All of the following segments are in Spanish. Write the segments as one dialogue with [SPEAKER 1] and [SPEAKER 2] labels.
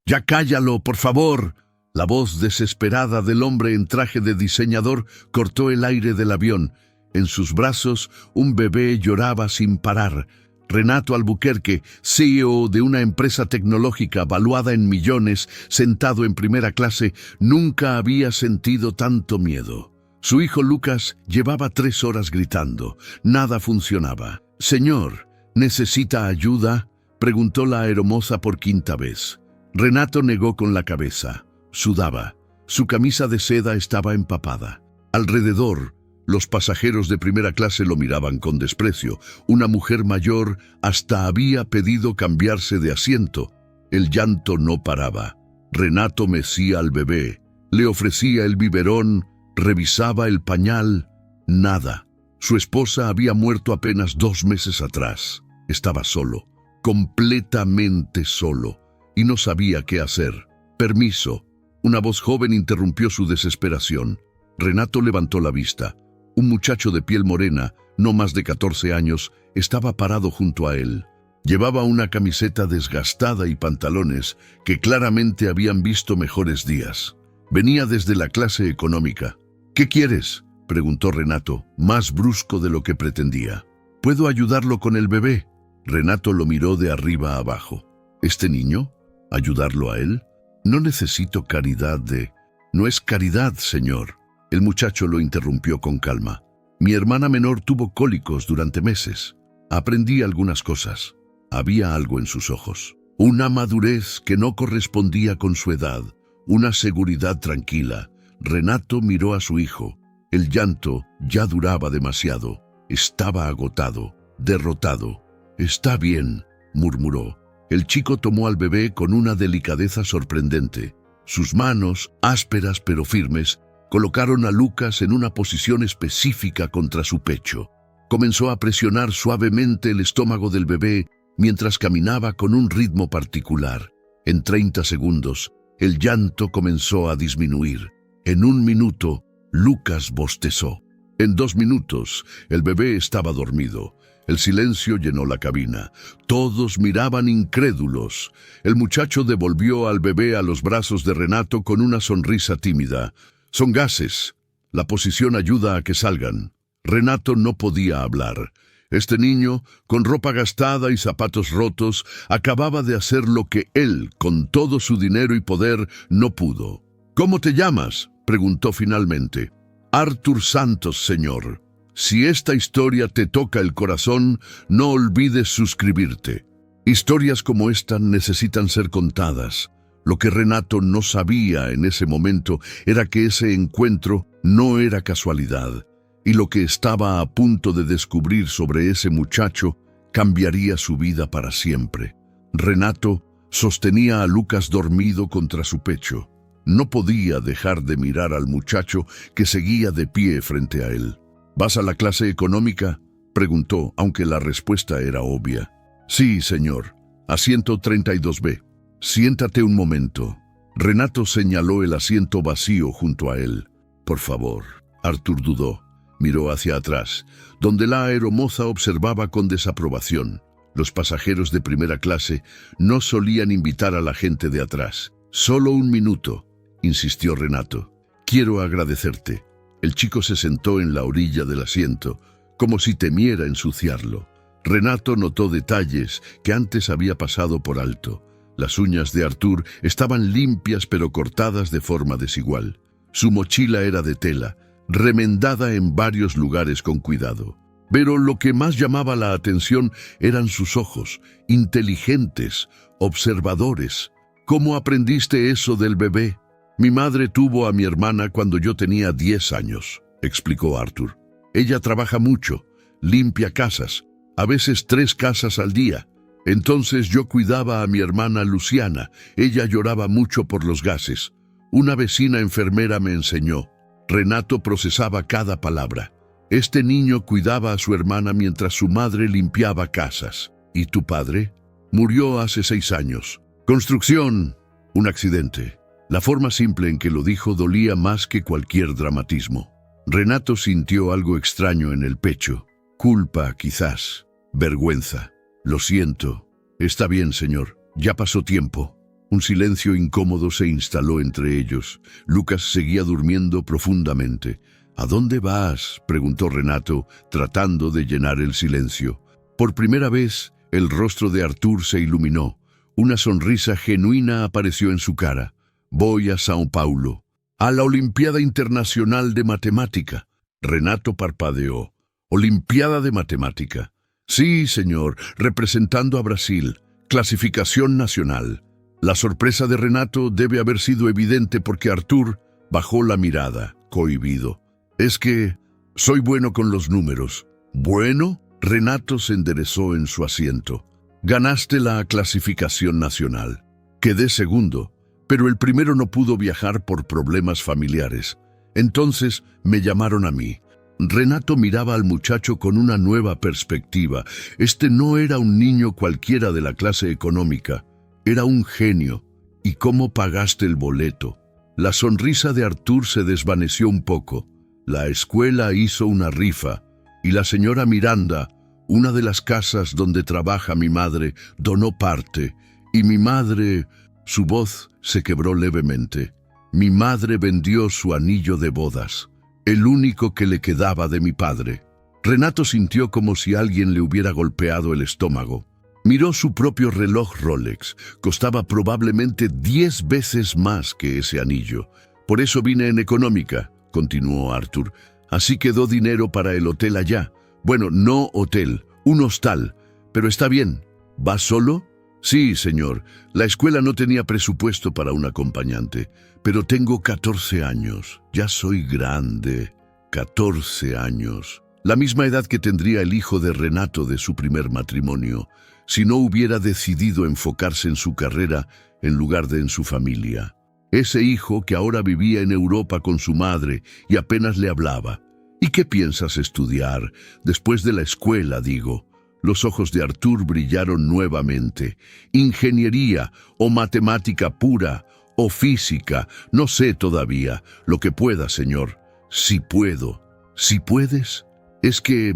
[SPEAKER 1] ¡Ya cállalo, por favor! La voz desesperada del hombre en traje de diseñador cortó el aire del avión. En sus brazos, un bebé lloraba sin parar. Renato Albuquerque, CEO de una empresa tecnológica valuada en millones, sentado en primera clase, nunca había sentido tanto miedo. Su hijo Lucas llevaba 3 horas gritando. Nada funcionaba. «Señor, ¿necesita ayuda?», preguntó la aeromoza por 5ª vez. Renato negó con la cabeza. Sudaba. Su camisa de seda estaba empapada. Alrededor, los pasajeros de primera clase lo miraban con desprecio. Una mujer mayor hasta había pedido cambiarse de asiento. El llanto no paraba. Renato mecía al bebé, le ofrecía el biberón, revisaba el pañal. Nada. Su esposa había muerto apenas 2 meses atrás. Estaba solo, completamente solo, y no sabía qué hacer. «Permiso». Una voz joven interrumpió su desesperación. Renato levantó la vista. Un muchacho de piel morena, no más de 14 años, estaba parado junto a él. Llevaba una camiseta desgastada y pantalones que claramente habían visto mejores días. Venía desde la clase económica. «¿Qué quieres?», preguntó Renato, más brusco de lo que pretendía. «¿Puedo ayudarlo con el bebé?». Renato lo miró de arriba a abajo. «¿Este niño? ¿Ayudarlo a él? No necesito caridad de...». «No es caridad, señor». El muchacho lo interrumpió con calma. «Mi hermana menor tuvo cólicos durante meses. Aprendí algunas cosas». Había algo en sus ojos. Una madurez que no correspondía con su edad. Una seguridad tranquila. Renato miró a su hijo. El llanto ya duraba demasiado. Estaba agotado, derrotado. «Está bien», murmuró. El chico tomó al bebé con una delicadeza sorprendente. Sus manos, ásperas pero firmes, colocaron a Lucas en una posición específica contra su pecho. Comenzó a presionar suavemente el estómago del bebé mientras caminaba con un ritmo particular. En 30 segundos, el llanto comenzó a disminuir. En 1 minuto, Lucas bostezó. En 2 minutos, el bebé estaba dormido. El silencio llenó la cabina. Todos miraban incrédulos. El muchacho devolvió al bebé a los brazos de Renato con una sonrisa tímida. «Son gases. La posición ayuda a que salgan». Renato no podía hablar. Este niño, con ropa gastada y zapatos rotos, acababa de hacer lo que él, con todo su dinero y poder, no pudo. «¿Cómo te llamas?», preguntó finalmente. «Arthur Santos, señor. Si esta historia te toca el corazón, no olvides suscribirte». Historias como esta necesitan ser contadas. Lo que Renato no sabía en ese momento era que ese encuentro no era casualidad, y lo que estaba a punto de descubrir sobre ese muchacho cambiaría su vida para siempre. Renato sostenía a Lucas dormido contra su pecho. No podía dejar de mirar al muchacho que seguía de pie frente a él. «¿Vas a la clase económica?», preguntó, aunque la respuesta era obvia. «Sí, señor. Asiento 32B. Siéntate un momento». Renato señaló el asiento vacío junto a él. «Por favor». Arthur dudó. Miró hacia atrás, donde la aeromoza observaba con desaprobación. Los pasajeros de primera clase no solían invitar a la gente de atrás. «Solo 1 minuto», insistió Renato. «Quiero agradecerte». El chico se sentó en la orilla del asiento, como si temiera ensuciarlo. Renato notó detalles que antes había pasado por alto. Las uñas de Arthur estaban limpias pero cortadas de forma desigual. Su mochila era de tela, remendada en varios lugares con cuidado. Pero lo que más llamaba la atención eran sus ojos, inteligentes, observadores. «¿Cómo aprendiste eso del bebé?». «Mi madre tuvo a mi hermana cuando yo tenía 10 años», explicó Arthur. «Ella trabaja mucho, limpia casas, a veces 3 casas al día. Entonces yo cuidaba a mi hermana Luciana. Ella lloraba mucho por los gases. Una vecina enfermera me enseñó». Renato procesaba cada palabra. «Este niño cuidaba a su hermana mientras su madre limpiaba casas. ¿Y tu padre?». «Murió hace 6 años. Construcción. Un accidente». La forma simple en que lo dijo dolía más que cualquier dramatismo. Renato sintió algo extraño en el pecho. Culpa, quizás. Vergüenza. «Lo siento». «Está bien, señor. Ya pasó tiempo». Un silencio incómodo se instaló entre ellos. Lucas seguía durmiendo profundamente. «¿A dónde vas?», preguntó Renato, tratando de llenar el silencio. Por primera vez, el rostro de Artur se iluminó. Una sonrisa genuina apareció en su cara. «Voy a São Paulo, a la Olimpiada Internacional de Matemática». Renato parpadeó. «¿Olimpiada de Matemática?» «Sí, señor, representando a Brasil. Clasificación nacional». La sorpresa de Renato debe haber sido evidente porque Artur bajó la mirada, cohibido. «Es que soy bueno con los números». «¿Bueno?». Renato se enderezó en su asiento. «Ganaste la clasificación nacional. Quedé segundo, pero el primero no pudo viajar por problemas familiares. Entonces me llamaron a mí». Renato miraba al muchacho con una nueva perspectiva. Este no era un niño cualquiera de la clase económica. Era un genio. «¿Y cómo pagaste el boleto?». La sonrisa de Artur se desvaneció un poco. «La escuela hizo una rifa, y la señora Miranda, una de las casas donde trabaja mi madre, donó parte, y mi madre...». Su voz se quebró levemente. «Mi madre vendió su anillo de bodas, el único que le quedaba de mi padre». Renato sintió como si alguien le hubiera golpeado el estómago. Miró su propio reloj Rolex. Costaba probablemente 10 veces más que ese anillo. «Por eso vine en económica», continuó Artur. «Así quedó dinero para el hotel allá. Bueno, no hotel, un hostal. Pero está bien. ¿Vas solo?». «Sí, señor. La escuela no tenía presupuesto para un acompañante. Pero tengo 14 años. Ya soy grande. 14 años. La misma edad que tendría el hijo de Renato de su primer matrimonio, si no hubiera decidido enfocarse en su carrera en lugar de en su familia. Ese hijo que ahora vivía en Europa con su madre y apenas le hablaba. «¿Y qué piensas estudiar? Después de la escuela, digo». Los ojos de Artur brillaron nuevamente. «Ingeniería o matemática pura o física, no sé todavía. Lo que pueda, señor. Si puedo». «¿Si puedes?» «Es que...».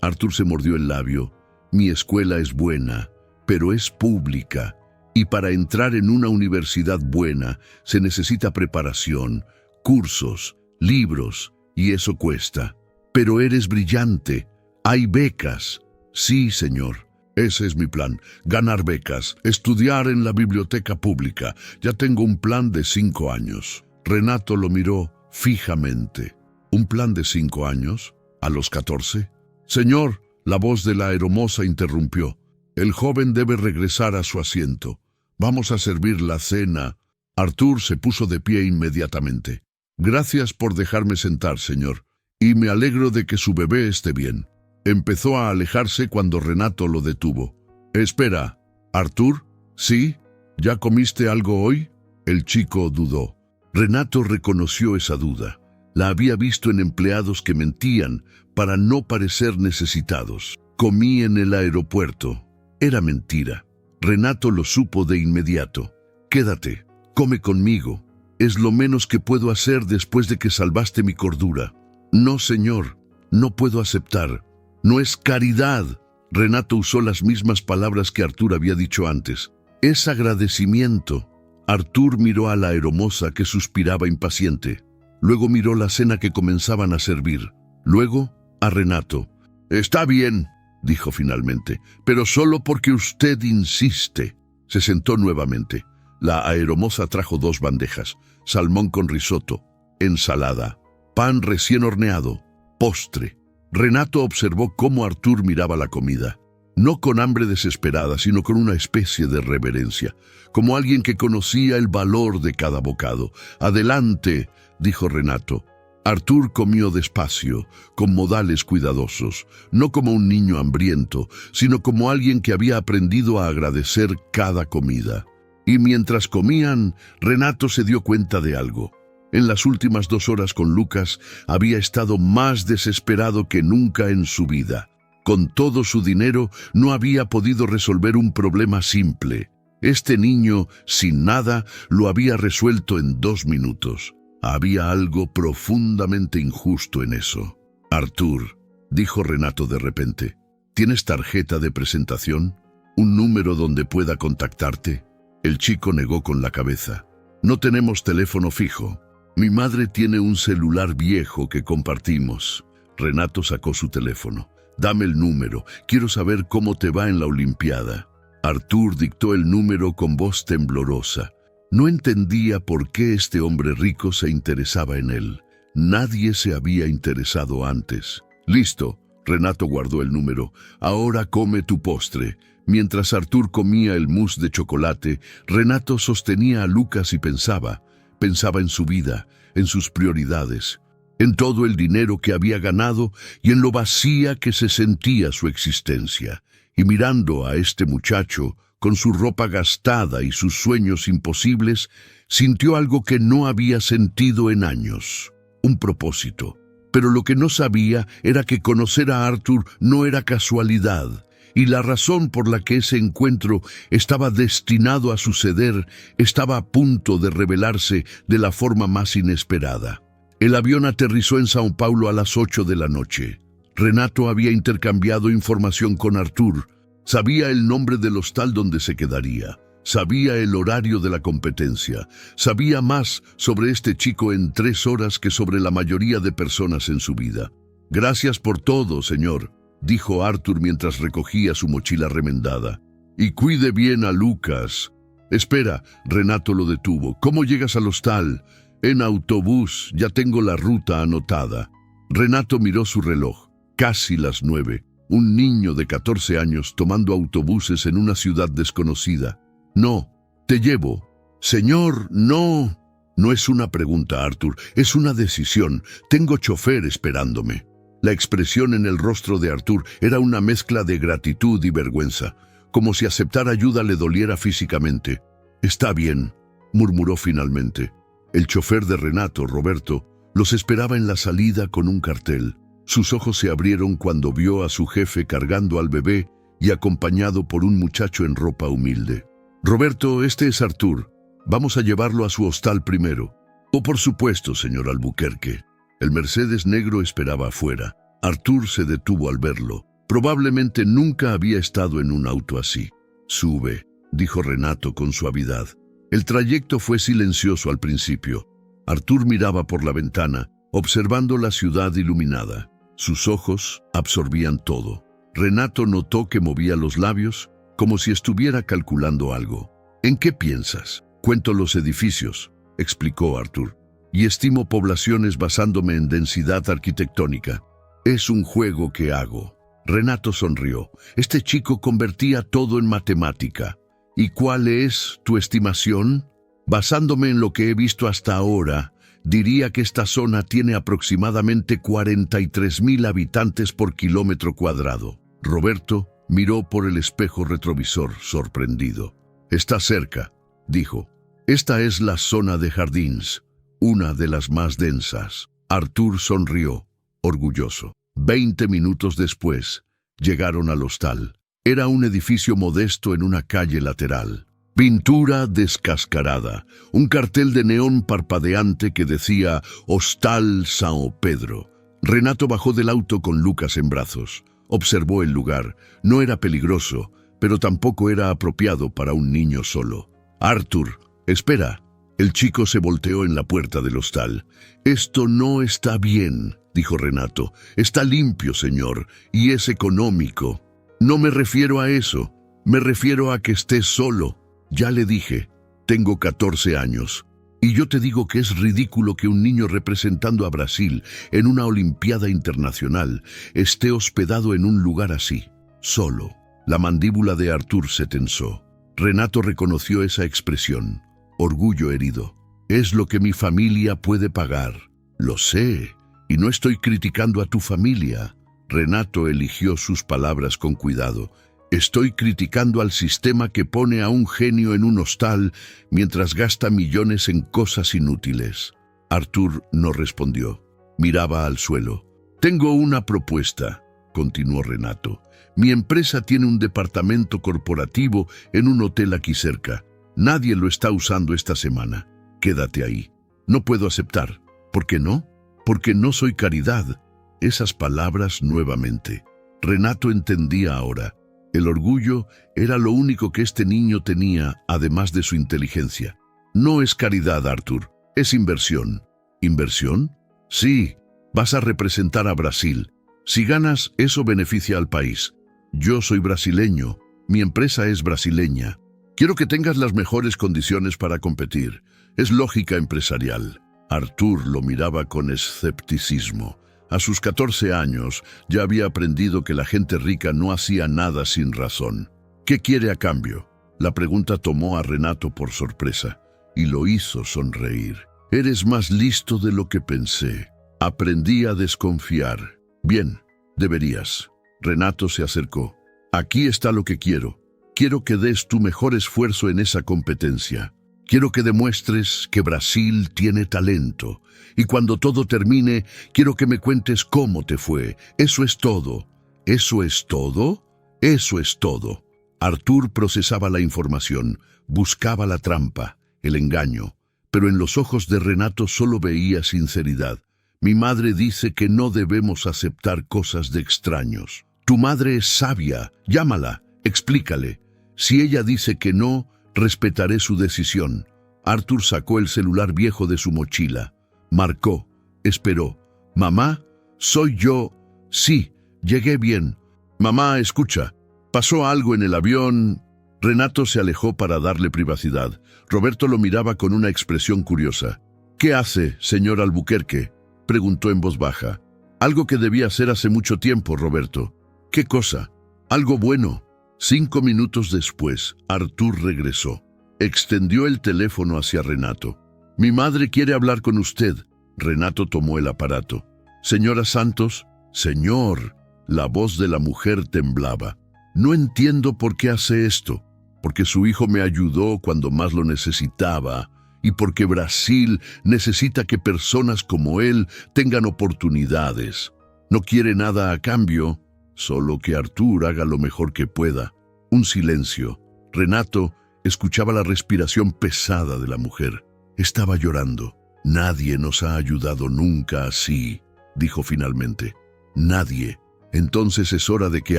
[SPEAKER 1] Artur se mordió el labio. «Mi escuela es buena, pero es pública. Y para entrar en una universidad buena se necesita preparación, cursos, libros, y eso cuesta. Pero eres brillante. Hay becas». «Sí, señor. Ese es mi plan. Ganar becas, estudiar en la biblioteca pública. Ya tengo un plan de 5 años». Renato lo miró fijamente. «¿Un plan de 5 años? ¿A los 14? «Señor», la voz de la aeromoza interrumpió. «El joven debe regresar a su asiento. Vamos a servir la cena». Artur se puso de pie inmediatamente. «Gracias por dejarme sentar, señor. Y me alegro de que su bebé esté bien». Empezó a alejarse cuando Renato lo detuvo. «Espera, Artur, ¿sí? ¿Ya comiste algo hoy?». El chico dudó. Renato reconoció esa duda. La había visto en empleados que mentían para no parecer necesitados. «Comí en el aeropuerto». Era mentira. Renato lo supo de inmediato. «Quédate, come conmigo. Es lo menos que puedo hacer después de que salvaste mi cordura». «No, señor, no puedo aceptar. No es caridad». Renato usó las mismas palabras que Artur había dicho antes. «Es agradecimiento». Artur miró a la aeromoza que suspiraba impaciente. Luego miró la cena que comenzaban a servir. Luego a Renato. «Está bien», dijo finalmente, «pero solo porque usted insiste». Se sentó nuevamente. La aeromoza trajo 2 bandejas: salmón con risotto, ensalada, pan recién horneado, postre. Renato observó cómo Artur miraba la comida, no con hambre desesperada, sino con una especie de reverencia, como alguien que conocía el valor de cada bocado. «Adelante», dijo Renato. Artur comió despacio, con modales cuidadosos, no como un niño hambriento, sino como alguien que había aprendido a agradecer cada comida. Y mientras comían, Renato se dio cuenta de algo. En las últimas 2 horas con Lucas había estado más desesperado que nunca en su vida. Con todo su dinero no había podido resolver un problema simple. Este niño, sin nada, lo había resuelto en 2 minutos. Había algo profundamente injusto en eso. «Artur», dijo Renato de repente, «¿tienes tarjeta de presentación? ¿Un número donde pueda contactarte?». El chico negó con la cabeza. No tenemos teléfono fijo. Mi madre tiene un celular viejo que compartimos. Renato sacó su teléfono. Dame el número. Quiero saber cómo te va en la Olimpiada. Artur dictó el número con voz temblorosa. No entendía por qué este hombre rico se interesaba en él. Nadie se había interesado antes. Listo. Renato guardó el número. Ahora come tu postre. Mientras Artur comía el mousse de chocolate, Renato sostenía a Lucas y pensaba en su vida, en sus prioridades, en todo el dinero que había ganado y en lo vacía que se sentía su existencia. Y mirando a este muchacho, con su ropa gastada y sus sueños imposibles, sintió algo que no había sentido en años, un propósito. Pero lo que no sabía era que conocer a Artur no era casualidad, y la razón por la que ese encuentro estaba destinado a suceder estaba a punto de revelarse de la forma más inesperada. El avión aterrizó en Sao Paulo a las 8 de la noche. Renato había intercambiado información con Artur. Sabía el nombre del hostal donde se quedaría. Sabía el horario de la competencia. Sabía más sobre este chico en 3 horas que sobre la mayoría de personas en su vida. «Gracias por todo, señor», dijo Artur mientras recogía su mochila remendada. «Y cuide bien a Lucas». «Espera», Renato lo detuvo. «¿Cómo llegas al hostal?» «En autobús, ya tengo la ruta anotada». Renato miró su reloj. Casi las 9. Un niño de 14 años tomando autobuses en una ciudad desconocida. «No, te llevo». «Señor, no». «No es una pregunta, Artur, es una decisión. Tengo chofer esperándome». La expresión en el rostro de Artur era una mezcla de gratitud y vergüenza, como si aceptar ayuda le doliera físicamente. «Está bien», murmuró finalmente. El chofer de Renato, Roberto, los esperaba en la salida con un cartel. Sus ojos se abrieron cuando vio a su jefe cargando al bebé y acompañado por un muchacho en ropa humilde. «Roberto, este es Artur. Vamos a llevarlo a su hostal primero». «Oh, por supuesto, señor Albuquerque». El Mercedes negro esperaba afuera. Artur se detuvo al verlo. Probablemente nunca había estado en un auto así. «Sube», dijo Renato con suavidad. El trayecto fue silencioso al principio. Artur miraba por la ventana, observando la ciudad iluminada. Sus ojos absorbían todo. Renato notó que movía los labios, como si estuviera calculando algo. «¿En qué piensas?» «Cuento los edificios», explicó Artur. «Y estimo poblaciones basándome en densidad arquitectónica. Es un juego que hago». Renato sonrió. Este chico convertía todo en matemática. «¿Y cuál es tu estimación?» «Basándome en lo que he visto hasta ahora, diría que esta zona tiene aproximadamente 43,000 habitantes por kilómetro cuadrado». Roberto miró por el espejo retrovisor, sorprendido. «Está cerca», dijo. «Esta es la zona de Jardins, una de las más densas». Artur sonrió, orgulloso. 20 minutos después, llegaron al hostal. Era un edificio modesto en una calle lateral. Pintura descascarada, un cartel de neón parpadeante que decía «Hostal São Pedro». Renato bajó del auto con Lucas en brazos. Observó el lugar. No era peligroso, pero tampoco era apropiado para un niño solo. «Artur, espera». El chico se volteó en la puerta del hostal. «Esto no está bien», dijo Renato. «Está limpio, señor, y es económico». «No me refiero a eso. Me refiero a que estés solo». «Ya le dije, tengo 14 años. Y yo te digo que es ridículo que un niño representando a Brasil en una Olimpiada Internacional esté hospedado en un lugar así, solo». La mandíbula de Artur se tensó. Renato reconoció esa expresión. Orgullo herido. «Es lo que mi familia puede pagar». «Lo sé, y no estoy criticando a tu familia». Renato eligió sus palabras con cuidado. «Estoy criticando al sistema que pone a un genio en un hostal mientras gasta millones en cosas inútiles». Artur no respondió. Miraba al suelo. «Tengo una propuesta», continuó Renato. «Mi empresa tiene un departamento corporativo en un hotel aquí cerca. Nadie lo está usando esta semana. Quédate ahí». «No puedo aceptar». «¿Por qué no?» «Porque no soy caridad». Esas palabras nuevamente. Renato entendía ahora. El orgullo era lo único que este niño tenía, además de su inteligencia. No es caridad, Arthur, es inversión. ¿Inversión? Sí, vas a representar a Brasil. Si ganas, eso beneficia al país. Yo soy brasileño, mi empresa es brasileña. Quiero que tengas las mejores condiciones para competir. Es lógica empresarial. Arthur lo miraba con escepticismo. A sus 14 años ya había aprendido que la gente rica no hacía nada sin razón. ¿Qué quiere a cambio? La pregunta tomó a Renato por sorpresa y lo hizo sonreír. Eres más listo de lo que pensé. Aprendí a desconfiar. Bien, deberías. Renato se acercó. Aquí está lo que quiero. Quiero que des tu mejor esfuerzo en esa competencia. Quiero que demuestres que Brasil tiene talento. Y cuando todo termine, quiero que me cuentes cómo te fue. Eso es todo. ¿Eso es todo? Eso es todo. Arthur procesaba la información, buscaba la trampa, el engaño. Pero en los ojos de Renato solo veía sinceridad. Mi madre dice que no debemos aceptar cosas de extraños. Tu madre es sabia. Llámala, explícale. Si ella dice que no, respetaré su decisión. Arthur sacó el celular viejo de su mochila. Marcó. Esperó. ¿Mamá? ¿Soy yo? Sí, llegué bien. Mamá, escucha. ¿Pasó algo en el avión? Renato se alejó para darle privacidad. Roberto lo miraba con una expresión curiosa. ¿Qué hace, señor Albuquerque?, preguntó en voz baja. Algo que debía hacer hace mucho tiempo, Roberto. ¿Qué cosa? Algo bueno. 5 minutos después, Arthur regresó. Extendió el teléfono hacia Renato. Mi madre quiere hablar con usted. Renato tomó el aparato. Señora Santos. Señor. La voz de la mujer temblaba. No entiendo por qué hace esto. Porque su hijo me ayudó cuando más lo necesitaba. Y porque Brasil necesita que personas como él tengan oportunidades. No quiere nada a cambio, solo que Arthur haga lo mejor que pueda. Un silencio. Renato escuchaba la respiración pesada de la mujer. Estaba llorando. Nadie nos ha ayudado nunca así, dijo finalmente. Nadie. Entonces es hora de que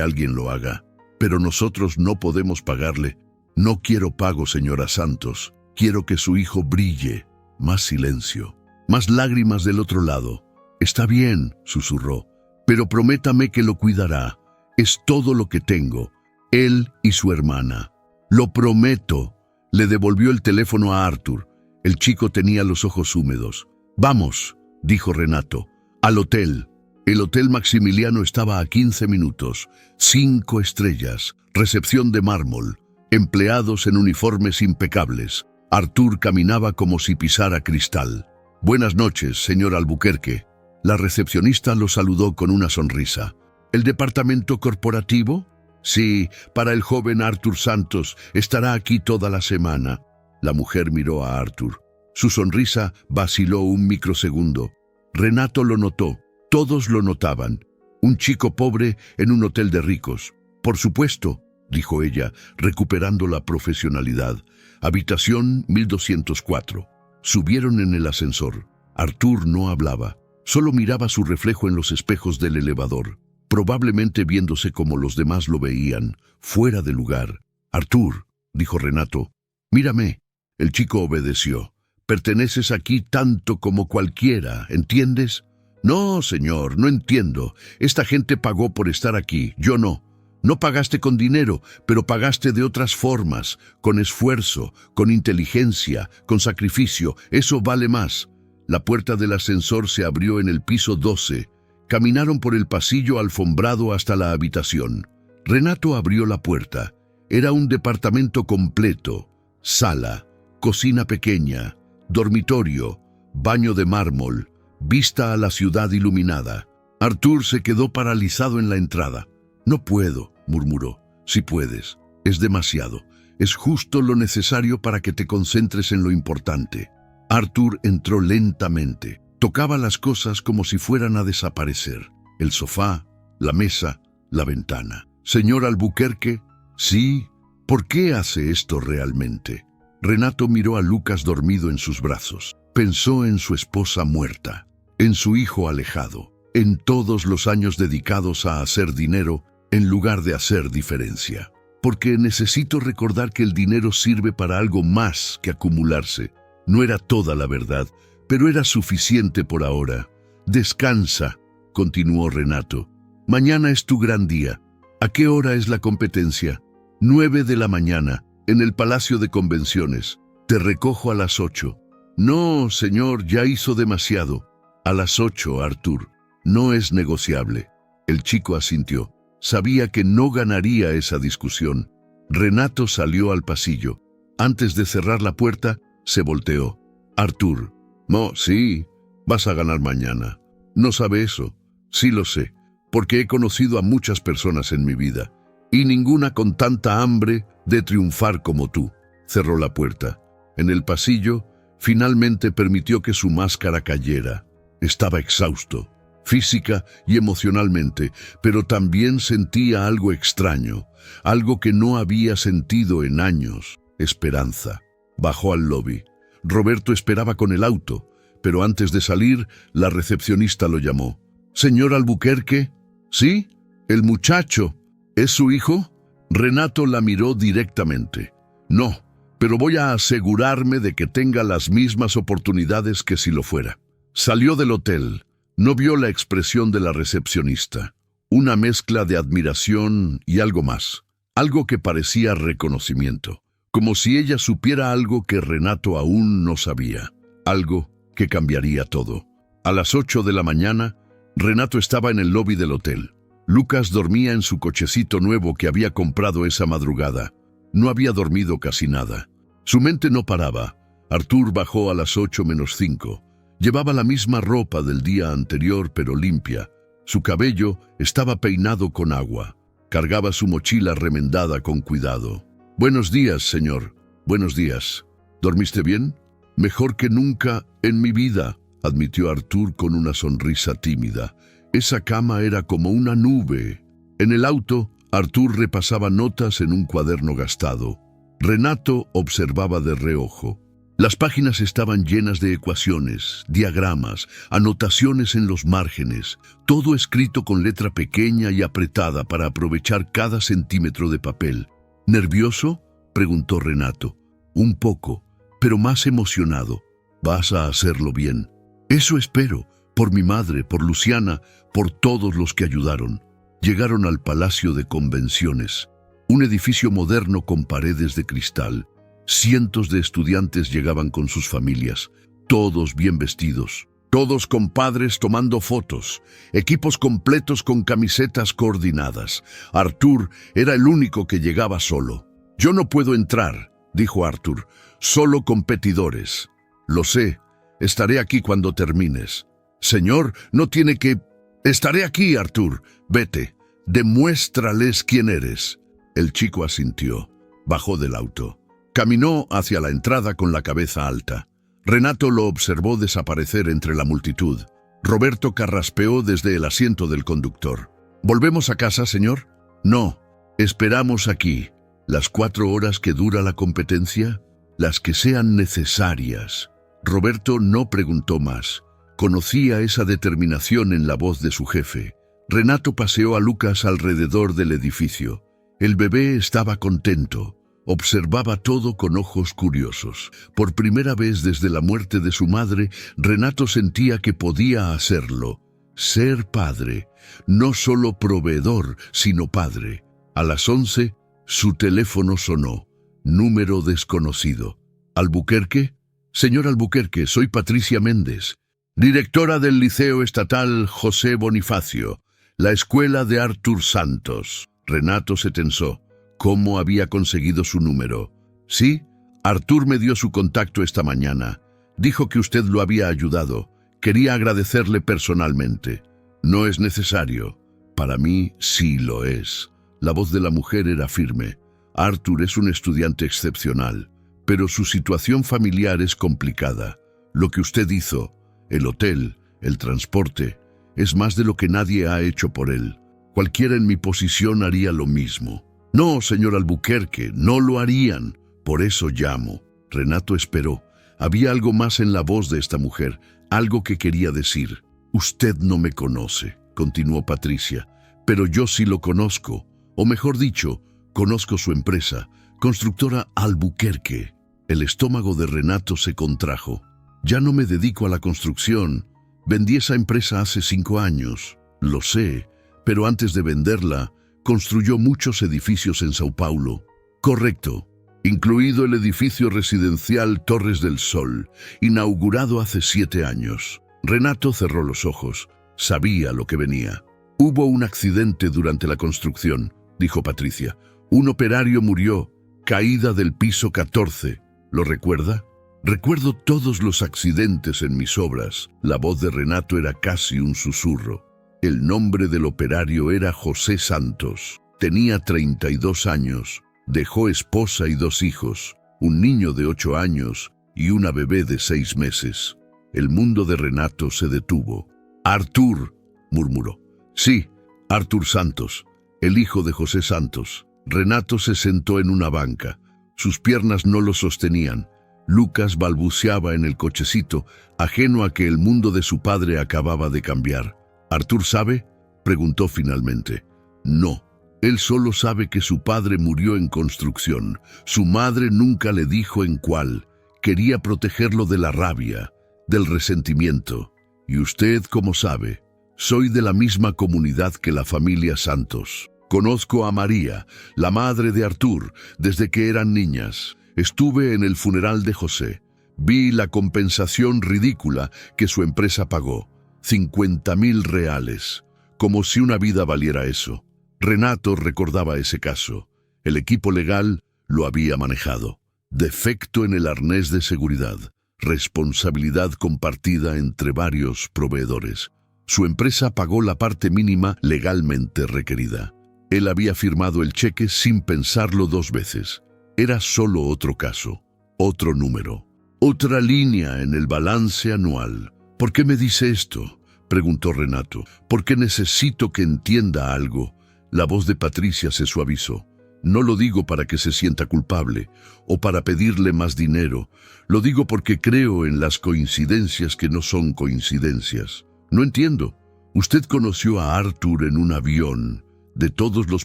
[SPEAKER 1] alguien lo haga. Pero nosotros no podemos pagarle. No quiero pago, señora Santos. Quiero que su hijo brille. Más silencio. Más lágrimas del otro lado. Está bien, susurró. Pero prométame que lo cuidará. Es todo lo que tengo. Él y su hermana. Lo prometo. Le devolvió el teléfono a Arthur. El chico tenía los ojos húmedos. Vamos, dijo Renato. Al hotel. El Hotel Maximiliano estaba a 15 minutos. 5 estrellas. Recepción de mármol. Empleados en uniformes impecables. Arthur caminaba como si pisara cristal. Buenas noches, señor Albuquerque. La recepcionista lo saludó con una sonrisa. ¿El departamento corporativo? Sí, para el joven Arthur Santos. Estará aquí toda la semana. La mujer miró a Arthur. Su sonrisa vaciló un microsegundo. Renato lo notó. Todos lo notaban. Un chico pobre en un hotel de ricos. Por supuesto, dijo ella, recuperando la profesionalidad. Habitación 1204. Subieron en el ascensor. Arthur no hablaba. Solo miraba su reflejo en los espejos del elevador, probablemente viéndose como los demás lo veían, fuera de lugar. Arthur, dijo Renato, mírame. El chico obedeció. Perteneces aquí tanto como cualquiera, ¿entiendes? No, señor, no entiendo. Esta gente pagó por estar aquí, yo no. No pagaste con dinero, pero pagaste de otras formas, con esfuerzo, con inteligencia, con sacrificio. Eso vale más. La puerta del ascensor se abrió en el piso 12. Caminaron por el pasillo alfombrado hasta la habitación. Renato abrió la puerta. Era un departamento completo. Sala, cocina pequeña, dormitorio, baño de mármol, vista a la ciudad iluminada. Arthur se quedó paralizado en la entrada. No puedo, murmuró. Si puedes. Es demasiado. Es justo lo necesario para que te concentres en lo importante. Arthur entró lentamente. Tocaba las cosas como si fueran a desaparecer. El sofá, la mesa, la ventana. Señor Albuquerque, sí. ¿Por qué hace esto realmente? Renato miró a Lucas dormido en sus brazos. Pensó en su esposa muerta, en su hijo alejado, en todos los años dedicados a hacer dinero en lugar de hacer diferencia. Porque necesito recordar que el dinero sirve para algo más que acumularse. No era toda la verdad, pero era suficiente por ahora. Descansa, continuó Renato. Mañana es tu gran día. ¿A qué hora es la competencia? 9 de la mañana, en el Palacio de Convenciones. Te recojo a las 8. No, señor, ya hizo demasiado. A las 8, Artur. No es negociable. El chico asintió. Sabía que no ganaría esa discusión. Renato salió al pasillo. Antes de cerrar la puerta, se volteó. Artur. No, sí, vas a ganar mañana. ¿No sabe eso? Sí lo sé, porque he conocido a muchas personas en mi vida, y ninguna con tanta hambre de triunfar como tú. Cerró la puerta. En el pasillo, finalmente permitió que su máscara cayera. Estaba exhausto, física y emocionalmente, pero también sentía algo extraño, algo que no había sentido en años: esperanza. Bajó al lobby. Roberto esperaba con el auto, pero antes de salir, la recepcionista lo llamó. «¿Señor Albuquerque?» «Sí, el muchacho. ¿Es su hijo?» Renato la miró directamente. «No, pero voy a asegurarme de que tenga las mismas oportunidades que si lo fuera». Salió del hotel. No vio la expresión de la recepcionista. Una mezcla de admiración y algo más. Algo que parecía reconocimiento. Como si ella supiera algo que Renato aún no sabía. Algo que cambiaría todo. A las 8 de la mañana, Renato estaba en el lobby del hotel. Lucas dormía en su cochecito nuevo que había comprado esa madrugada. No había dormido casi nada. Su mente no paraba. Artur bajó a las 8:05. Llevaba la misma ropa del día anterior, pero limpia. Su cabello estaba peinado con agua. Cargaba su mochila remendada con cuidado. «Buenos días, señor. Buenos días. ¿Dormiste bien?» «Mejor que nunca en mi vida», admitió Artur con una sonrisa tímida. Esa cama era como una nube. En el auto, Artur repasaba notas en un cuaderno gastado. Renato observaba de reojo. Las páginas estaban llenas de ecuaciones, diagramas, anotaciones en los márgenes, todo escrito con letra pequeña y apretada para aprovechar cada centímetro de papel. «¿Nervioso?», preguntó Renato. «Un poco, pero más emocionado. Vas a hacerlo bien». «Eso espero, por mi madre, por Luciana, por todos los que ayudaron». Llegaron al Palacio de Convenciones, un edificio moderno con paredes de cristal. Cientos de estudiantes llegaban con sus familias, todos bien vestidos, todos con padres tomando fotos, equipos completos con camisetas coordinadas. Artur era el único que llegaba solo. «Yo no puedo entrar», dijo Artur, «solo competidores». «Lo sé, estaré aquí cuando termines». «Señor, no tiene que...» «Estaré aquí, Artur. Vete, demuéstrales quién eres». El chico asintió. Bajó del auto. Caminó hacia la entrada con la cabeza alta. Renato lo observó desaparecer entre la multitud. Roberto carraspeó desde el asiento del conductor. «¿Volvemos a casa, señor?» «No, esperamos aquí. Las 4 horas que dura la competencia, las que sean necesarias». Roberto no preguntó más. Conocía esa determinación en la voz de su jefe. Renato paseó a Lucas alrededor del edificio. El bebé estaba contento. Observaba todo con ojos curiosos. Por primera vez desde la muerte de su madre, Renato sentía que podía hacerlo. Ser padre. No solo proveedor, sino padre. A las 11, su teléfono sonó. Número desconocido. «¿Albuquerque?» «Señor Albuquerque, soy Patricia Méndez, directora del Liceo Estatal José Bonifacio, la escuela de Artur Santos». Renato se tensó. ¿Cómo había conseguido su número? «Sí, Artur me dio su contacto esta mañana. Dijo que usted lo había ayudado. Quería agradecerle personalmente». «No es necesario. Para mí sí lo es». La voz de la mujer era firme. «Artur es un estudiante excepcional, pero su situación familiar es complicada. Lo que usted hizo, el hotel, el transporte, es más de lo que nadie ha hecho por él. Cualquiera en mi posición haría lo mismo». «No, señor Albuquerque, no lo harían. Por eso llamo». Renato esperó. Había algo más en la voz de esta mujer, algo que quería decir. «Usted no me conoce», continuó Patricia, pero yo sí lo conozco, o mejor dicho, conozco su empresa, Constructora Albuquerque. El estómago de Renato se contrajo. Ya no me dedico a la construcción. Vendí esa empresa hace 5 años. Lo sé, pero antes de venderla, construyó muchos edificios en Sao Paulo. Correcto, incluido el edificio residencial Torres del Sol, inaugurado hace 7 años. Renato cerró los ojos. Sabía lo que venía. Hubo un accidente durante la construcción, dijo Patricia. Un operario murió, caída del piso 14. ¿Lo recuerda? Recuerdo todos los accidentes en mis obras. La voz de Renato era casi un susurro. El nombre del operario era José Santos. Tenía 32 años. Dejó esposa y 2 hijos, un niño de 8 años y una bebé de 6 meses. El mundo de Renato se detuvo. «Artur», murmuró. «Sí, Artur Santos, el hijo de José Santos». Renato se sentó en una banca. Sus piernas no lo sostenían. Lucas balbuceaba en el cochecito, ajeno a que el mundo de su padre acababa de cambiar. «¿Artur sabe?», preguntó finalmente. «No. Él solo sabe que su padre murió en construcción. Su madre nunca le dijo en cuál. Quería protegerlo de la rabia, del resentimiento. Y usted, ¿cómo sabe? Soy de la misma comunidad que la familia Santos. Conozco a María, la madre de Artur, desde que eran niñas. Estuve en el funeral de José. Vi la compensación ridícula que su empresa pagó. 50.000 reales. Como si una vida valiera eso». Renato recordaba ese caso. El equipo legal lo había manejado. Defecto en el arnés de seguridad. Responsabilidad compartida entre varios proveedores. Su empresa pagó la parte mínima legalmente requerida. Él había firmado el cheque sin pensarlo 2 veces. Era solo otro caso, otro número, otra línea en el balance anual. «¿Por qué me dice esto?», preguntó Renato. «Porque necesito que entienda algo». La voz de Patricia se suavizó. «No lo digo para que se sienta culpable o para pedirle más dinero. Lo digo porque creo en las coincidencias que no son coincidencias. No entiendo. Usted conoció a Artur en un avión. De todos los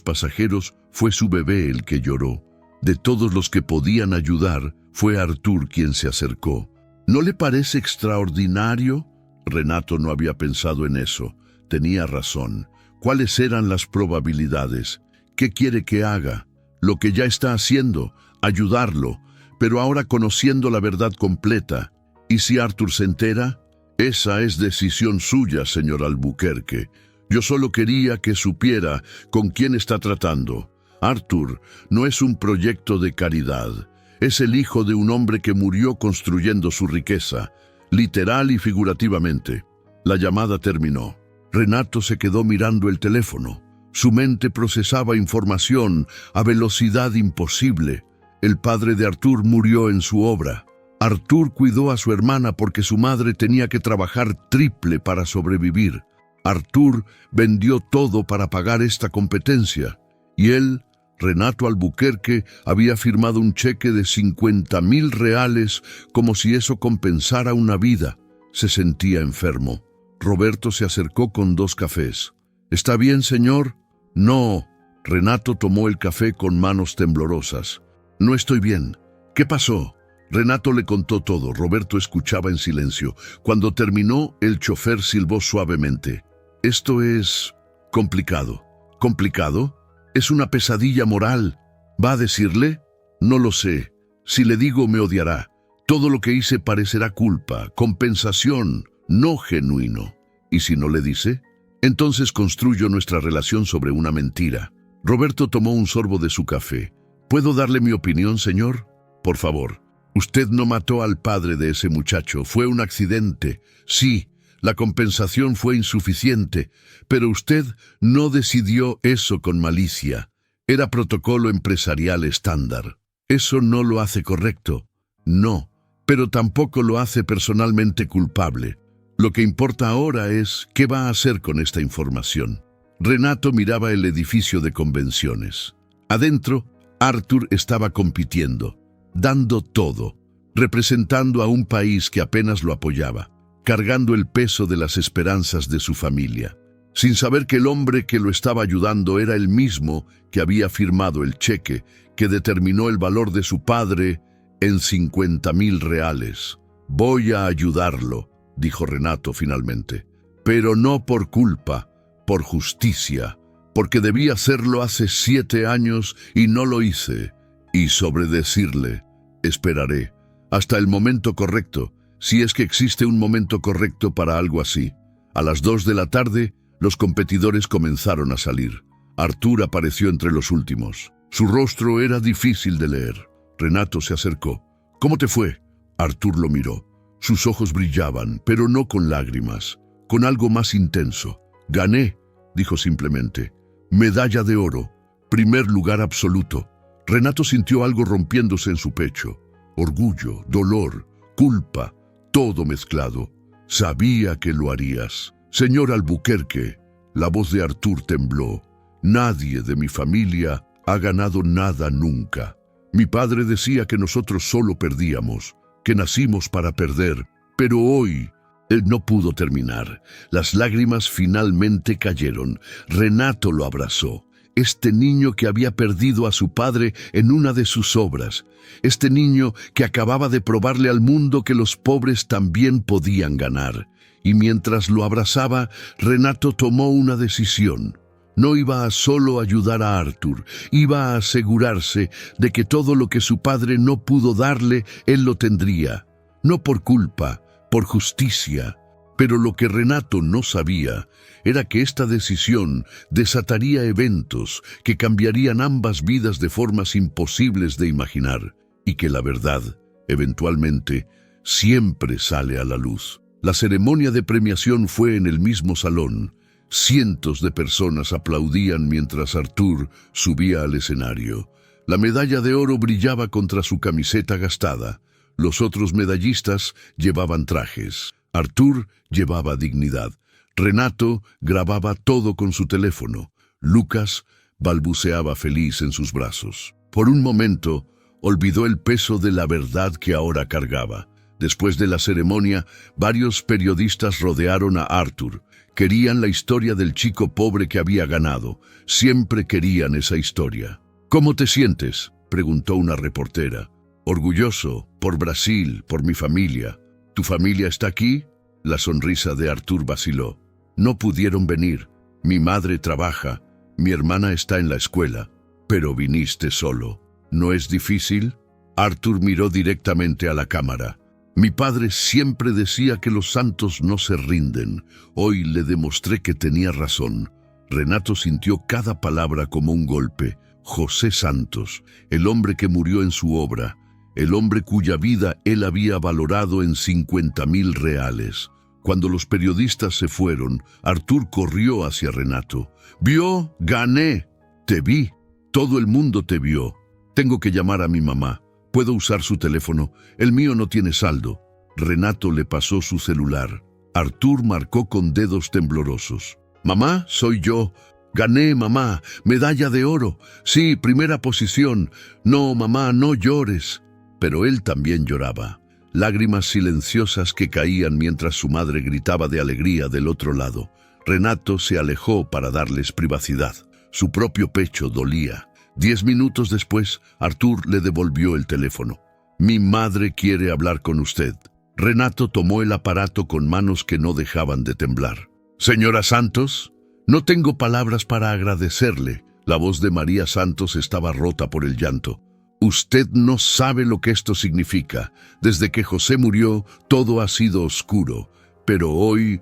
[SPEAKER 1] pasajeros, fue su bebé el que lloró. De todos los que podían ayudar, fue Artur quien se acercó. ¿No le parece extraordinario?». Renato no había pensado en eso. Tenía razón. ¿Cuáles eran las probabilidades? ¿Qué quiere que haga? Lo que ya está haciendo, ayudarlo, pero ahora conociendo la verdad completa. ¿Y si Artur se entera? Esa es decisión suya, señor Albuquerque. Yo solo quería que supiera con quién está tratando. Artur no es un proyecto de caridad. Es el hijo de un hombre que murió construyendo su riqueza, literal y figurativamente. La llamada terminó. Renato se quedó mirando el teléfono. Su mente procesaba información a velocidad imposible. El padre de Artur murió en su obra. Artur cuidó a su hermana porque su madre tenía que trabajar triple para sobrevivir. Artur vendió todo para pagar esta competencia. Y él, Renato Albuquerque, había firmado un cheque de 50.000 reales como si eso compensara una vida. Se sentía enfermo. Roberto se acercó con 2 cafés. «¿Está bien, señor?». «No». Renato tomó el café con manos temblorosas. «No estoy bien. ¿Qué pasó?». Renato le contó todo. Roberto escuchaba en silencio. Cuando terminó, el chofer silbó suavemente. «Esto es complicado». «¿Complicado? Es una pesadilla moral. ¿Va a decirle?». «No lo sé. Si le digo, me odiará. Todo lo que hice parecerá culpa, compensación, no genuino. ¿Y si no le dice?». «Entonces construyo nuestra relación sobre una mentira». Roberto tomó un sorbo de su café. «¿Puedo darle mi opinión, señor?». «Por favor». «Usted no mató al padre de ese muchacho. Fue un accidente. Sí, la compensación fue insuficiente, pero usted no decidió eso con malicia. Era protocolo empresarial estándar. Eso no lo hace correcto». «No, pero tampoco lo hace personalmente culpable. Lo que importa ahora es qué va a hacer con esta información». Renato miraba el edificio de convenciones. Adentro, Artur estaba compitiendo, dando todo, representando a un país que apenas lo apoyaba, cargando el peso de las esperanzas de su familia. sin saber que el hombre que lo estaba ayudando era el mismo que había firmado el cheque que determinó el valor de su padre en 50.000 reales. «Voy a ayudarlo», dijo Renato finalmente, «pero no por culpa, por justicia, porque debí hacerlo hace 7 años y no lo hice». Y sobre decirle, «Esperaré hasta el momento correcto, si es que existe un momento correcto para algo así». A las 2 de la tarde, los competidores comenzaron a salir. Artur apareció entre los últimos. Su rostro era difícil de leer. Renato se acercó. «¿Cómo te fue?» Artur lo miró. Sus ojos brillaban, pero no con lágrimas, con algo más intenso. «Gané», dijo simplemente. «Medalla de oro, primer lugar absoluto». Renato sintió algo rompiéndose en su pecho. Orgullo, dolor, culpa, todo mezclado. «Sabía que lo harías. Señor Albuquerque», la voz de Artur tembló. «Nadie de mi familia ha ganado nada nunca. Mi padre decía que nosotros solo perdíamos, que nacimos para perder, pero hoy...» Él no pudo terminar. Las lágrimas finalmente cayeron. Renato lo abrazó. Este niño que había perdido a su padre en una de sus obras. Este niño que acababa de probarle al mundo que los pobres también podían ganar. Y mientras lo abrazaba, Renato tomó una decisión. No iba a solo ayudar a Artur, iba a asegurarse de que todo lo que su padre no pudo darle, él lo tendría. No por culpa, por justicia. Pero lo que Renato no sabía era que esta decisión desataría eventos que cambiarían ambas vidas de formas imposibles de imaginar, y que la verdad, eventualmente, siempre sale a la luz. La ceremonia de premiación fue en el mismo salón. Cientos de personas aplaudían mientras Artur subía al escenario. La medalla de oro brillaba contra su camiseta gastada. Los otros medallistas llevaban trajes. Artur llevaba dignidad. Renato grababa todo con su teléfono. Lucas balbuceaba feliz en sus brazos. Por un momento, olvidó el peso de la verdad que ahora cargaba. Después de la ceremonia, varios periodistas rodearon a Artur. Querían la historia del chico pobre que había ganado. Siempre querían esa historia. «¿Cómo te sientes?», preguntó una reportera. «Orgulloso, por Brasil, por mi familia». «¿Tu familia está aquí?». La sonrisa de Artur vaciló. «No pudieron venir. Mi madre trabaja. Mi hermana está en la escuela. Pero viniste solo. ¿No es difícil?». Artur miró directamente a la cámara. «Mi padre siempre decía que los santos no se rinden. Hoy le demostré que tenía razón». Renato sintió cada palabra como un golpe. José Santos, el hombre que murió en su obra, el hombre cuya vida él había valorado en 50.000 reales. Cuando los periodistas se fueron, Artur corrió hacia Renato. «¿Vio? Gané. Te vi. Todo el mundo te vio. Tengo que llamar a mi mamá. ¿Puedo usar su teléfono? El mío no tiene saldo». Renato le pasó su celular. Artur marcó con dedos temblorosos. «Mamá, soy yo. Gané, mamá. Medalla de oro. Sí, primera posición. No, mamá, no llores». Pero él también lloraba. Lágrimas silenciosas que caían mientras su madre gritaba de alegría del otro lado. Renato se alejó para darles privacidad. Su propio pecho dolía. 10 minutos después, Artur le devolvió el teléfono. «Mi madre quiere hablar con usted». Renato tomó el aparato con manos que no dejaban de temblar. «Señora Santos, no tengo palabras para agradecerle». La voz de María Santos estaba rota por el llanto. «Usted no sabe lo que esto significa. Desde que José murió, todo ha sido oscuro. Pero hoy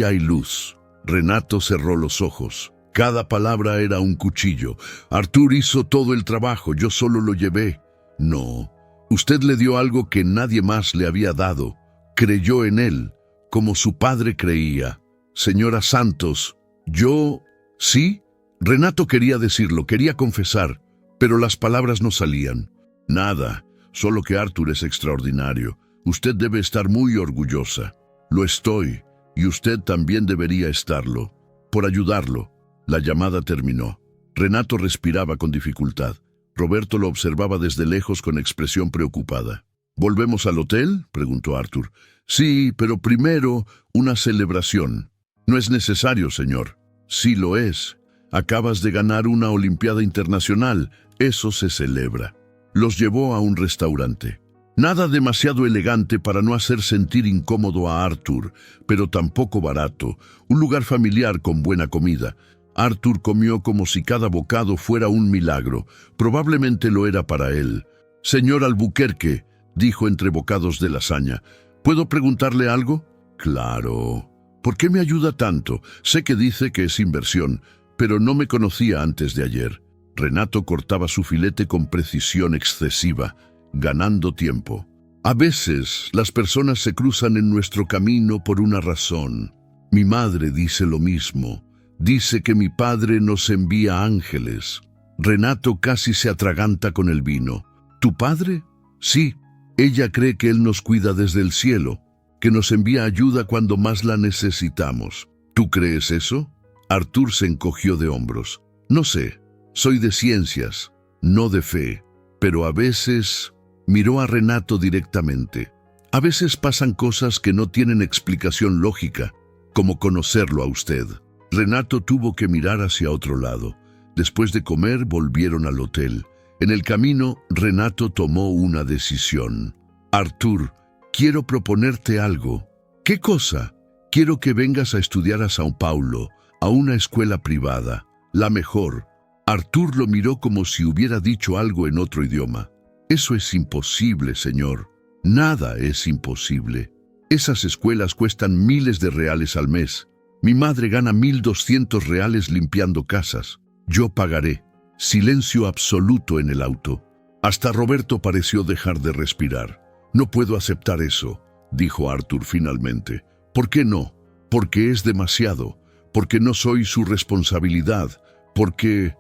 [SPEAKER 1] hay luz». Renato cerró los ojos. Cada palabra era un cuchillo. «Artur hizo todo el trabajo, yo solo lo llevé». «No. Usted le dio algo que nadie más le había dado. Creyó en él, como su padre creía. Señora Santos, yo...» «¿Sí?» Renato quería decirlo, quería confesar, pero las palabras no salían. «Nada, solo que Artur es extraordinario. Usted debe estar muy orgullosa». «Lo estoy, y usted también debería estarlo, por ayudarlo». La llamada terminó. Renato respiraba con dificultad. Roberto lo observaba desde lejos con expresión preocupada. «¿Volvemos al hotel?», preguntó Artur. «Sí, pero primero una celebración». No es necesario, señor. Sí lo es. Acabas de ganar una Olimpiada Internacional. Eso se celebra. Los llevó a un restaurante. Nada demasiado elegante para no hacer sentir incómodo a Arthur, pero tampoco barato. Un lugar familiar con buena comida. Arthur comió como si cada bocado fuera un milagro. Probablemente lo era para él. «Señor Albuquerque», dijo entre bocados de lasaña, «¿puedo preguntarle algo?» «Claro». «¿Por qué me ayuda tanto? Sé que dice que es inversión, pero no me conocía antes de ayer». Renato cortaba su filete con precisión excesiva, ganando tiempo. «A veces las personas se cruzan en nuestro camino por una razón. Mi madre dice lo mismo. Dice que mi padre nos envía ángeles». Renato casi se atraganta con el vino. «¿Tu padre?» «Sí. Ella cree que él nos cuida desde el cielo, que nos envía ayuda cuando más la necesitamos». «¿Tú crees eso?» Arthur se encogió de hombros. «No sé. Soy de ciencias, no de fe. Pero a veces...» Miró a Renato directamente. «A veces pasan cosas que no tienen explicación lógica, como conocerlo a usted». Renato tuvo que mirar hacia otro lado. Después de comer, volvieron al hotel. En el camino, Renato tomó una decisión. «Arthur, quiero proponerte algo». «¿Qué cosa?» «Quiero que vengas a estudiar a Sao Paulo, a una escuela privada, la mejor». Arthur lo miró como si hubiera dicho algo en otro idioma. «Eso es imposible, señor». «Nada es imposible. Esas escuelas cuestan miles de reales al mes. Mi madre gana 1.200 reales limpiando casas. Yo pagaré». Silencio absoluto en el auto. Hasta Roberto pareció dejar de respirar. «No puedo aceptar eso», dijo Arthur finalmente. «¿Por qué no?» «Porque es demasiado. Porque no soy su responsabilidad. Porque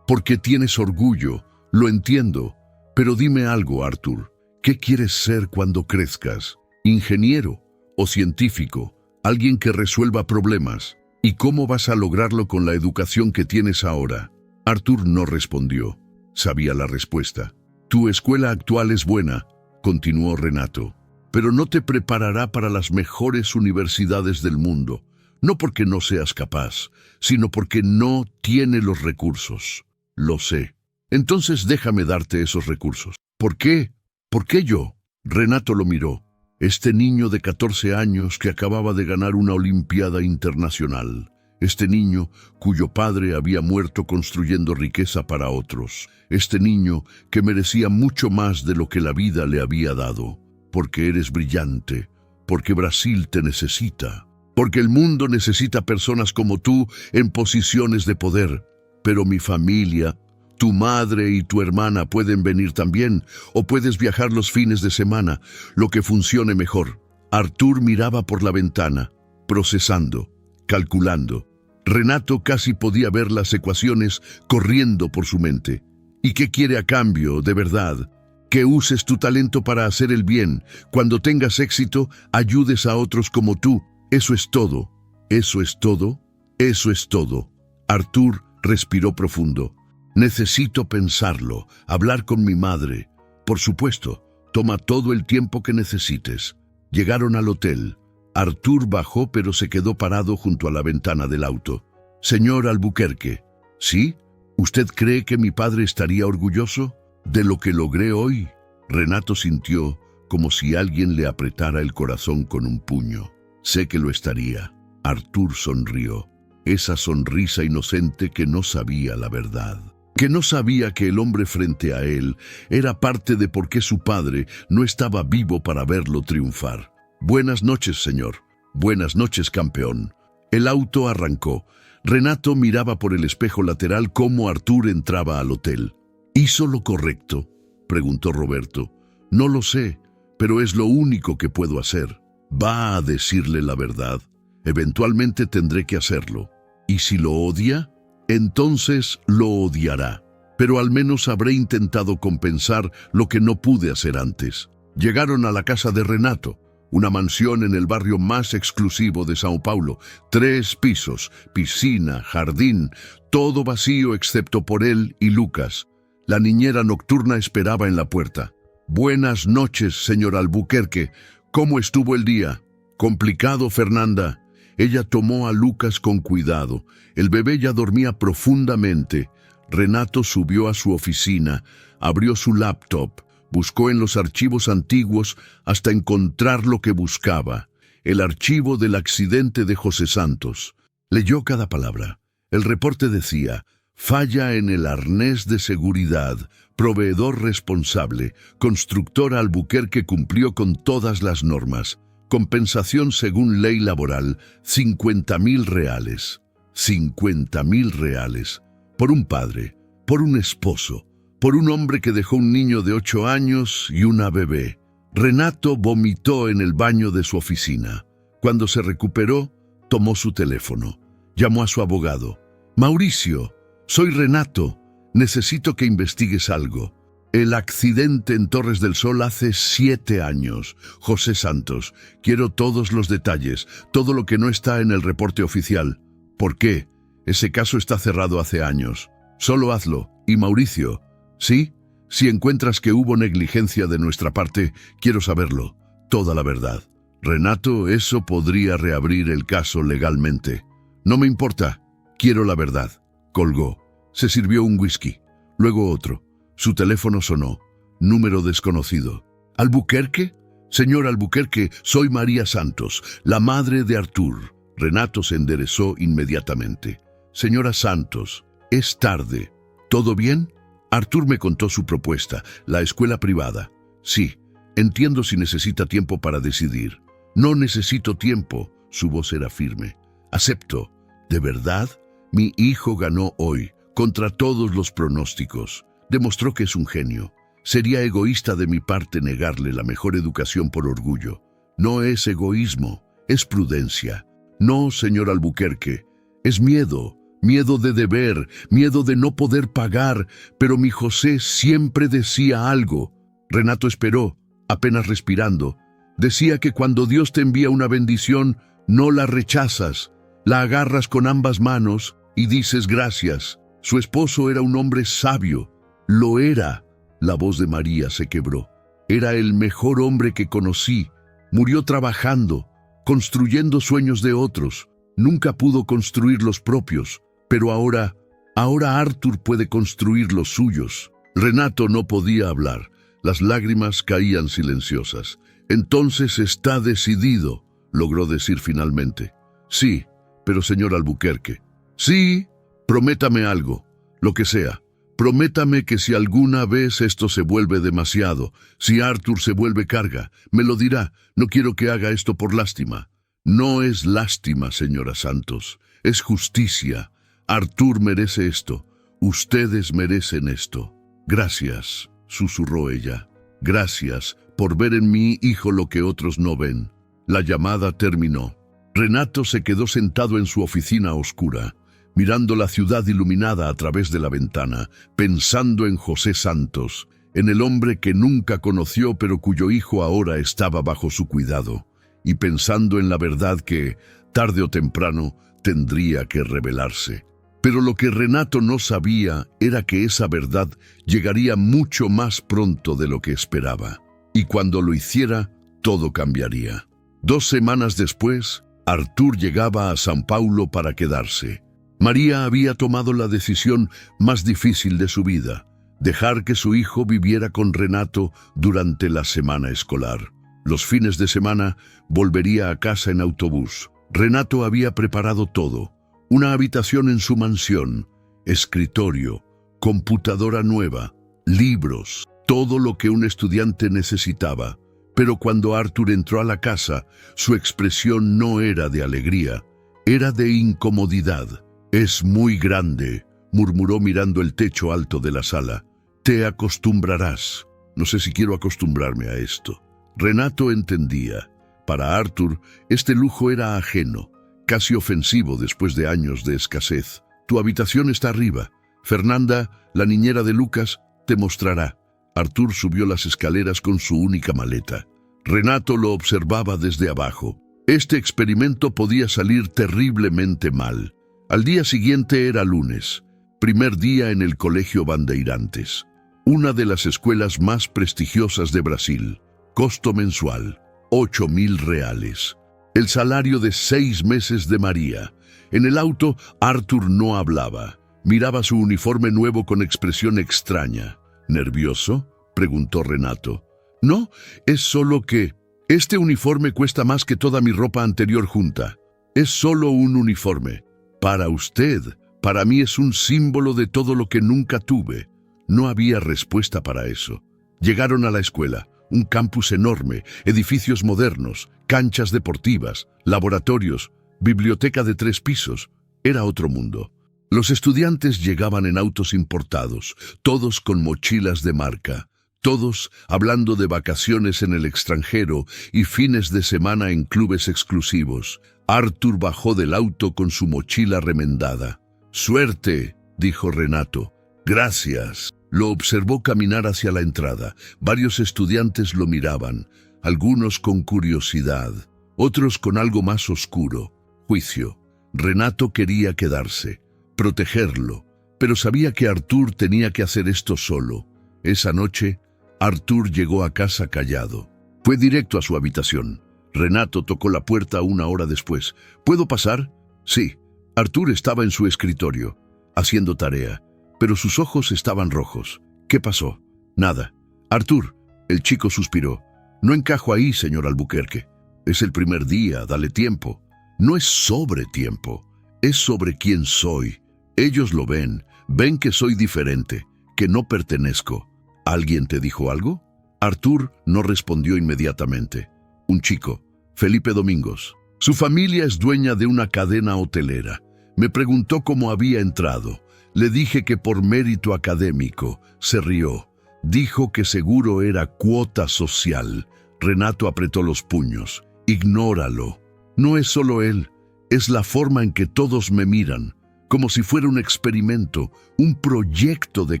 [SPEAKER 1] tienes orgullo. Lo entiendo. Pero dime algo, Arthur. ¿Qué quieres ser cuando crezcas? ¿Ingeniero o científico? ¿Alguien que resuelva problemas? ¿Y cómo vas a lograrlo con la educación que tienes ahora?» Arthur no respondió. Sabía la respuesta. «Tu escuela actual es buena», continuó Renato, «pero no te preparará para las mejores universidades del mundo. No porque no seas capaz, sino porque no tiene los recursos». «Lo sé. Entonces déjame darte esos recursos». «¿Por qué? ¿Por qué yo?» Renato lo miró. Este niño de 14 años que acababa de ganar una Olimpiada Internacional. Este niño cuyo padre había muerto construyendo riqueza para otros. Este niño que merecía mucho más de lo que la vida le había dado. Porque eres brillante. Porque Brasil te necesita. Porque el mundo necesita personas como tú en posiciones de poder. Pero mi familia, tu madre y tu hermana pueden venir también, o puedes viajar los fines de semana, lo que funcione mejor». Arthur miraba por la ventana, procesando, calculando. Renato casi podía ver las ecuaciones corriendo por su mente. ¿Y qué quiere a cambio, de verdad? Que uses tu talento para hacer el bien. Cuando tengas éxito, ayudes a otros como tú. Eso es todo. ¿Eso es todo? Eso es todo. Arthur respiró profundo. «Necesito pensarlo, hablar con mi madre». «Por supuesto, toma todo el tiempo que necesites». Llegaron al hotel. Arthur bajó, pero se quedó parado junto a la ventana del auto. «Señor Albuquerque». «¿Sí? ¿Usted cree que mi padre estaría orgulloso de lo que logré hoy?» Renato sintió como si alguien le apretara el corazón con un puño. «Sé que lo estaría». Arthur sonrió. Esa sonrisa inocente que no sabía la verdad. Que no sabía que el hombre frente a él era parte de por qué su padre no estaba vivo para verlo triunfar. «Buenas noches, señor». «Buenas noches, campeón». El auto arrancó. Renato miraba por el espejo lateral cómo Arthur entraba al hotel. «¿Hizo lo correcto?», preguntó Roberto. «No lo sé, pero es lo único que puedo hacer». «¿Va a decirle la verdad?» «Eventualmente tendré que hacerlo». «¿Y si lo odia?» «Entonces lo odiará. Pero al menos habré intentado compensar lo que no pude hacer antes». Llegaron a la casa de Renato, una mansión en el barrio más exclusivo de Sao Paulo. 3 pisos, piscina, jardín, todo vacío excepto por él y Lucas. La niñera nocturna esperaba en la puerta. «Buenas noches, señor Albuquerque. ¿Cómo estuvo el día?» «Complicado, Fernanda. Ella tomó a Lucas con cuidado. El bebé ya dormía profundamente. Renato subió a su oficina, abrió su laptop, buscó en los archivos antiguos hasta encontrar lo que buscaba. El archivo del accidente de José Santos. Leyó cada palabra. El reporte decía: falla en el arnés de seguridad, proveedor responsable, constructora Albuquerque cumplió con todas las normas. Compensación según ley laboral, 50,000 reales. 50,000 reales. Por un padre, por un esposo, por un hombre que dejó un niño de 8 años y una bebé. Renato vomitó en el baño de su oficina. Cuando se recuperó, tomó su teléfono. Llamó a su abogado. Mauricio, soy Renato. Necesito que investigues algo. El accidente en Torres del Sol hace 7 años. José Santos, quiero todos los detalles, todo lo que no está en el reporte oficial. ¿Por qué? Ese caso está cerrado hace años. Solo hazlo. Y Mauricio, ¿sí? Si encuentras que hubo negligencia de nuestra parte, quiero saberlo. Toda la verdad. Renato, eso podría reabrir el caso legalmente. No me importa. Quiero la verdad. Colgó. Se sirvió un whisky. Luego otro. Su teléfono sonó. Número desconocido. ¿Albuquerque? Señor Albuquerque, soy María Santos, la madre de Artur. Renato se enderezó inmediatamente. Señora Santos, es tarde. ¿Todo bien? Artur me contó su propuesta, la escuela privada. Sí, entiendo si necesita tiempo para decidir. No necesito tiempo. Su voz era firme. Acepto. ¿De verdad? Mi hijo ganó hoy, contra todos los pronósticos. Demostró que es un genio. Sería egoísta de mi parte negarle la mejor educación por orgullo. No es egoísmo, es prudencia. No, señor Albuquerque, es miedo. Miedo de deber, miedo de no poder pagar, pero mi José siempre decía algo. Renato esperó, apenas respirando. Decía que cuando Dios te envía una bendición, no la rechazas, la agarras con ambas manos y dices gracias. Su esposo era un hombre sabio. Lo era. La voz de María se quebró. Era el mejor hombre que conocí. Murió trabajando, construyendo sueños de otros. Nunca pudo construir los propios. Pero ahora Artur puede construir los suyos. Renato no podía hablar. Las lágrimas caían silenciosas. Entonces está decidido, logró decir finalmente. Sí, pero señor Albuquerque. Sí, prométame algo, lo que sea. Prométame que si alguna vez esto se vuelve demasiado, si Artur se vuelve carga, me lo dirá. No quiero que haga esto por lástima. No es lástima, señora Santos. Es justicia. Artur merece esto. Ustedes merecen esto. Gracias, susurró ella. Gracias por ver en mi hijo lo que otros no ven. La llamada terminó. Renato se quedó sentado en su oficina oscura, mirando la ciudad iluminada a través de la ventana, pensando en José Santos, en el hombre que nunca conoció pero cuyo hijo ahora estaba bajo su cuidado, y pensando en la verdad que, tarde o temprano, tendría que revelarse. Pero lo que Renato no sabía era que esa verdad llegaría mucho más pronto de lo que esperaba. Y cuando lo hiciera, todo cambiaría. 2 semanas después, Artur llegaba a San Paulo para quedarse. María había tomado la decisión más difícil de su vida, dejar que su hijo viviera con Renato durante la semana escolar. Los fines de semana volvería a casa en autobús. Renato había preparado todo. Una habitación en su mansión, escritorio, computadora nueva, libros, todo lo que un estudiante necesitaba. Pero cuando Artur entró a la casa, su expresión no era de alegría, era de incomodidad. «Es muy grande», murmuró mirando el techo alto de la sala. «Te acostumbrarás». No sé si quiero acostumbrarme a esto. Renato entendía. Para Artur, este lujo era ajeno, casi ofensivo después de años de escasez. «Tu habitación está arriba. Fernanda, la niñera de Lucas, te mostrará». Artur subió las escaleras con su única maleta. Renato lo observaba desde abajo. Este experimento podía salir terriblemente mal. Al día siguiente era lunes, primer día en el Colegio Bandeirantes, una de las escuelas más prestigiosas de Brasil. Costo mensual, 8,000 reales. El salario de 6 meses de María. En el auto, Arthur no hablaba. Miraba su uniforme nuevo con expresión extraña. ¿Nervioso?, preguntó Renato. No, es solo que este uniforme cuesta más que toda mi ropa anterior junta. Es solo un uniforme. Para usted, para mí es un símbolo de todo lo que nunca tuve. No había respuesta para eso. Llegaron a la escuela, un campus enorme, edificios modernos, canchas deportivas, laboratorios, biblioteca de 3 pisos. Era otro mundo. Los estudiantes llegaban en autos importados, todos con mochilas de marca, todos hablando de vacaciones en el extranjero y fines de semana en clubes exclusivos. Arthur bajó del auto con su mochila remendada. «Suerte», dijo Renato. «Gracias». Lo observó caminar hacia la entrada. Varios estudiantes lo miraban, algunos con curiosidad, otros con algo más oscuro, juicio. Renato quería quedarse, protegerlo, pero sabía que Arthur tenía que hacer esto solo. Esa noche, Arthur llegó a casa callado. Fue directo a su habitación. Renato tocó la puerta 1 hora después. ¿Puedo pasar? Sí. Arthur estaba en su escritorio, haciendo tarea, pero sus ojos estaban rojos. ¿Qué pasó? Nada. Arthur, el chico suspiró. No encajo ahí, señor Albuquerque. Es el primer día, dale tiempo. No es sobre tiempo, es sobre quién soy. Ellos lo ven, ven que soy diferente, que no pertenezco. ¿Alguien te dijo algo? Arthur no respondió inmediatamente. Un chico, Felipe Domingos. Su familia es dueña de una cadena hotelera. Me preguntó cómo había entrado. Le dije que por mérito académico. Se rió. Dijo que seguro era cuota social. Renato apretó los puños. Ignóralo. No es solo él. Es la forma en que todos me miran. Como si fuera un experimento, un proyecto de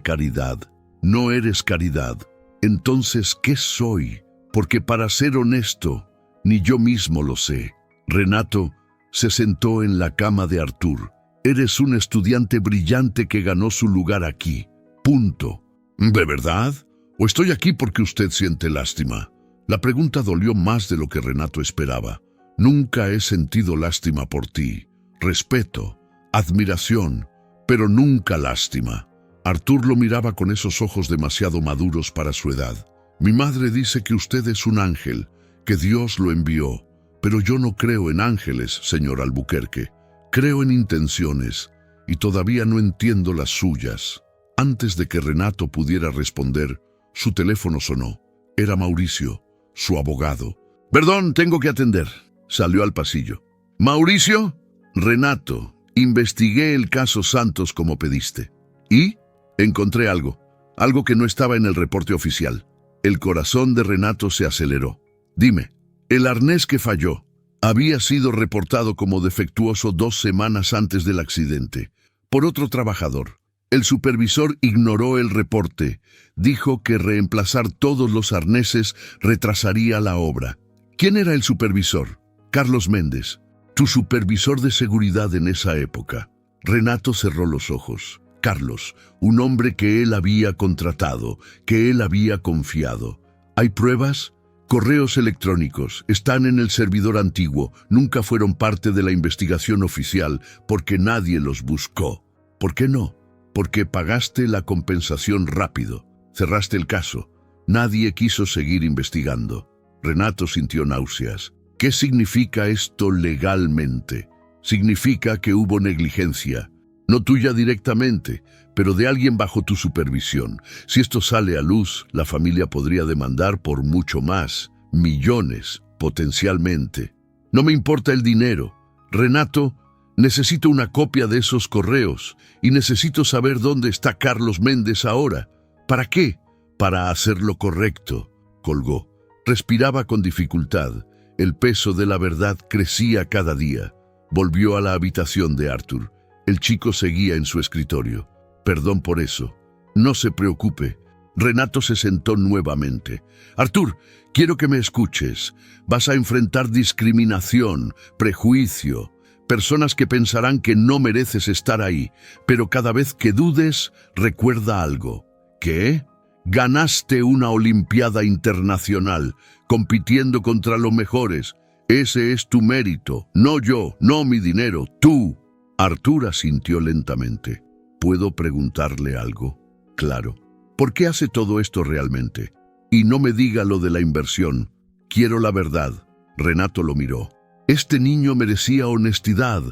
[SPEAKER 1] caridad. No eres caridad. Entonces, ¿qué soy? Porque para ser honesto, ni yo mismo lo sé. Renato se sentó en la cama de Arthur. Eres un estudiante brillante que ganó su lugar aquí. Punto. ¿De verdad? ¿O estoy aquí porque usted siente lástima? La pregunta dolió más de lo que Renato esperaba. Nunca he sentido lástima por ti. Respeto, admiración, pero nunca lástima. Arthur lo miraba con esos ojos demasiado maduros para su edad. Mi madre dice que usted es un ángel, que Dios lo envió. Pero yo no creo en ángeles, señor Albuquerque. Creo en intenciones, y todavía no entiendo las suyas. Antes de que Renato pudiera responder, su teléfono sonó. Era Mauricio, su abogado. «Perdón, tengo que atender». Salió al pasillo. «¿Mauricio?» «Renato, investigué el caso Santos como pediste. ¿Y?» «Encontré algo que no estaba en el reporte oficial». El corazón de Renato se aceleró. «Dime, el arnés que falló había sido reportado como defectuoso 2 semanas antes del accidente, por otro trabajador. El supervisor ignoró el reporte. Dijo que reemplazar todos los arneses retrasaría la obra. ¿Quién era el supervisor? Carlos Méndez, tu supervisor de seguridad en esa época». Renato cerró los ojos. Carlos, un hombre que él había contratado, que él había confiado. ¿Hay pruebas? Correos electrónicos están en el servidor antiguo, nunca fueron parte de la investigación oficial porque nadie los buscó. ¿Por qué no? Porque pagaste la compensación rápido, cerraste el caso. Nadie quiso seguir investigando. Renato sintió náuseas. ¿Qué significa esto legalmente? Significa que hubo negligencia, no tuya directamente, pero de alguien bajo tu supervisión. Si esto sale a luz, la familia podría demandar por mucho más, millones, potencialmente. No me importa el dinero. Renato, necesito una copia de esos correos y necesito saber dónde está Carlos Méndez ahora. ¿Para qué? Para hacer lo correcto. Colgó. Respiraba con dificultad. El peso de la verdad crecía cada día. Volvió a la habitación de Arthur. El chico seguía en su escritorio. Perdón por eso. No se preocupe. Renato se sentó nuevamente. Arthur, quiero que me escuches. Vas a enfrentar discriminación, prejuicio, personas que pensarán que no mereces estar ahí, pero cada vez que dudes, recuerda algo. ¿Qué? Ganaste una Olimpiada Internacional, compitiendo contra los mejores. Ese es tu mérito, no yo, no mi dinero, tú. Artur asintió lentamente. ¿Puedo preguntarle algo? Claro. ¿Por qué hace todo esto realmente? Y no me diga lo de la inversión. Quiero la verdad. Renato lo miró. Este niño merecía honestidad,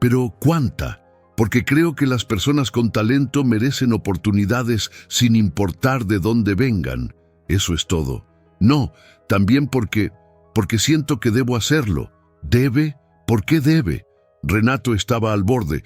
[SPEAKER 1] pero ¿cuánta? Porque creo que las personas con talento merecen oportunidades sin importar de dónde vengan. Eso es todo. No, también porque siento que debo hacerlo. ¿Debe? ¿Por qué debe? Renato estaba al borde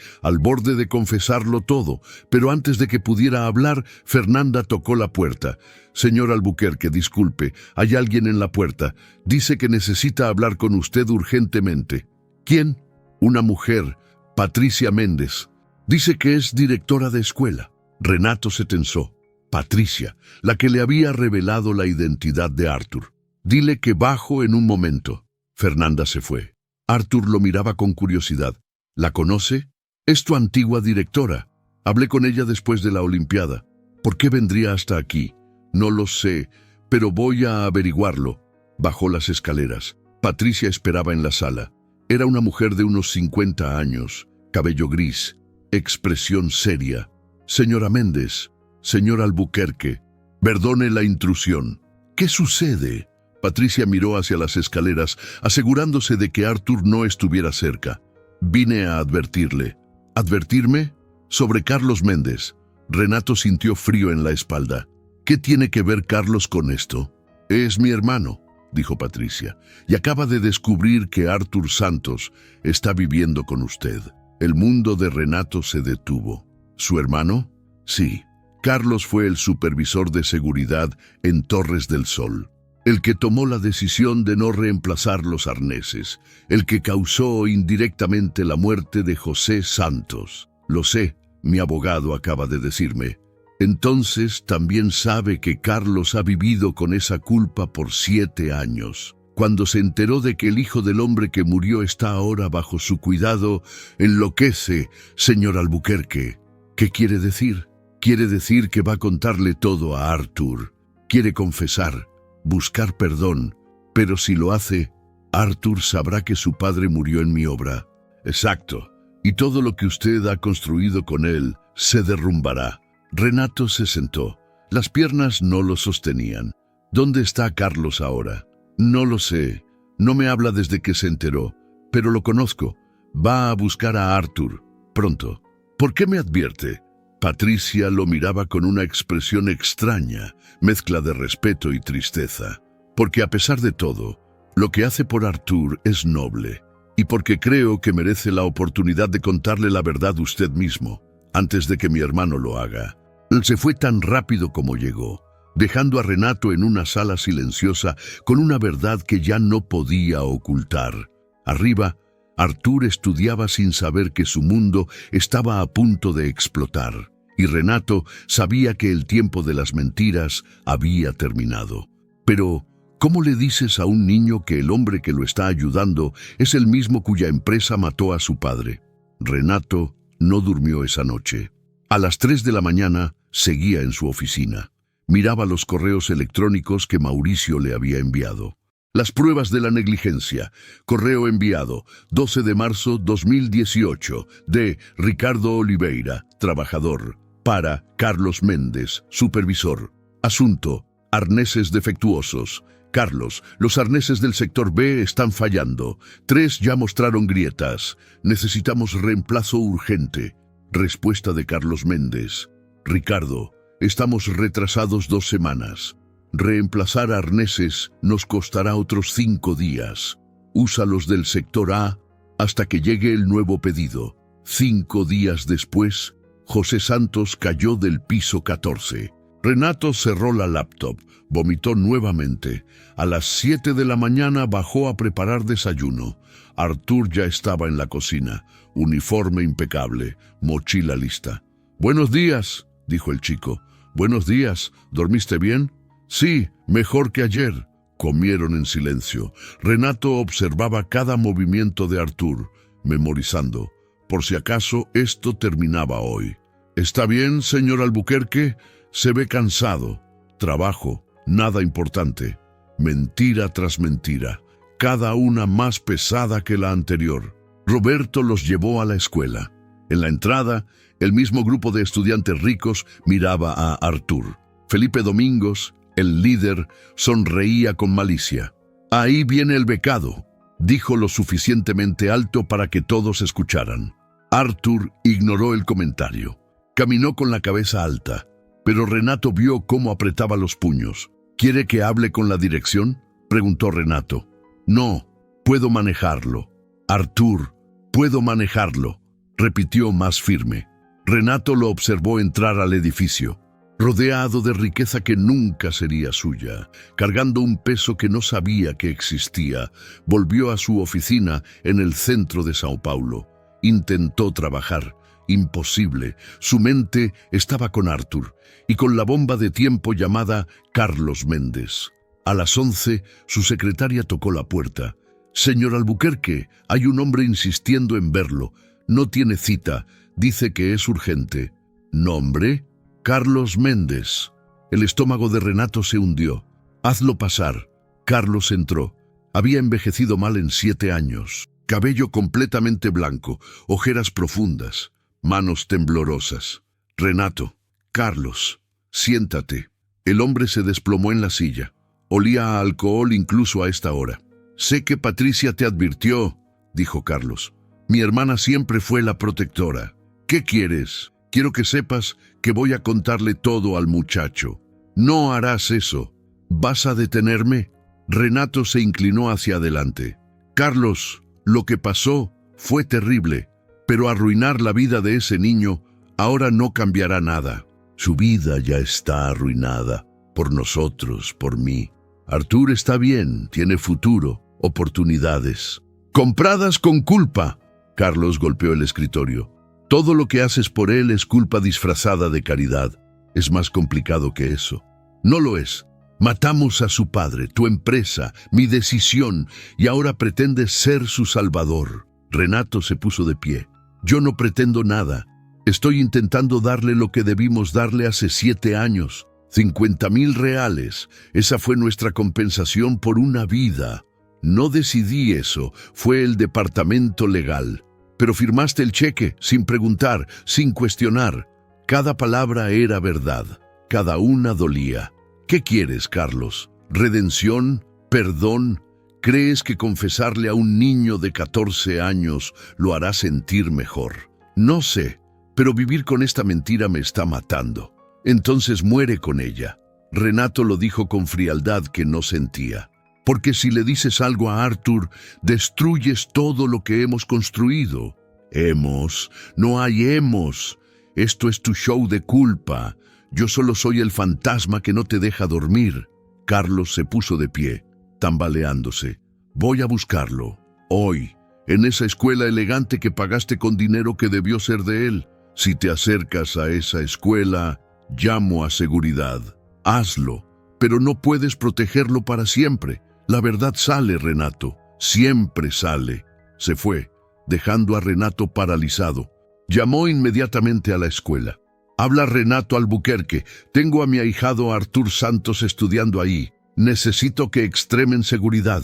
[SPEAKER 1] de confesarlo todo, pero antes de que pudiera hablar, Fernanda tocó la puerta. Señor Albuquerque, disculpe, hay alguien en la puerta. Dice que necesita hablar con usted urgentemente. ¿Quién? Una mujer, Patricia Méndez. Dice que es directora de escuela. Renato se tensó. Patricia, la que le había revelado la identidad de Artur. Dile que bajo en un momento. Fernanda se fue. Artur lo miraba con curiosidad. ¿La conoce? Es tu antigua directora. Hablé con ella después de la Olimpiada. ¿Por qué vendría hasta aquí? No lo sé, pero voy a averiguarlo. Bajó las escaleras. Patricia esperaba en la sala. Era una mujer de unos 50 años, cabello gris, expresión seria. Señora Méndez, señor Albuquerque, perdone la intrusión. ¿Qué sucede? Patricia miró hacia las escaleras, asegurándose de que Artur no estuviera cerca. Vine a advertirle. ¿Advertirme? Sobre Carlos Méndez. Renato sintió frío en la espalda. ¿Qué tiene que ver Carlos con esto? Es mi hermano, dijo Patricia, y acaba de descubrir que Artur Santos está viviendo con usted. El mundo de Renato se detuvo. ¿Su hermano? Sí. Carlos fue el supervisor de seguridad en Torres del Sol. El que tomó la decisión de no reemplazar los arneses, el que causó indirectamente la muerte de José Santos. Lo sé, mi abogado acaba de decirme. Entonces también sabe que Carlos ha vivido con esa culpa por 7 años. Cuando se enteró de que el hijo del hombre que murió está ahora bajo su cuidado, enloquece, señor Albuquerque. ¿Qué quiere decir? Quiere decir que va a contarle todo a Artur. Quiere confesar, buscar perdón, pero si lo hace, Artur sabrá que su padre murió en mi obra. Exacto, y todo lo que usted ha construido con él se derrumbará. Renato se sentó. Las piernas no lo sostenían. ¿Dónde está Carlos ahora? No lo sé. No me habla desde que se enteró, pero lo conozco. Va a buscar a Artur. Pronto. ¿Por qué me advierte? Patricia lo miraba con una expresión extraña, mezcla de respeto y tristeza. Porque a pesar de todo, lo que hace por Artur es noble. Y porque creo que merece la oportunidad de contarle la verdad usted mismo, antes de que mi hermano lo haga. Él se fue tan rápido como llegó, dejando a Renato en una sala silenciosa con una verdad que ya no podía ocultar. Arriba, Artur estudiaba sin saber que su mundo estaba a punto de explotar, y Renato sabía que el tiempo de las mentiras había terminado. Pero, ¿cómo le dices a un niño que el hombre que lo está ayudando es el mismo cuya empresa mató a su padre? Renato no durmió esa noche. A las 3 de la mañana seguía en su oficina. Miraba los correos electrónicos que Mauricio le había enviado. Las pruebas de la negligencia. Correo enviado, 12 de marzo 2018, de Ricardo Oliveira, trabajador, para Carlos Méndez, supervisor. Asunto: arneses defectuosos. Carlos, los arneses del sector B están fallando. 3 ya mostraron grietas. Necesitamos reemplazo urgente. Respuesta de Carlos Méndez. Ricardo, estamos retrasados 2 semanas. Reemplazar arneses nos costará otros 5 días. Usa los del sector A hasta que llegue el nuevo pedido. 5 días después, José Santos cayó del piso 14. Renato cerró la laptop, vomitó nuevamente. A las 7 de la mañana bajó a preparar desayuno. Artur ya estaba en la cocina, uniforme impecable, mochila lista. «Buenos días», dijo el chico. «Buenos días, ¿dormiste bien?» «Sí, mejor que ayer». Comieron en silencio. Renato observaba cada movimiento de Artur, memorizando, por si acaso esto terminaba hoy. «¿Está bien, señor Albuquerque? Se ve cansado. Trabajo, nada importante». Mentira tras mentira. cada una más pesada que la anterior. Roberto los llevó a la escuela. En la entrada, el mismo grupo de estudiantes ricos miraba a Artur. Felipe Domingos, el líder, sonreía con malicia. «Ahí viene el becado», dijo lo suficientemente alto para que todos escucharan. Artur ignoró el comentario. Caminó con la cabeza alta, pero Renato vio cómo apretaba los puños. «¿Quiere que hable con la dirección?», preguntó Renato. «No, puedo manejarlo». «Artur, puedo manejarlo», repitió más firme. Renato lo observó entrar al edificio, rodeado de riqueza que nunca sería suya, cargando un peso que no sabía que existía. Volvió a su oficina en el centro de Sao Paulo. Intentó trabajar. Imposible. Su mente estaba con Artur y con la bomba de tiempo llamada Carlos Méndez. A las 11, su secretaria tocó la puerta. «Señor Albuquerque, hay un hombre insistiendo en verlo. No tiene cita. Dice que es urgente». «¿Nombre?» «Carlos Méndez». El estómago de Renato se hundió. «Hazlo pasar». Carlos entró. Había envejecido mal en 7 años. Cabello completamente blanco, ojeras profundas, manos temblorosas. «Renato». «Carlos, siéntate». El hombre se desplomó en la silla. Olía a alcohol incluso a esta hora. «Sé que Patricia te advirtió», dijo Carlos. «Mi hermana siempre fue la protectora. ¿Qué quieres? Quiero que sepas que voy a contarle todo al muchacho». «No harás eso. ¿Vas a detenerme?» Renato se inclinó hacia adelante. «Carlos, lo que pasó fue terrible, pero arruinar la vida de ese niño ahora no cambiará nada. Su vida ya está arruinada, por nosotros, por mí. Artur está bien, tiene futuro, oportunidades. Compradas con culpa». Carlos golpeó el escritorio. «Todo lo que haces por él es culpa disfrazada de caridad. Es más complicado que eso». «No lo es. Matamos a su padre, tu empresa, mi decisión, y ahora pretendes ser su salvador». Renato se puso de pie. «Yo no pretendo nada. Estoy intentando darle lo que debimos darle hace 7 años. 50,000 reales. Esa fue nuestra compensación por una vida. No decidí eso, fue el departamento legal. Pero firmaste el cheque, sin preguntar, sin cuestionar. Cada palabra era verdad, cada una dolía. ¿Qué quieres, Carlos? ¿Redención? ¿Perdón? ¿Crees que confesarle a un niño de 14 años lo hará sentir mejor? No sé, pero vivir con esta mentira me está matando. Entonces muere con ella». Renato lo dijo con frialdad que no sentía. «Porque si le dices algo a Artur, destruyes todo lo que hemos construido». «Hemos, no hay hemos. Esto es tu show de culpa. Yo solo soy el fantasma que no te deja dormir». Carlos se puso de pie, tambaleándose. «Voy a buscarlo. Hoy, en esa escuela elegante que pagaste con dinero que debió ser de él. Si te acercas a esa escuela, llamo a seguridad. Hazlo, pero no puedes protegerlo para siempre. La verdad sale, Renato. Siempre sale». Se fue, dejando a Renato paralizado. Llamó inmediatamente a la escuela. «Habla Renato Albuquerque. Tengo a mi ahijado Artur Santos estudiando ahí. Necesito que extremen seguridad.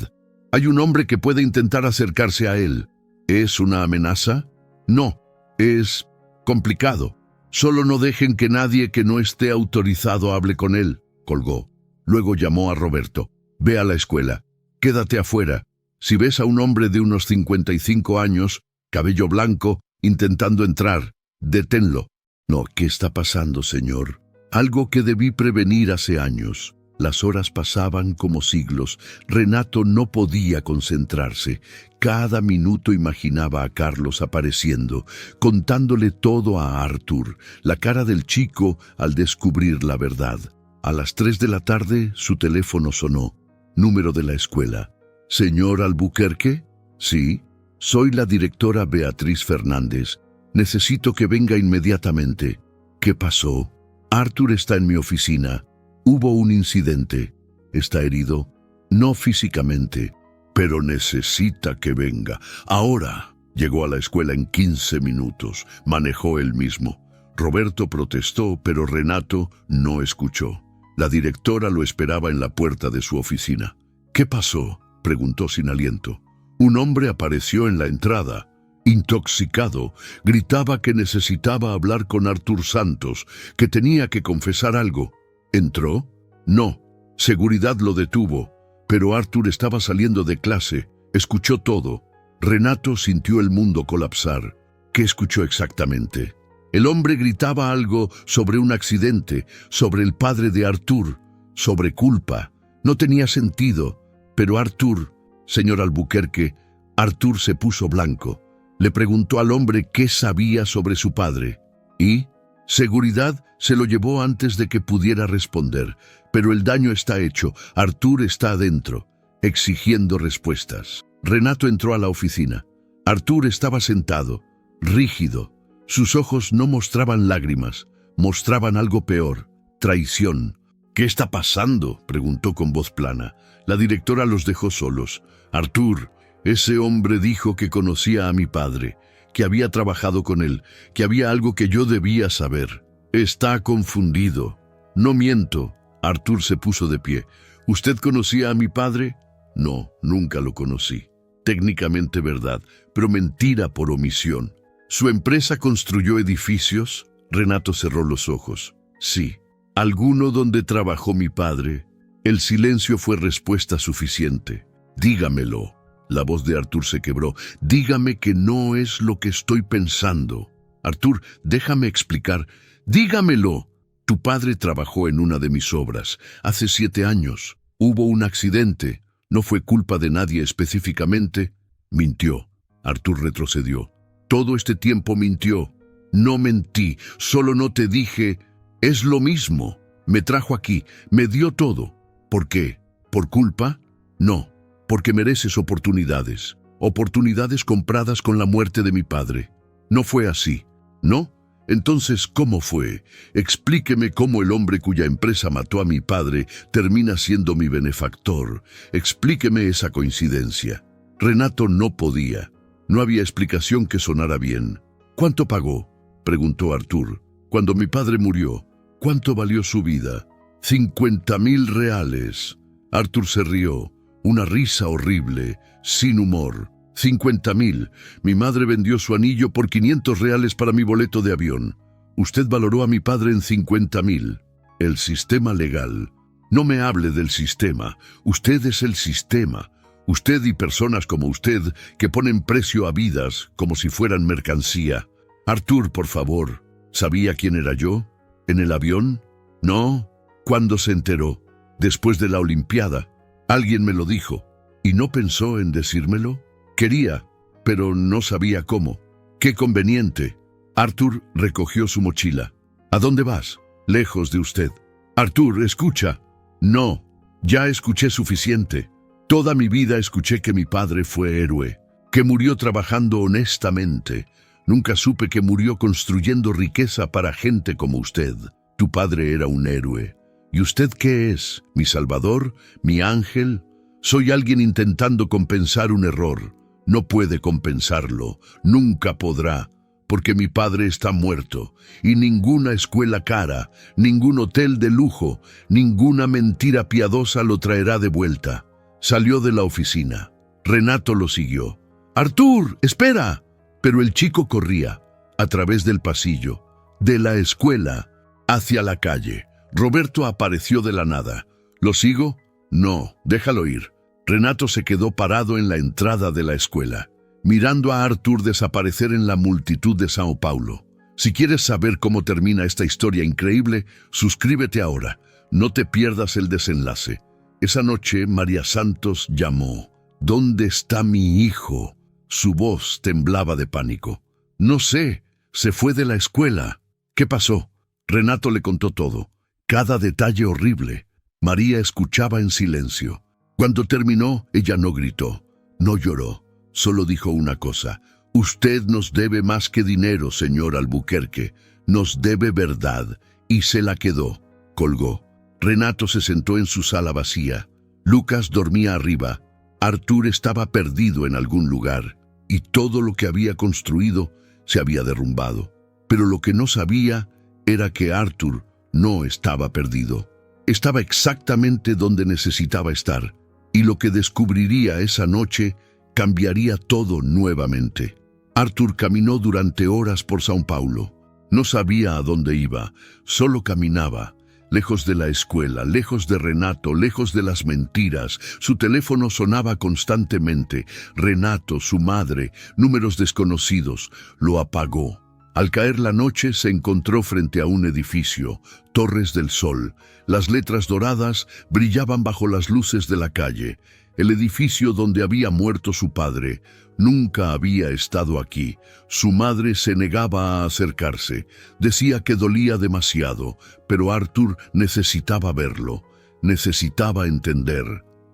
[SPEAKER 1] Hay un hombre que puede intentar acercarse a él». «¿Es una amenaza?» «No, es complicado. Solo no dejen que nadie que no esté autorizado hable con él». Colgó. Luego llamó a Roberto. «Ve a la escuela. Quédate afuera. Si ves a un hombre de unos 55 años, cabello blanco, intentando entrar, deténlo». «No, ¿qué está pasando, señor?» «Algo que debí prevenir hace años». Las horas pasaban como siglos. Renato no podía concentrarse. Cada minuto imaginaba a Carlos apareciendo, contándole todo a Artur, la cara del chico al descubrir la verdad. A las 3 de la tarde su teléfono sonó. Número de la escuela. «¿Señor Albuquerque?» «Sí, soy la directora Beatriz Fernández. Necesito que venga inmediatamente». «¿Qué pasó?» «Artur está en mi oficina. Hubo un incidente. ¿Está herido?» «No físicamente, pero necesita que venga. Ahora». Llegó a la escuela en 15 minutos. Manejó él mismo. Roberto protestó, pero Renato no escuchó. La directora lo esperaba en la puerta de su oficina. «¿Qué pasó?» preguntó sin aliento. Un hombre apareció en la entrada. Intoxicado, gritaba que necesitaba hablar con Arthur Santos, que tenía que confesar algo. ¿Entró? No. Seguridad lo detuvo, pero Arthur estaba saliendo de clase. Escuchó todo. Renato sintió el mundo colapsar. ¿Qué escuchó exactamente? El hombre gritaba algo sobre un accidente, sobre el padre de Arthur, sobre culpa. No tenía sentido, pero Arthur, señor Albuquerque, Arthur se puso blanco. Le preguntó al hombre qué sabía sobre su padre. Y seguridad se lo llevó antes de que pudiera responder. Pero el daño está hecho. Arthur está adentro, exigiendo respuestas. Renato entró a la oficina. Arthur estaba sentado, rígido. Sus ojos no mostraban lágrimas, mostraban algo peor, traición. ¿Qué está pasando?, preguntó con voz plana. La directora los dejó solos. Arthur, ese hombre dijo que conocía a mi padre, que había trabajado con él, que había algo que yo debía saber. Está confundido. No miento. Arthur se puso de pie. ¿Usted conocía a mi padre? No, nunca lo conocí. Técnicamente verdad, pero mentira por omisión. ¿Su empresa construyó edificios? Renato cerró los ojos. Sí. ¿Alguno donde trabajó mi padre? El silencio fue respuesta suficiente. Dígamelo. La voz de Arthur se quebró. Dígame que no es lo que estoy pensando. Arthur, déjame explicar. Dígamelo. Tu padre trabajó en una de mis obras. Hace 7 años. Hubo un accidente. No fue culpa de nadie específicamente. Mintió. Arthur retrocedió. Todo este tiempo mintió. No mentí, solo no te dije. Es lo mismo. Me trajo aquí, me dio todo. ¿Por qué? ¿Por culpa? No, porque mereces oportunidades. Oportunidades compradas con la muerte de mi padre. No fue así, ¿no? Entonces, ¿cómo fue? Explíqueme cómo el hombre cuya empresa mató a mi padre termina siendo mi benefactor. Explíqueme esa coincidencia. Renato no podía. No había explicación que sonara bien. ¿Cuánto pagó?, preguntó Arthur. Cuando mi padre murió, ¿cuánto valió su vida? 50,000 reales. Arthur se rió, una risa horrible, sin humor. 50,000. Mi madre vendió su anillo por 500 reales para mi boleto de avión. Usted valoró a mi padre en 50,000. El sistema legal. No me hable del sistema. Usted es el sistema. Usted y personas como usted que ponen precio a vidas como si fueran mercancía. Arthur, por favor, ¿sabía quién era yo? ¿En el avión? No. ¿Cuándo se enteró? Después de la Olimpiada. Alguien me lo dijo. ¿Y no pensó en decírmelo? Quería, pero no sabía cómo. ¡Qué conveniente! Arthur recogió su mochila. ¿A dónde vas? Lejos de usted. Arthur, escucha. No, ya escuché suficiente. Toda mi vida escuché que mi padre fue héroe, que murió trabajando honestamente. Nunca supe que murió construyendo riqueza para gente como usted. Tu padre era un héroe. ¿Y usted qué es? ¿Mi salvador? ¿Mi ángel? Soy alguien intentando compensar un error. No puede compensarlo, nunca podrá, porque mi padre está muerto, y ninguna escuela cara, ningún hotel de lujo, ninguna mentira piadosa lo traerá de vuelta. Salió de la oficina. Renato lo siguió. ¡Arthur, espera! Pero el chico corría, a través del pasillo, de la escuela, hacia la calle. Roberto apareció de la nada. ¿Lo sigo? No, déjalo ir. Renato se quedó parado en la entrada de la escuela, mirando a Arthur desaparecer en la multitud de Sao Paulo. Si quieres saber cómo termina esta historia increíble, suscríbete ahora. No te pierdas el desenlace. Esa noche María Santos llamó. ¿Dónde está mi hijo? Su voz temblaba de pánico. No sé, se fue de la escuela. ¿Qué pasó? Renato le contó todo, cada detalle horrible. María escuchaba en silencio. Cuando terminó, ella no gritó, no lloró, solo dijo una cosa. Usted nos debe más que dinero, señor Albuquerque. Nos debe verdad. Y se la quedó. Colgó. Renato se sentó en su sala vacía. Lucas dormía arriba. Arthur estaba perdido en algún lugar. Y todo lo que había construido se había derrumbado. Pero lo que no sabía era que Arthur no estaba perdido. Estaba exactamente donde necesitaba estar. y lo que descubriría esa noche cambiaría todo nuevamente. Arthur caminó durante horas por São Paulo. No sabía a dónde iba, solo caminaba, lejos de la escuela, lejos de Renato, lejos de las mentiras. Su teléfono sonaba constantemente. Renato, su madre, números desconocidos. Lo apagó. Al caer la noche se encontró frente a un edificio, Torres del Sol. Las letras doradas brillaban bajo las luces de la calle. El edificio donde había muerto su padre. Nunca había estado aquí. Su madre se negaba a acercarse. Decía que dolía demasiado, pero Arthur necesitaba verlo. Necesitaba entender.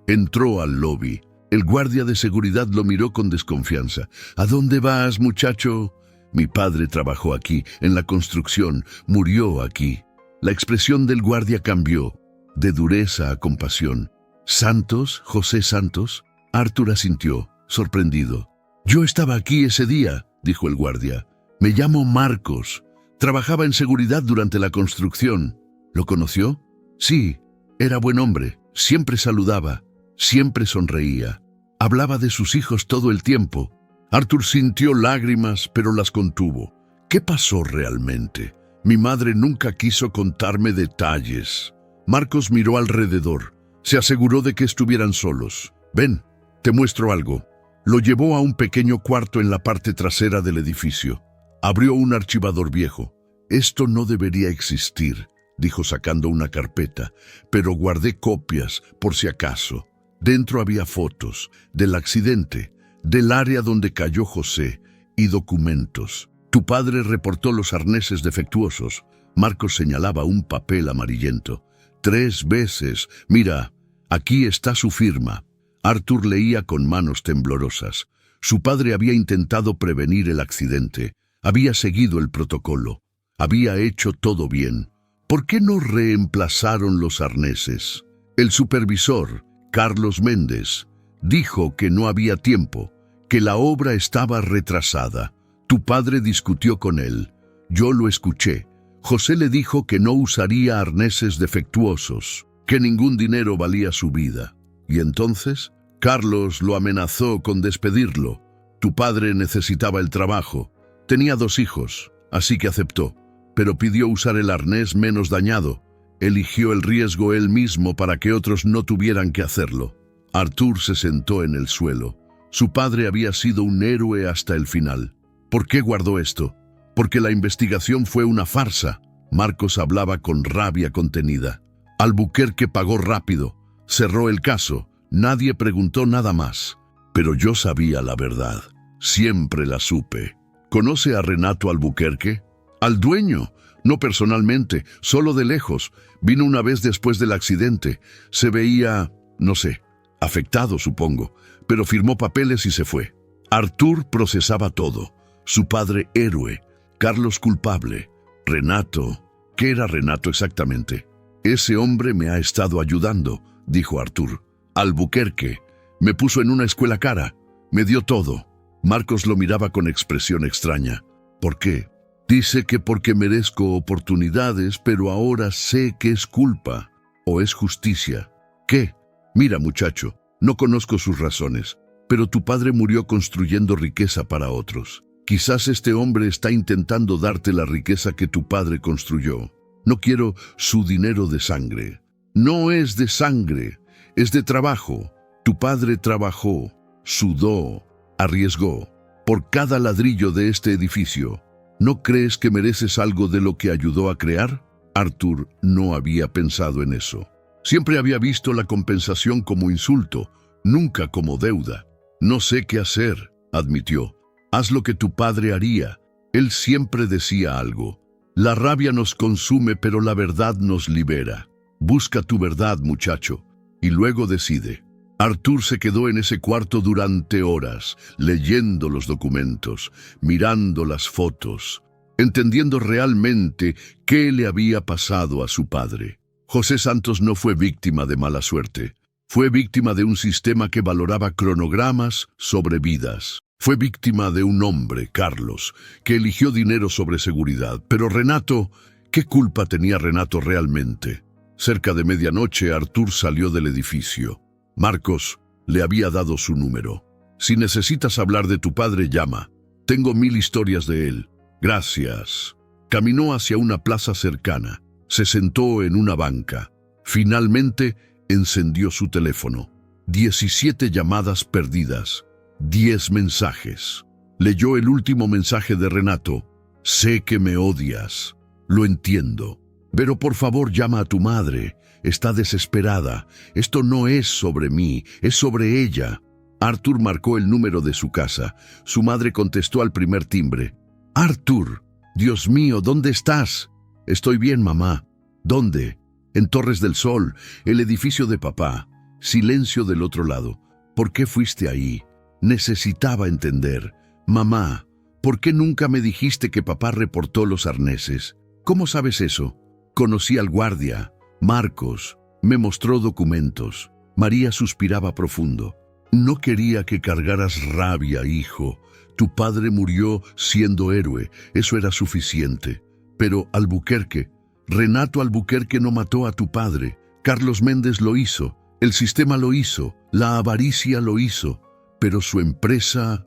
[SPEAKER 1] Entró al lobby. El guardia de seguridad lo miró con desconfianza. ¿A dónde vas, muchacho? Mi padre trabajó aquí, en la construcción. Murió aquí. La expresión del guardia cambió, de dureza a compasión. ¿Santos? ¿José Santos? Arthur asintió, sorprendido. Yo estaba aquí ese día, dijo el guardia. Me llamo Marcos. Trabajaba en seguridad durante la construcción. ¿Lo conoció? Sí, era buen hombre. Siempre saludaba, siempre sonreía. Hablaba de sus hijos todo el tiempo. Arthur sintió lágrimas, pero las contuvo. ¿Qué pasó realmente? Mi madre nunca quiso contarme detalles. Marcos miró alrededor. Se aseguró de que estuvieran solos. Ven, te muestro algo. Lo llevó a un pequeño cuarto en la parte trasera del edificio. Abrió un archivador viejo. Esto no debería existir, dijo sacando una carpeta, pero guardé copias por si acaso. Dentro había fotos del accidente, del área donde cayó José y documentos. Tu padre reportó los arneses defectuosos. Marcos señalaba un papel amarillento. 3 veces. Mira, aquí está su firma. Arthur leía con manos temblorosas. Su padre había intentado prevenir el accidente. Había seguido el protocolo. Había hecho todo bien. ¿Por qué no reemplazaron los arneses? El supervisor, Carlos Méndez, dijo que no había tiempo, que la obra estaba retrasada. Tu padre discutió con él. Yo lo escuché. José le dijo que no usaría arneses defectuosos, que ningún dinero valía su vida. Y entonces, Carlos lo amenazó con despedirlo. Tu padre necesitaba el trabajo. Tenía 2 hijos, así que aceptó, pero pidió usar el arnés menos dañado. Eligió el riesgo él mismo para que otros no tuvieran que hacerlo. Arthur se sentó en el suelo. Su padre había sido un héroe hasta el final. ¿Por qué guardó esto? Porque la investigación fue una farsa. Marcos hablaba con rabia contenida. Albuquerque pagó rápido. Cerró el caso. Nadie preguntó nada más. Pero yo sabía la verdad. Siempre la supe. ¿Conoce a Renato Albuquerque? Al dueño. No personalmente, solo de lejos. Vino una vez después del accidente. Se veía, no sé, afectado supongo, pero firmó papeles y se fue. Arthur procesaba todo. Su padre héroe, Carlos culpable, Renato. ¿Qué era Renato exactamente? Ese hombre me ha estado ayudando, dijo Arthur. Albuquerque me puso en una escuela cara, me dio todo. Marcos lo miraba con expresión extraña. ¿Por qué? Dice que porque merezco oportunidades, pero ahora sé que es culpa o es justicia. ¿Qué? Mira, muchacho, no conozco sus razones, pero tu padre murió construyendo riqueza para otros. Quizás este hombre está intentando darte la riqueza que tu padre construyó. No quiero su dinero de sangre. No es de sangre, es de trabajo. Tu padre trabajó, sudó, arriesgó. Por cada ladrillo de este edificio, ¿no crees que mereces algo de lo que ayudó a crear? Arthur no había pensado en eso. Siempre había visto la compensación como insulto, nunca como deuda. No sé qué hacer, admitió. Haz lo que tu padre haría. Él siempre decía algo. La rabia nos consume, pero la verdad nos libera. Busca tu verdad, muchacho, y luego decide. Arthur se quedó en ese cuarto durante horas, leyendo los documentos, mirando las fotos, entendiendo realmente qué le había pasado a su padre. José Santos no fue víctima de mala suerte. Fue víctima de un sistema que valoraba cronogramas sobre vidas. Fue víctima de un hombre, Carlos, que eligió dinero sobre seguridad. Pero Renato, ¿qué culpa tenía Renato realmente? Cerca de medianoche, Arthur salió del edificio. Marcos le había dado su número. Si necesitas hablar de tu padre, llama. Tengo 1000 historias de él. Gracias. Caminó hacia una plaza cercana. Se sentó en una banca. Finalmente encendió su teléfono. 17 llamadas perdidas. 10 mensajes. Leyó el último mensaje de Renato. Sé que me odias. Lo entiendo. Pero por favor llama a tu madre. Está desesperada. Esto no es sobre mí, es sobre ella. Arthur marcó el número de su casa. Su madre contestó al primer timbre. Arthur, Dios mío, ¿dónde estás? Estoy bien, mamá. ¿Dónde? En Torres del Sol, el edificio de papá. Silencio del otro lado. ¿Por qué fuiste ahí? Necesitaba entender. Mamá, ¿por qué nunca me dijiste que papá reportó los arneses? ¿Cómo sabes eso? Conocí al guardia, Marcos. Me mostró documentos. María suspiraba profundo. No quería que cargaras rabia, hijo. Tu padre murió siendo héroe. Eso era suficiente. Pero Albuquerque, Renato Albuquerque no mató a tu padre. Carlos Méndez lo hizo. El sistema lo hizo. La avaricia lo hizo. Pero su empresa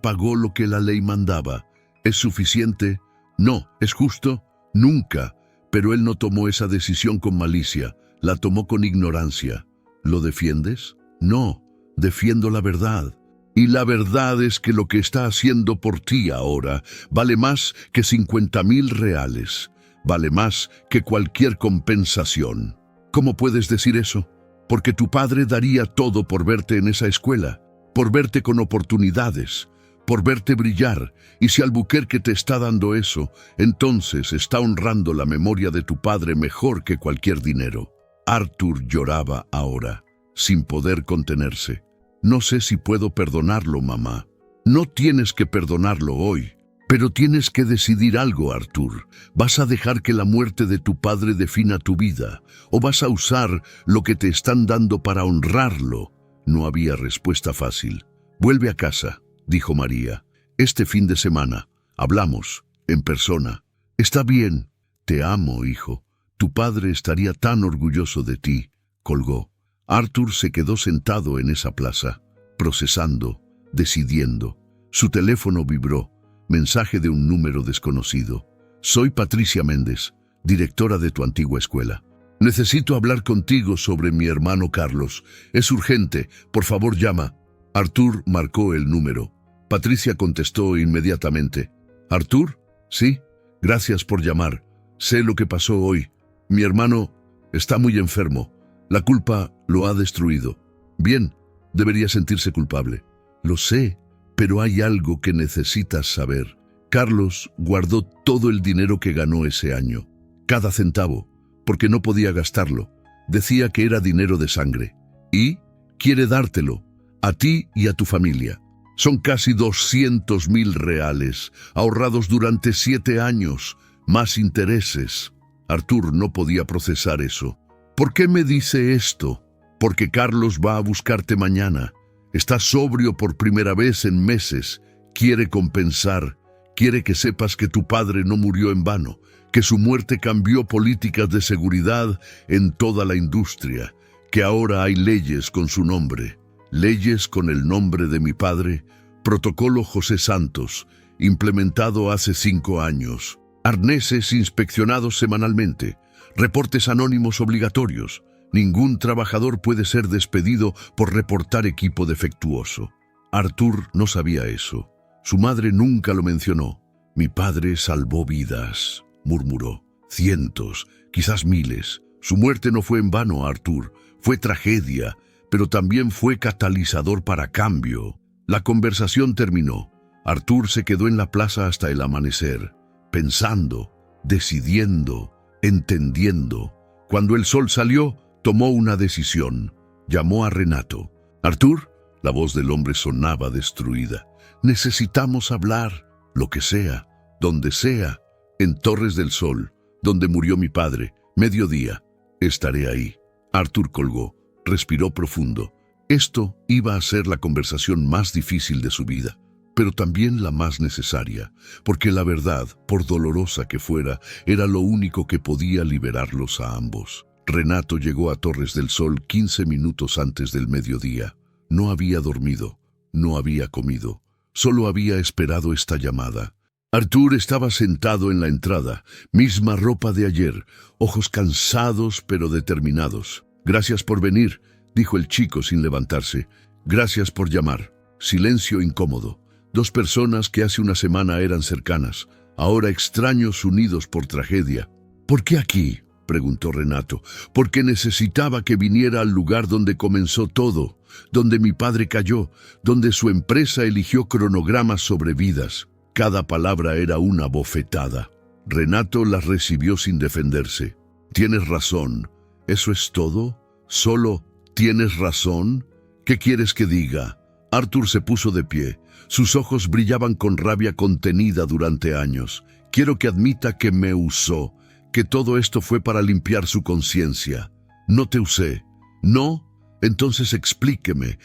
[SPEAKER 1] pagó lo que la ley mandaba. ¿Es suficiente? No. ¿Es justo? Nunca. Pero él no tomó esa decisión con malicia. La tomó con ignorancia. ¿Lo defiendes? No. Defiendo la verdad. Y la verdad es que lo que está haciendo por ti ahora vale más que 50,000 reales. Vale más que cualquier compensación. ¿Cómo puedes decir eso? Porque tu padre daría todo por verte en esa escuela, por verte con oportunidades, por verte brillar. Y si Albuquerque te está dando eso, entonces está honrando la memoria de tu padre mejor que cualquier dinero. Arthur lloraba ahora, sin poder contenerse. No sé si puedo perdonarlo, mamá. No tienes que perdonarlo hoy. Pero tienes que decidir algo, Arthur. ¿Vas a dejar que la muerte de tu padre defina tu vida? ¿O vas a usar lo que te están dando para honrarlo? No había respuesta fácil. Vuelve a casa, dijo María. Este fin de semana. Hablamos, en persona. Está bien. Te amo, hijo. Tu padre estaría tan orgulloso de ti. Colgó. Arthur se quedó sentado en esa plaza, procesando, decidiendo. Su teléfono vibró. Mensaje de un número desconocido. Soy Patricia Méndez, directora de tu antigua escuela. Necesito hablar contigo sobre mi hermano Carlos. Es urgente. Por favor, llama. Arthur marcó el número. Patricia contestó inmediatamente. ¿Arthur? Sí. Gracias por llamar. Sé lo que pasó hoy. Mi hermano está muy enfermo. La culpa lo ha destruido. Bien, debería sentirse culpable. Lo sé. Pero hay algo que necesitas saber. Carlos guardó todo el dinero que ganó ese año, cada centavo, porque no podía gastarlo. Decía que era dinero de sangre. Y quiere dártelo, a ti y a tu familia. Son casi 200,000 reales, ahorrados durante 7 años, más intereses. Arthur no podía procesar eso. ¿Por qué me dice esto? Porque Carlos va a buscarte mañana. Está sobrio por primera vez en meses. Quiere compensar. Quiere que sepas que tu padre no murió en vano, que su muerte cambió políticas de seguridad en toda la industria, que ahora hay leyes con su nombre, leyes con el nombre de mi padre, protocolo José Santos, implementado hace 5 años, arneses inspeccionados semanalmente, reportes anónimos obligatorios. Ningún trabajador puede ser despedido por reportar equipo defectuoso. Arthur no sabía eso. Su madre nunca lo mencionó. Mi padre salvó vidas, murmuró. Cientos, quizás miles. Su muerte no fue en vano, Arthur. Fue tragedia, pero también fue catalizador para cambio. La conversación terminó. Arthur se quedó en la plaza hasta el amanecer, pensando, decidiendo, entendiendo. Cuando el sol salió, tomó una decisión. Llamó a Renato. «Arthur», la voz del hombre sonaba destruida. «Necesitamos hablar, lo que sea, donde sea, en Torres del Sol, donde murió mi padre, mediodía. Estaré ahí». Arthur colgó, respiró profundo. Esto iba a ser la conversación más difícil de su vida, pero también la más necesaria, porque la verdad, por dolorosa que fuera, era lo único que podía liberarlos a ambos. Renato llegó a Torres del Sol 15 minutos antes del mediodía. No había dormido, no había comido, solo había esperado esta llamada. Artur estaba sentado en la entrada, misma ropa de ayer, ojos cansados pero determinados. «Gracias por venir», dijo el chico sin levantarse. «Gracias por llamar». Silencio incómodo. Dos personas que hace una semana eran cercanas, ahora extraños unidos por tragedia. «¿Por qué aquí?», preguntó Renato. «Porque necesitaba que viniera al lugar donde comenzó todo, donde mi padre cayó, donde su empresa eligió cronogramas sobre vidas». Cada palabra era una bofetada. Renato las recibió sin defenderse. «Tienes razón. ¿Eso es todo? ¿Solo tienes razón? ¿Qué quieres que diga?» Artur se puso de pie. Sus ojos brillaban con rabia contenida durante años. «Quiero que admita que me usó, que todo esto fue para limpiar su conciencia». «No te usé». «¿No? Entonces explíqueme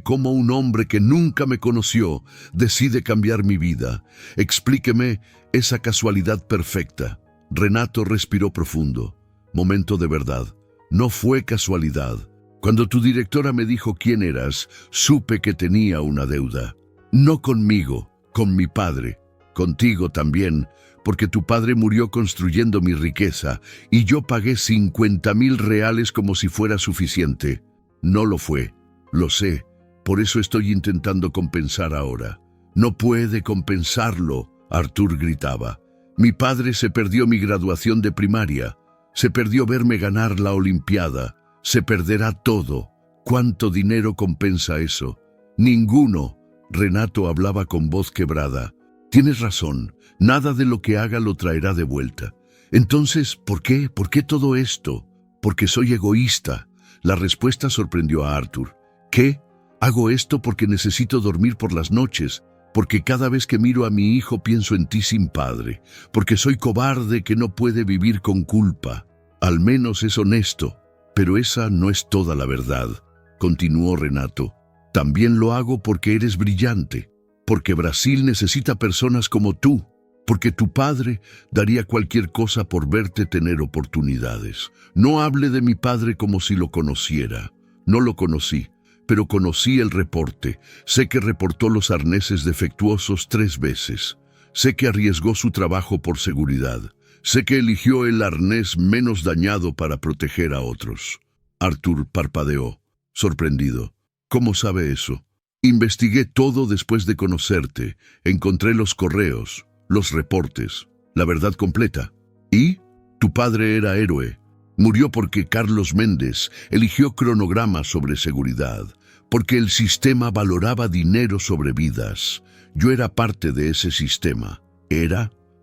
[SPEAKER 1] cómo un hombre que nunca me conoció decide cambiar mi vida. Explíqueme esa casualidad perfecta». Renato respiró profundo. «Momento de verdad. No fue casualidad. Cuando tu directora me dijo quién eras, supe que tenía una deuda. No conmigo, con mi padre. Contigo también, porque tu padre murió construyendo mi riqueza y yo pagué 50.000 reales como si fuera suficiente. No lo fue, lo sé, por eso estoy intentando compensar ahora». «No puede compensarlo», Artur gritaba. «Mi padre se perdió mi graduación de primaria, se perdió verme ganar la Olimpiada, se perderá todo. ¿Cuánto dinero compensa eso?» «Ninguno». Renato hablaba con voz quebrada. «Tienes razón, nada de lo que haga lo traerá de vuelta. Entonces, ¿por qué? ¿Por qué todo esto?» «Porque soy egoísta». La respuesta sorprendió a Artur. «¿Qué? Hago esto porque necesito dormir por las noches, porque cada vez que miro a mi hijo pienso en ti sin padre, porque soy cobarde que no puede vivir con culpa. Al menos es honesto, pero esa no es toda la verdad», continuó Renato. «También lo hago porque eres brillante, porque Brasil necesita personas como tú, porque tu padre daría cualquier cosa por verte tener oportunidades. No hable de mi padre como si lo conociera. No lo conocí, pero conocí el reporte. Sé que reportó los arneses defectuosos 3 veces. Sé que arriesgó su trabajo por seguridad. Sé que eligió el arnés menos dañado para proteger a otros». Artur parpadeó, sorprendido. «¿Cómo sabe eso?» «Investigué todo después de conocerte. Encontré los correos, los reportes, la verdad completa. ¿Y? Tu padre era héroe. Murió porque Carlos Méndez eligió cronogramas sobre seguridad, porque el sistema valoraba dinero sobre vidas. Yo era parte de ese sistema.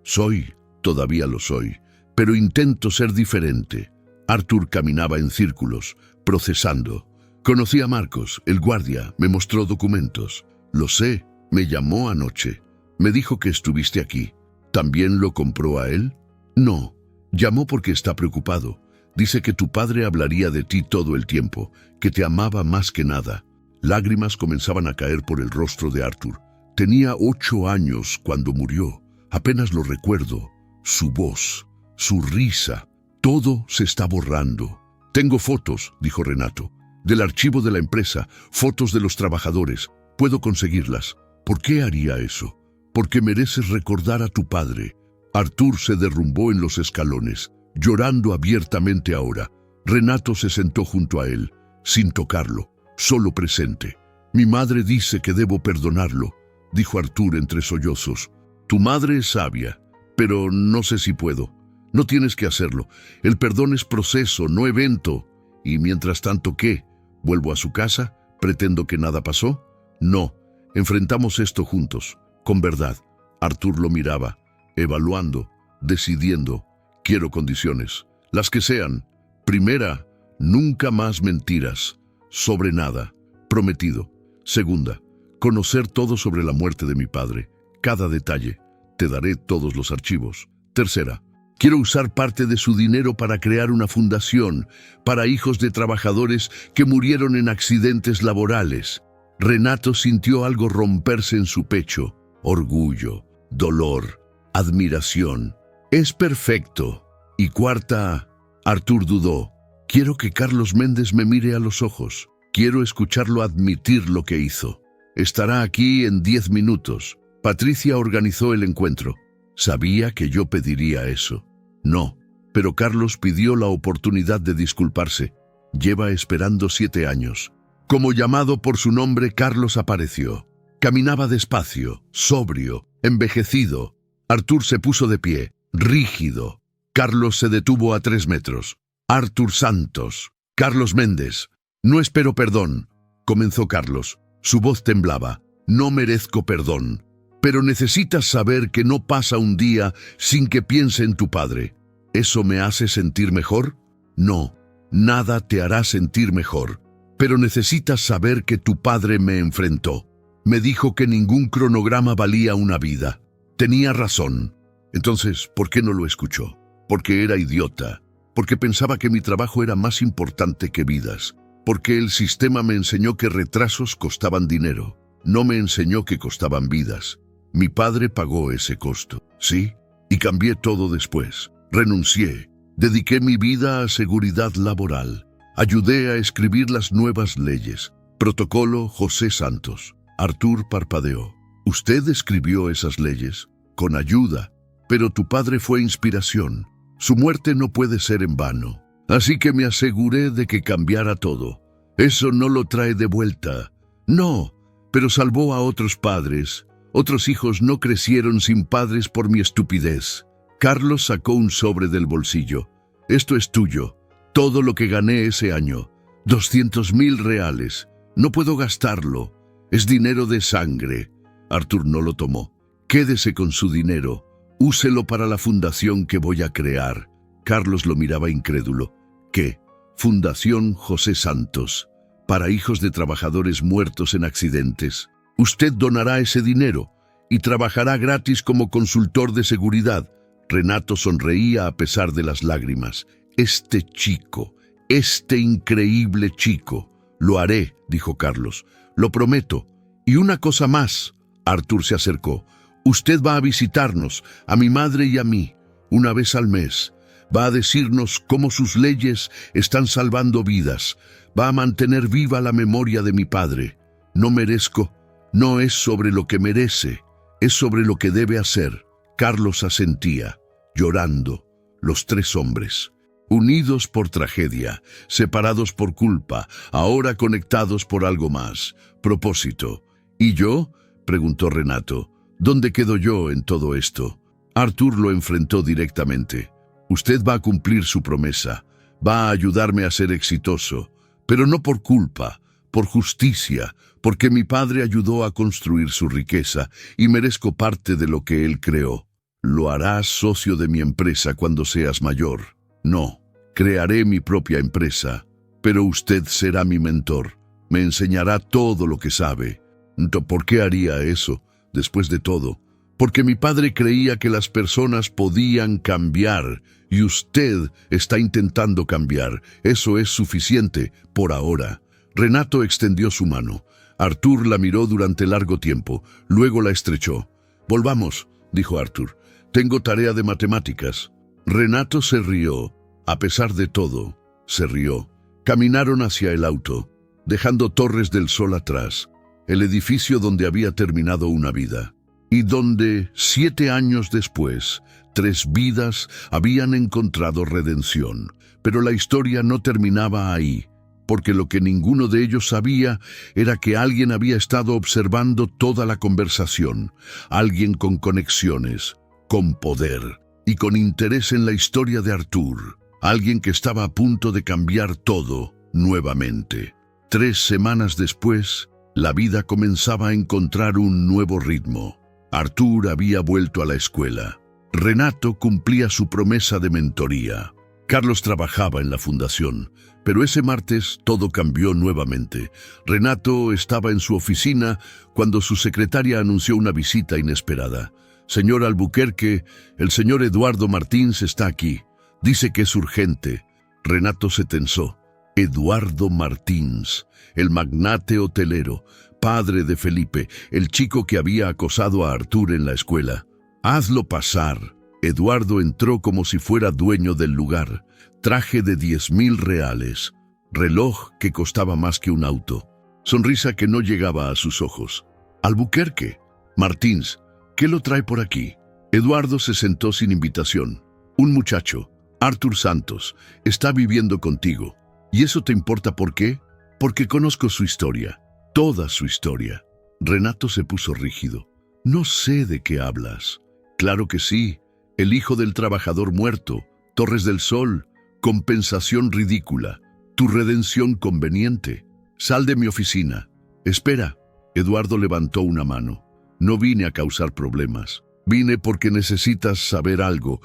[SPEAKER 1] Soy, todavía lo soy, pero intento ser diferente». Artur caminaba en círculos, procesando. «Conocí a Marcos, el guardia, me mostró documentos. Lo sé, me llamó anoche. Me dijo que estuviste aquí. ¿También lo compró a él?» «No, llamó porque está preocupado. Dice que tu padre hablaría de ti todo el tiempo, que te amaba más que nada». Lágrimas comenzaban a caer por el rostro de Artur. Tenía 8 años cuando murió. Apenas lo recuerdo. Su voz, su risa, todo se está borrando. «Tengo fotos», dijo Renato, «del archivo de la empresa, fotos de los trabajadores. Puedo conseguirlas». «¿Por qué haría eso?» «Porque mereces recordar a tu padre». Artur se derrumbó en los escalones, llorando abiertamente ahora. Renato se sentó junto a él, sin tocarlo, solo presente. «Mi madre dice que debo perdonarlo», dijo Artur entre sollozos. «Tu madre es sabia, pero no sé si puedo». «No tienes que hacerlo. El perdón es proceso, no evento». «¿Y mientras tanto qué? ¿Vuelvo a su casa? ¿Pretendo que nada pasó?» «No, enfrentamos esto juntos, con verdad». Artur lo miraba, evaluando, decidiendo. «Quiero condiciones, las que sean. Primera, nunca más mentiras, sobre nada, prometido. Segunda, conocer todo sobre la muerte de mi padre, cada detalle. Te daré todos los archivos. Tercera, quiero usar parte de su dinero para crear una fundación para hijos de trabajadores que murieron en accidentes laborales». Renato sintió algo romperse en su pecho. Orgullo, dolor, admiración. «Es perfecto». Y cuarta, Artur dudó. Quiero que Carlos Méndez me mire a los ojos. Quiero escucharlo admitir lo que hizo. Estará aquí en 10 minutos. Patricia organizó el encuentro. Sabía que yo pediría eso. No, pero Carlos pidió la oportunidad de disculparse. Lleva esperando 7 años. Como llamado por su nombre, Carlos apareció. Caminaba despacio, sobrio, envejecido. Artur se puso de pie, rígido. Carlos se detuvo a 3 metros. Artur Santos. Carlos Méndez. No espero perdón, comenzó Carlos. Su voz temblaba. No merezco perdón. Pero necesitas saber que no pasa un día sin que piense en tu padre. ¿Eso me hace sentir mejor? No, nada te hará sentir mejor. Pero necesitas saber que tu padre me enfrentó. Me dijo que ningún cronograma valía una vida. Tenía razón. Entonces, ¿por qué no lo escuchó? Porque era idiota. Porque pensaba que mi trabajo era más importante que vidas. Porque el sistema me enseñó que retrasos costaban dinero. No me enseñó que costaban vidas. Mi padre pagó ese costo, ¿sí? Y cambié todo después. Renuncié. Dediqué mi vida a seguridad laboral. Ayudé a escribir las nuevas leyes. Protocolo José Santos. Artur parpadeó. ¿Usted escribió esas leyes? Con ayuda. Pero tu padre fue inspiración. Su muerte no puede ser en vano. Así que me aseguré de que cambiara todo. Eso no lo trae de vuelta. No, pero salvó a otros padres. Otros hijos no crecieron sin padres por mi estupidez. Carlos sacó un sobre del bolsillo. Esto es tuyo. Todo lo que gané ese año. 200.000 reales. No puedo gastarlo. Es dinero de sangre. Artur no lo tomó. Quédese con su dinero. Úselo para la fundación que voy a crear. Carlos lo miraba incrédulo. ¿Qué? Fundación José Santos. Para hijos de trabajadores muertos en accidentes. Usted donará ese dinero y trabajará gratis como consultor de seguridad. Renato sonreía a pesar de las lágrimas. Este chico, este increíble chico. Lo haré, dijo Carlos. Lo prometo. Y una cosa más. Artur se acercó. Usted va a visitarnos, a mi madre y a mí, una vez al mes. Va a decirnos cómo sus leyes están salvando vidas. Va a mantener viva la memoria de mi padre. No merezco. No es sobre lo que merece, es sobre lo que debe hacer. Carlos asentía, llorando, los 3 hombres. Unidos por tragedia, separados por culpa, ahora conectados por algo más. Propósito. ¿Y yo? Preguntó Renato. ¿Dónde quedo yo en todo esto? Artur lo enfrentó directamente. Usted va a cumplir su promesa. Va a ayudarme a ser exitoso. Pero no por culpa, por justicia, porque mi padre ayudó a construir su riqueza y merezco parte de lo que él creó. Lo harás socio de mi empresa cuando seas mayor. No, crearé mi propia empresa, pero usted será mi mentor. Me enseñará todo lo que sabe. ¿Por qué haría eso? Después de todo, porque mi padre creía que las personas podían cambiar y usted está intentando cambiar. Eso es suficiente por ahora. Renato extendió su mano. Artur la miró durante largo tiempo, luego la estrechó. Volvamos, dijo Artur. Tengo tarea de matemáticas. Renato se rió. A pesar de todo, se rió. Caminaron hacia el auto, dejando Torres del Sol atrás, el edificio donde había terminado una vida, y donde, 7 años después, 3 vidas habían encontrado redención. Pero la historia no terminaba ahí, porque lo que ninguno de ellos sabía era que alguien había estado observando toda la conversación, alguien con conexiones, con poder y con interés en la historia de Artur, alguien que estaba a punto de cambiar todo nuevamente. 3 semanas después, la vida comenzaba a encontrar un nuevo ritmo. Artur había vuelto a la escuela. Renato cumplía su promesa de mentoría. Carlos trabajaba en la fundación, pero ese martes todo cambió nuevamente. Renato estaba en su oficina cuando su secretaria anunció una visita inesperada. Señor Albuquerque, el señor Eduardo Martins está aquí. Dice que es urgente. Renato se tensó. Eduardo Martins, el magnate hotelero, padre de Felipe, el chico que había acosado a Artur en la escuela. Hazlo pasar. Eduardo entró como si fuera dueño del lugar. Traje de 10.000 reales. Reloj que costaba más que un auto. Sonrisa que no llegaba a sus ojos. Albuquerque. Martins, ¿qué lo trae por aquí? Eduardo se sentó sin invitación. Un muchacho, Arthur Santos, está viviendo contigo. ¿Y eso te importa por qué? Porque conozco su historia. Toda su historia. Renato se puso rígido. No sé de qué hablas. Claro que sí. El hijo del trabajador muerto. Torres del Sol. Compensación ridícula. Tu redención conveniente. Sal de mi oficina. Espera. Eduardo levantó una mano. No vine a causar problemas. Vine porque necesitas saber algo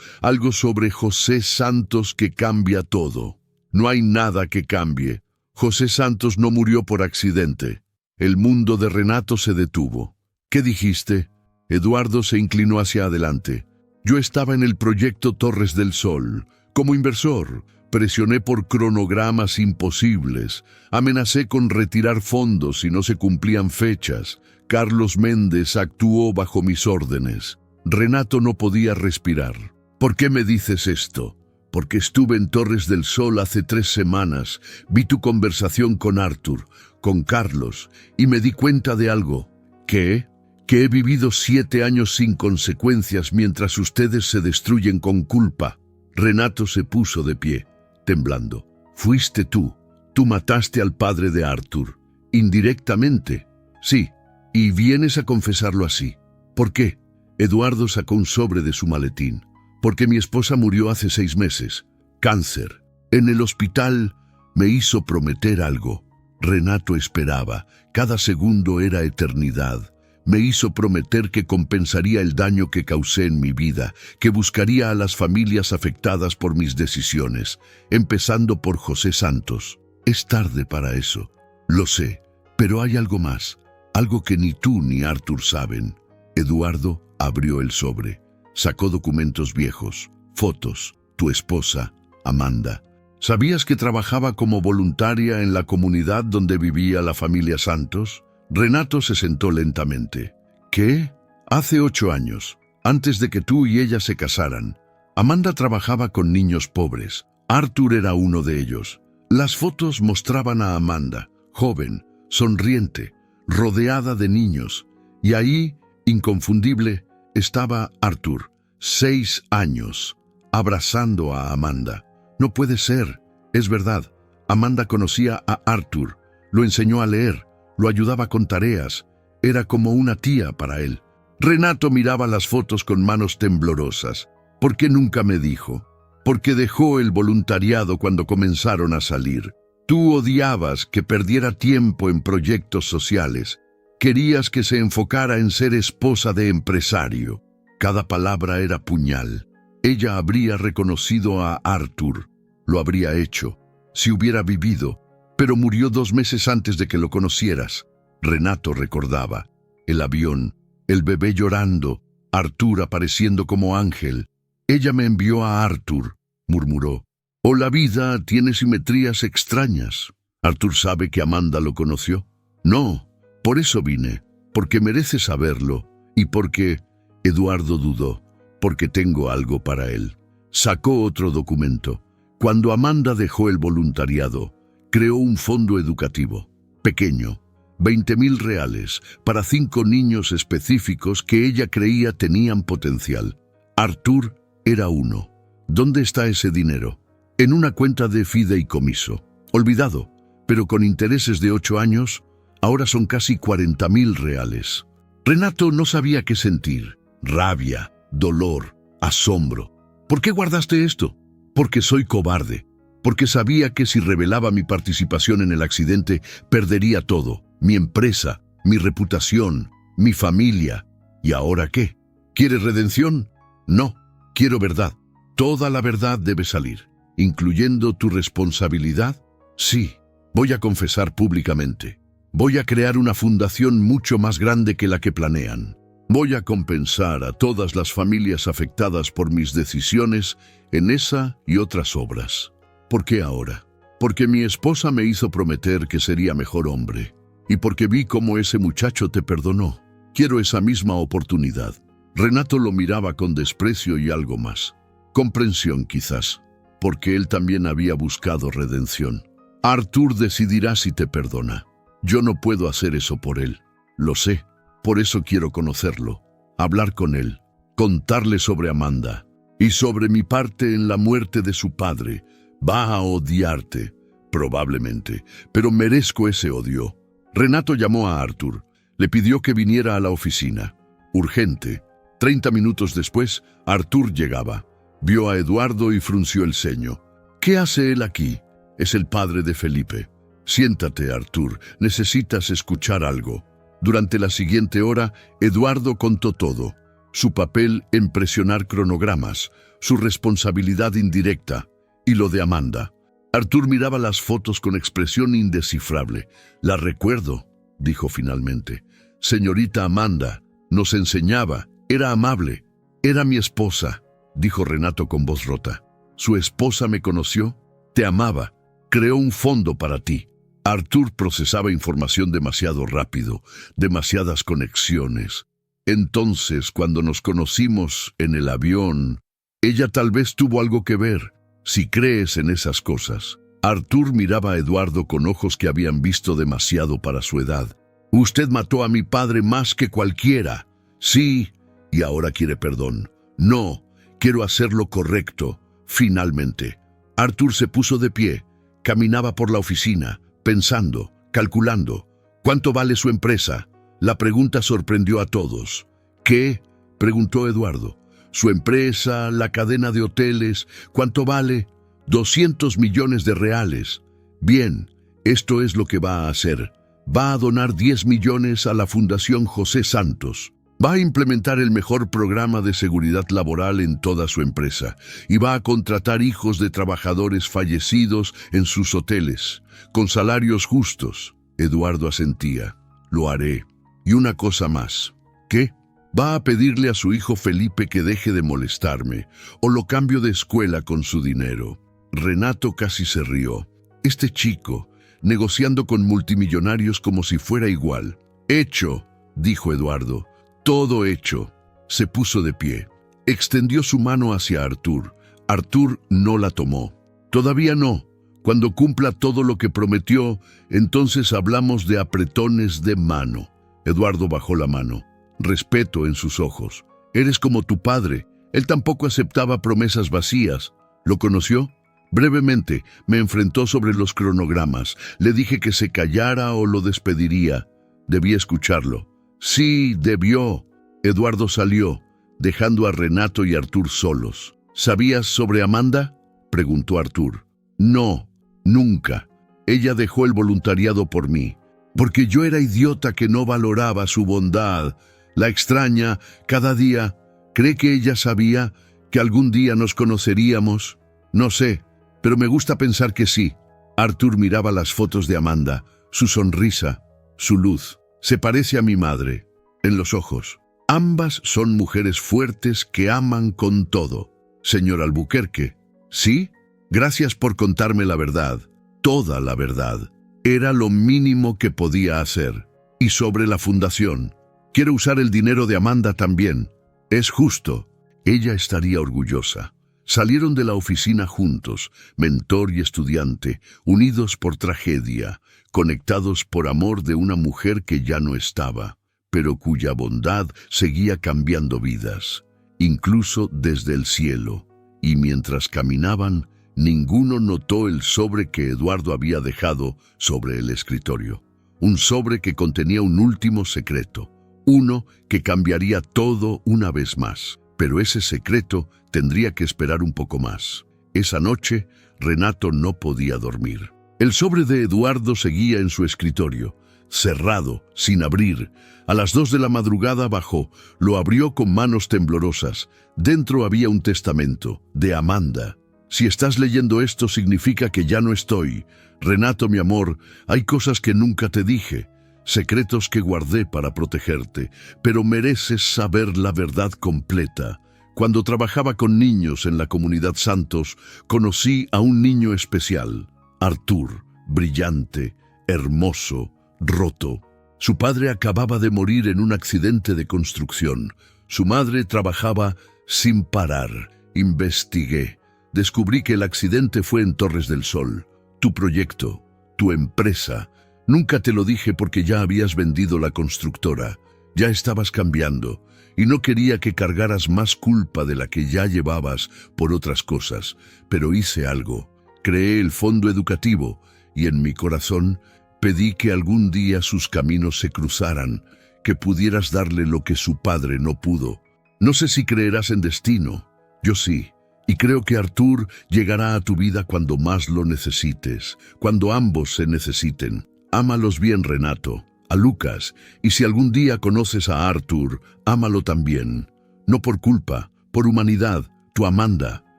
[SPEAKER 1] sobre José Santos que cambia todo. No hay nada que cambie. José Santos no murió por accidente. El mundo de Renato se detuvo. ¿Qué dijiste? Eduardo se inclinó hacia adelante. Yo estaba en el proyecto Torres del Sol, como inversor. Presioné por cronogramas imposibles. Amenacé con retirar fondos si no se cumplían fechas. Carlos Méndez actuó bajo mis órdenes. Renato no podía respirar. ¿Por qué me dices esto? Porque estuve en Torres del Sol hace 3 semanas. Vi tu conversación con Arthur, con Carlos, y me di cuenta de algo. ¿Qué? Que he vivido 7 años sin consecuencias mientras ustedes se destruyen con culpa. Renato se puso de pie, temblando. Fuiste tú. Tú mataste al padre de Arthur. Indirectamente. Sí. Y vienes a confesarlo así. ¿Por qué? Eduardo sacó un sobre de su maletín. Porque mi esposa murió hace 6 meses. Cáncer. En el hospital me hizo prometer algo. Renato esperaba. Cada segundo era eternidad. Me hizo prometer que compensaría el daño que causé en mi vida, que buscaría a las familias afectadas por mis decisiones, empezando por José Santos. Es tarde para eso. Lo sé, pero hay algo más. Algo que ni tú ni Arthur saben. Eduardo abrió el sobre. Sacó documentos viejos, fotos, tu esposa, Amanda. ¿Sabías que trabajaba como voluntaria en la comunidad donde vivía la familia Santos? Renato se sentó lentamente. ¿Qué? Hace 8 años, antes de que tú y ella se casaran. Amanda trabajaba con niños pobres. Arthur era uno de ellos. Las fotos mostraban a Amanda, joven, sonriente, rodeada de niños. Y ahí, inconfundible, estaba Arthur, 6 años, abrazando a Amanda. No puede ser, es verdad. Amanda conocía a Arthur, lo enseñó a leer, lo ayudaba con tareas, era como una tía para él. Renato miraba las fotos con manos temblorosas. ¿Por qué nunca me dijo? Porque dejó el voluntariado cuando comenzaron a salir. Tú odiabas que perdiera tiempo en proyectos sociales. Querías que se enfocara en ser esposa de empresario. Cada palabra era puñal. Ella habría reconocido a Arthur. Lo habría hecho, si hubiera vivido, pero murió 2 meses antes de que lo conocieras. Renato recordaba. El avión, el bebé llorando, Arthur apareciendo como ángel. Ella me envió a Arthur, murmuró. O la vida tiene simetrías extrañas. ¿Arthur sabe que Amanda lo conoció? No. Por eso vine, porque merece saberlo y porque... Eduardo dudó, porque tengo algo para él. Sacó otro documento. Cuando Amanda dejó el voluntariado, creó un fondo educativo, pequeño, 20.000 reales, para 5 niños específicos que ella creía tenían potencial. Arthur era uno. ¿Dónde está ese dinero? En una cuenta de fideicomiso. Olvidado, pero con intereses de 8 años... Ahora son casi 40.000 reales. Renato no sabía qué sentir. Rabia, dolor, asombro. ¿Por qué guardaste esto? Porque soy cobarde. Porque sabía que si revelaba mi participación en el accidente, perdería todo. Mi empresa, mi reputación, mi familia. ¿Y ahora qué? ¿Quieres redención? No, quiero verdad. Toda la verdad debe salir, incluyendo tu responsabilidad. Sí, voy a confesar públicamente. Voy a crear una fundación mucho más grande que la que planean. Voy a compensar a todas las familias afectadas por mis decisiones en esa y otras obras. ¿Por qué ahora? Porque mi esposa me hizo prometer que sería mejor hombre. Y porque vi cómo ese muchacho te perdonó. Quiero esa misma oportunidad. Renato lo miraba con desprecio y algo más. Comprensión quizás, porque él también había buscado redención. Arthur decidirá si te perdona. Yo no puedo hacer eso por él. Lo sé, por eso quiero conocerlo, hablar con él, contarle sobre Amanda y sobre mi parte en la muerte de su padre. Va a odiarte, probablemente, pero merezco ese odio. Renato llamó a Arthur. Le pidió que viniera a la oficina. Urgente. 30 minutos después, Arthur llegaba. Vio a Eduardo y frunció el ceño. ¿Qué hace él aquí? Es el padre de Felipe. Siéntate, Arthur. Necesitas escuchar algo. Durante la siguiente hora, Eduardo contó todo. Su papel en presionar cronogramas, su responsabilidad indirecta y lo de Amanda. Arthur miraba las fotos con expresión indescifrable. La recuerdo, dijo finalmente. Señorita Amanda, nos enseñaba, era amable, era mi esposa, dijo Renato con voz rota. Su esposa me conoció, te amaba, creó un fondo para ti. Arthur procesaba información demasiado rápido, demasiadas conexiones. Entonces, cuando nos conocimos en el avión, ella tal vez tuvo algo que ver, si crees en esas cosas. Arthur miraba a Eduardo con ojos que habían visto demasiado para su edad. Usted mató a mi padre más que cualquiera. Sí, y ahora quiere perdón. No, quiero hacer lo correcto, finalmente. Arthur se puso de pie, caminaba por la oficina, pensando, calculando. ¿Cuánto vale su empresa? La pregunta sorprendió a todos. ¿Qué? Preguntó Eduardo. Su empresa, la cadena de hoteles, ¿cuánto vale? 200 millones de reales. Bien, esto es lo que va a hacer. Va a donar 10 millones a la Fundación José Santos. Va a implementar el mejor programa de seguridad laboral en toda su empresa y va a contratar hijos de trabajadores fallecidos en sus hoteles, con salarios justos. Eduardo asentía. Lo haré. Y una cosa más. ¿Qué? Va a pedirle a su hijo Felipe que deje de molestarme o lo cambio de escuela con su dinero. Renato casi se rió. Este chico, negociando con multimillonarios como si fuera igual. Hecho, dijo Eduardo. Todo hecho. Se puso de pie. Extendió su mano hacia Arthur. Arthur no la tomó. Todavía no. Cuando cumpla todo lo que prometió, entonces hablamos de apretones de mano. Eduardo bajó la mano. Respeto en sus ojos. Eres como tu padre. Él tampoco aceptaba promesas vacías. ¿Lo conoció? Brevemente, me enfrentó sobre los cronogramas. Le dije que se callara o lo despediría. Debí escucharlo. Sí, debió. Eduardo salió, dejando a Renato y Arthur solos. ¿Sabías sobre Amanda? Preguntó Arthur. No, nunca. Ella dejó el voluntariado por mí, porque yo era idiota que no valoraba su bondad. La extraña cada día. ¿Cree que ella sabía que algún día nos conoceríamos? No sé, pero me gusta pensar que sí. Arthur miraba las fotos de Amanda, su sonrisa, su luz. Se parece a mi madre, en los ojos. Ambas son mujeres fuertes que aman con todo. Señor Albuquerque, ¿sí? Gracias por contarme la verdad, toda la verdad. Era lo mínimo que podía hacer. Y sobre la fundación, quiero usar el dinero de Amanda también. Es justo. Ella estaría orgullosa. Salieron de la oficina juntos, mentor y estudiante, unidos por tragedia, conectados por amor de una mujer que ya no estaba, pero cuya bondad seguía cambiando vidas, incluso desde el cielo. Y mientras caminaban, ninguno notó el sobre que Eduardo había dejado sobre el escritorio. Un sobre que contenía un último secreto, uno que cambiaría todo una vez más. Pero ese secreto tendría que esperar un poco más. Esa noche, Renato no podía dormir. El sobre de Eduardo seguía en su escritorio, cerrado, sin abrir. A las 2 de la madrugada bajó, lo abrió con manos temblorosas. Dentro había un testamento, de Amanda. Si estás leyendo esto significa que ya no estoy. Renato, mi amor, hay cosas que nunca te dije. Secretos que guardé para protegerte, pero mereces saber la verdad completa. Cuando trabajaba con niños en la comunidad Santos, conocí a un niño especial, Arthur, brillante, hermoso, roto. Su padre acababa de morir en un accidente de construcción. Su madre trabajaba sin parar. Investigué. Descubrí que el accidente fue en Torres del Sol. Tu proyecto, tu empresa. Nunca te lo dije porque ya habías vendido la constructora. Ya estabas cambiando. Y no quería que cargaras más culpa de la que ya llevabas por otras cosas. Pero hice algo. Creé el fondo educativo y en mi corazón pedí que algún día sus caminos se cruzaran, que pudieras darle lo que su padre no pudo. No sé si creerás en destino. Yo sí. Y creo que Artur llegará a tu vida cuando más lo necesites, cuando ambos se necesiten. Ámalos bien, Renato, a Lucas, y si algún día conoces a Artur, ámalo también. No por culpa, por humanidad, tu Amanda.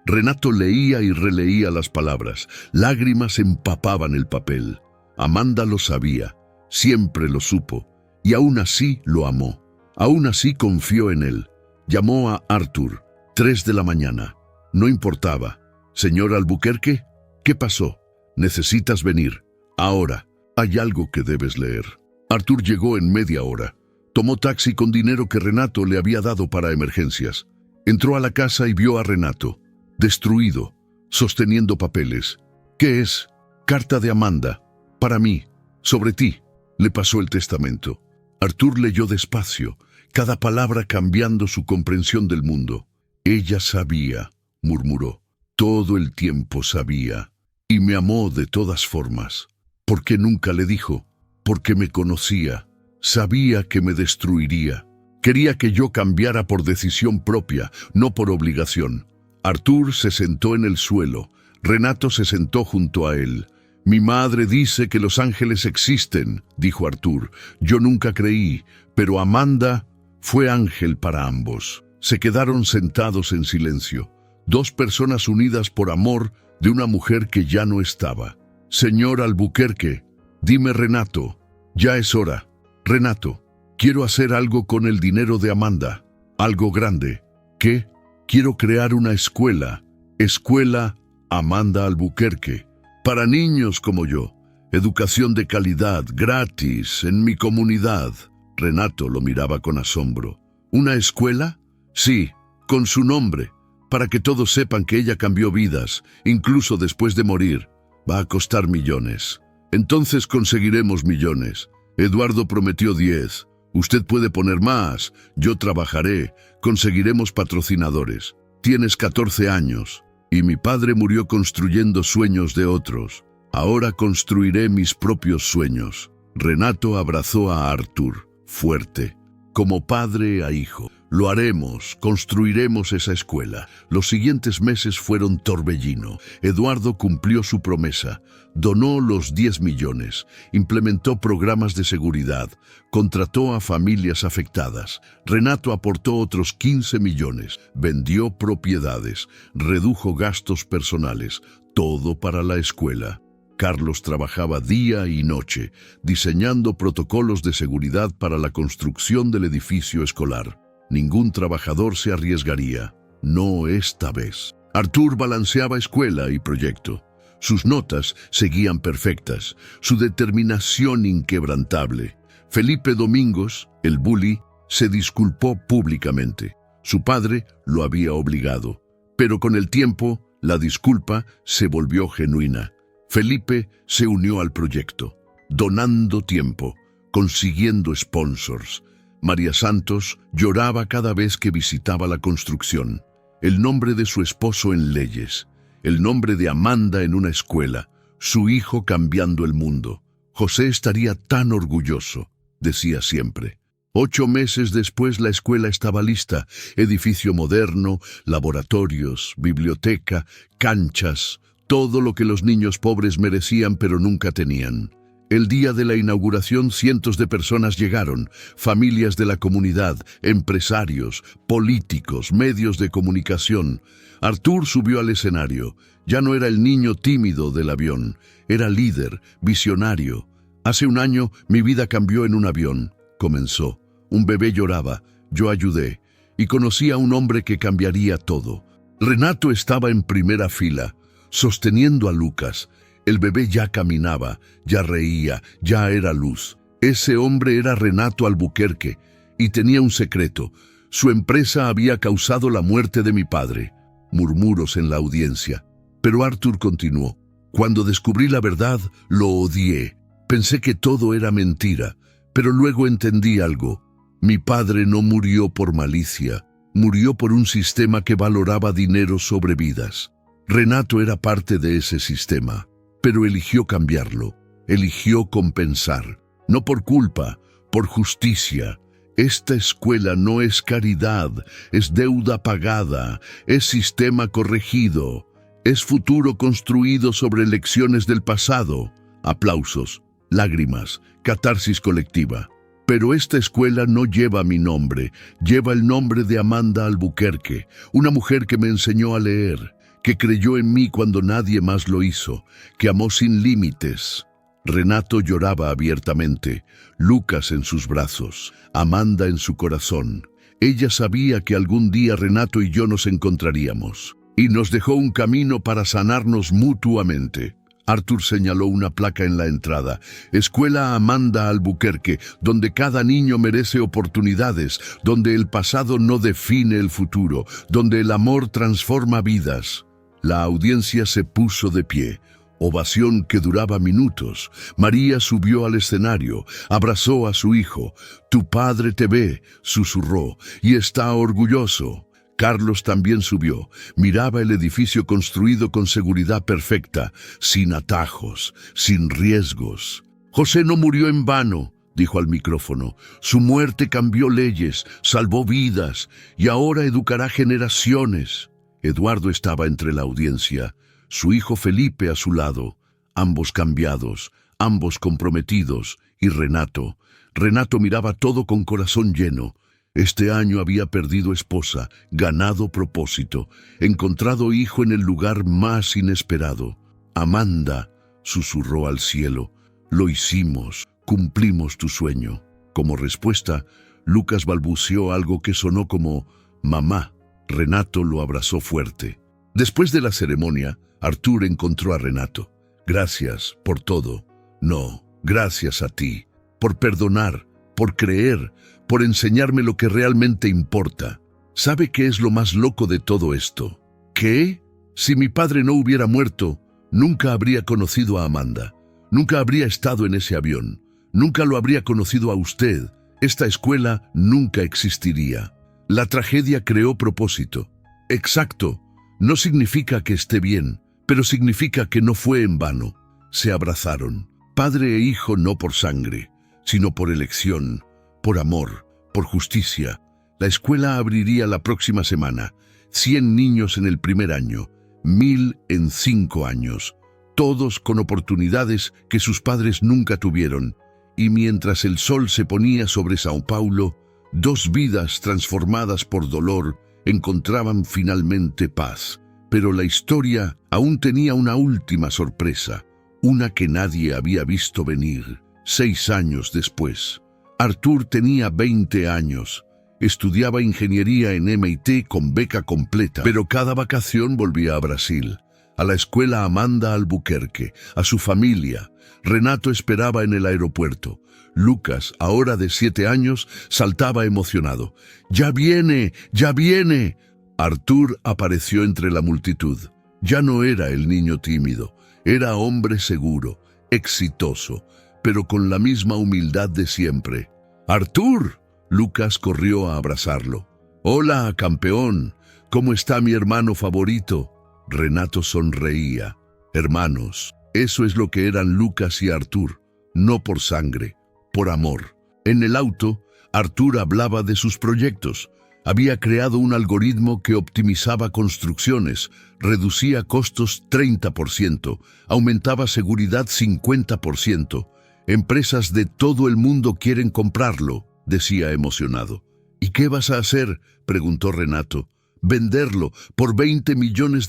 [SPEAKER 1] Renato leía y releía las palabras. Lágrimas empapaban el papel. Amanda lo sabía, siempre lo supo, y aún así lo amó. Aún así confió en él. Llamó a Artur, 3 de la mañana. No importaba. Señor Albuquerque, ¿qué pasó? Necesitas venir. Ahora. Hay algo que debes leer. Artur llegó en media hora. Tomó taxi con dinero que Renato le había dado para emergencias. Entró a la casa y vio a Renato, destruido, sosteniendo papeles. ¿Qué es? Carta de Amanda. Para mí, sobre ti. Le pasó el testamento. Artur leyó despacio, cada palabra cambiando su comprensión del mundo. Ella sabía, murmuró. Todo el tiempo sabía. Y me amó de todas formas. ¿Por qué nunca le dijo? Porque me conocía. Sabía que me destruiría. Quería que yo cambiara por decisión propia, no por obligación. Artur se sentó en el suelo. Renato se sentó junto a él. Mi madre dice que los ángeles existen, dijo Artur. Yo nunca creí, pero Amanda fue ángel para ambos. Se quedaron sentados en silencio. Dos personas unidas por amor de una mujer que ya no estaba. Señor Albuquerque, dime Renato, ya es hora. Renato, quiero hacer algo con el dinero de Amanda, algo grande. ¿Qué? Quiero crear una escuela. Escuela Amanda Albuquerque. Para niños como yo. Educación de calidad, gratis, en mi comunidad. Renato lo miraba con asombro. ¿Una escuela? Sí, con su nombre, para que todos sepan que ella cambió vidas, incluso después de morir. Va a costar millones. Entonces conseguiremos millones. Eduardo prometió 10. Usted puede poner más. Yo trabajaré. Conseguiremos patrocinadores. Tienes 14 años. Y mi padre murió construyendo sueños de otros. Ahora construiré mis propios sueños. Renato abrazó a Artur, fuerte, como padre a hijo. Lo haremos, construiremos esa escuela. Los siguientes meses fueron torbellino. Eduardo cumplió su promesa. Donó los 10 millones, implementó programas de seguridad, contrató a familias afectadas. Renato aportó otros 15 millones, vendió propiedades, redujo gastos personales, todo para la escuela. Carlos trabajaba día y noche, diseñando protocolos de seguridad para la construcción del edificio escolar. Ningún trabajador se arriesgaría, no esta vez. Artur balanceaba escuela y proyecto. Sus notas seguían perfectas, su determinación inquebrantable. Felipe Domingos, el bully, se disculpó públicamente. Su padre lo había obligado, pero con el tiempo la disculpa se volvió genuina. Felipe se unió al proyecto, donando tiempo, consiguiendo sponsors. María Santos lloraba cada vez que visitaba la construcción. El nombre de su esposo en leyes, el nombre de Amanda en una escuela, su hijo cambiando el mundo. José estaría tan orgulloso, decía siempre. 8 meses después la escuela estaba lista, edificio moderno, laboratorios, biblioteca, canchas, todo lo que los niños pobres merecían pero nunca tenían. El día de la inauguración cientos de personas llegaron, familias de la comunidad, empresarios, políticos, medios de comunicación. Artur subió al escenario. Ya no era el niño tímido del avión, era líder, visionario. Hace un año mi vida cambió en un avión, comenzó. Un bebé lloraba, yo ayudé, y conocí a un hombre que cambiaría todo. Renato estaba en primera fila, sosteniendo a Lucas. El bebé ya caminaba, ya reía, ya era luz. Ese hombre era Renato Albuquerque y tenía un secreto. Su empresa había causado la muerte de mi padre. Murmuros en la audiencia. Pero Arthur continuó. Cuando descubrí la verdad, lo odié. Pensé que todo era mentira, pero luego entendí algo. Mi padre no murió por malicia, murió por un sistema que valoraba dinero sobre vidas. Renato era parte de ese sistema, pero eligió cambiarlo, eligió compensar. No por culpa, por justicia. Esta escuela no es caridad, es deuda pagada, es sistema corregido, es futuro construido sobre lecciones del pasado. Aplausos, lágrimas, catarsis colectiva. Pero esta escuela no lleva mi nombre, lleva el nombre de Amanda Albuquerque, una mujer que me enseñó a leer, que creyó en mí cuando nadie más lo hizo, que amó sin límites. Renato lloraba abiertamente, Lucas en sus brazos, Amanda en su corazón. Ella sabía que algún día Renato y yo nos encontraríamos, y nos dejó un camino para sanarnos mutuamente. Arthur señaló una placa en la entrada. Escuela Amanda Albuquerque, donde cada niño merece oportunidades, donde el pasado no define el futuro, donde el amor transforma vidas. La audiencia se puso de pie. Ovación que duraba minutos. María subió al escenario, abrazó a su hijo. «Tu padre te ve», susurró, «y está orgulloso». Carlos también subió. Miraba el edificio construido con seguridad perfecta, sin atajos, sin riesgos. «José no murió en vano», dijo al micrófono. «Su muerte cambió leyes, salvó vidas, y ahora educará generaciones». Eduardo estaba entre la audiencia, su hijo Felipe a su lado, ambos cambiados, ambos comprometidos, y Renato. Renato miraba todo con corazón lleno. Este año había perdido esposa, ganado propósito, encontrado hijo en el lugar más inesperado. «Amanda», susurró al cielo, «lo hicimos, cumplimos tu sueño». Como respuesta, Lucas balbuceó algo que sonó como «mamá». Renato lo abrazó fuerte. Después de la ceremonia, Arthur encontró a Renato. «Gracias por todo». «No, gracias a ti, por perdonar, por creer, por enseñarme lo que realmente importa. ¿Sabe qué es lo más loco de todo esto? ¿Qué? Si mi padre no hubiera muerto, nunca habría conocido a Amanda, nunca habría estado en ese avión, nunca lo habría conocido a usted, esta escuela nunca existiría. La tragedia creó propósito». «Exacto, no significa que esté bien, pero significa que no fue en vano». Se abrazaron, padre e hijo, no por sangre, sino por elección, por amor, por justicia. La escuela abriría la próxima semana. 100 niños en el primer año, 1000 en 5 años, todos con oportunidades que sus padres nunca tuvieron. Y mientras el sol se ponía sobre Sao Paulo, 2 vidas transformadas por dolor encontraban finalmente paz. Pero la historia aún tenía una última sorpresa, una que nadie había visto venir. 6 años después, Arthur tenía 20 años. Estudiaba ingeniería en MIT con beca completa, pero cada vacación volvía a Brasil, a la escuela Amanda Albuquerque, a su familia. Renato esperaba en el aeropuerto. Lucas, ahora de 7 años, saltaba emocionado. «¡Ya viene! ¡Ya viene!». Arthur apareció entre la multitud. Ya no era el niño tímido, era hombre seguro, exitoso, pero con la misma humildad de siempre. «¡Arthur!». Lucas corrió a abrazarlo. «Hola, campeón. ¿Cómo está mi hermano favorito?». Renato sonreía. Hermanos, eso es lo que eran Lucas y Arthur, no por sangre, por amor. En el auto, Arthur hablaba de sus proyectos. Había creado un algoritmo que optimizaba construcciones, reducía costos 30%, aumentaba seguridad 50%. «Empresas de todo el mundo quieren comprarlo», decía emocionado. «¿Y qué vas a hacer?», preguntó Renato. «Venderlo por $20 millones».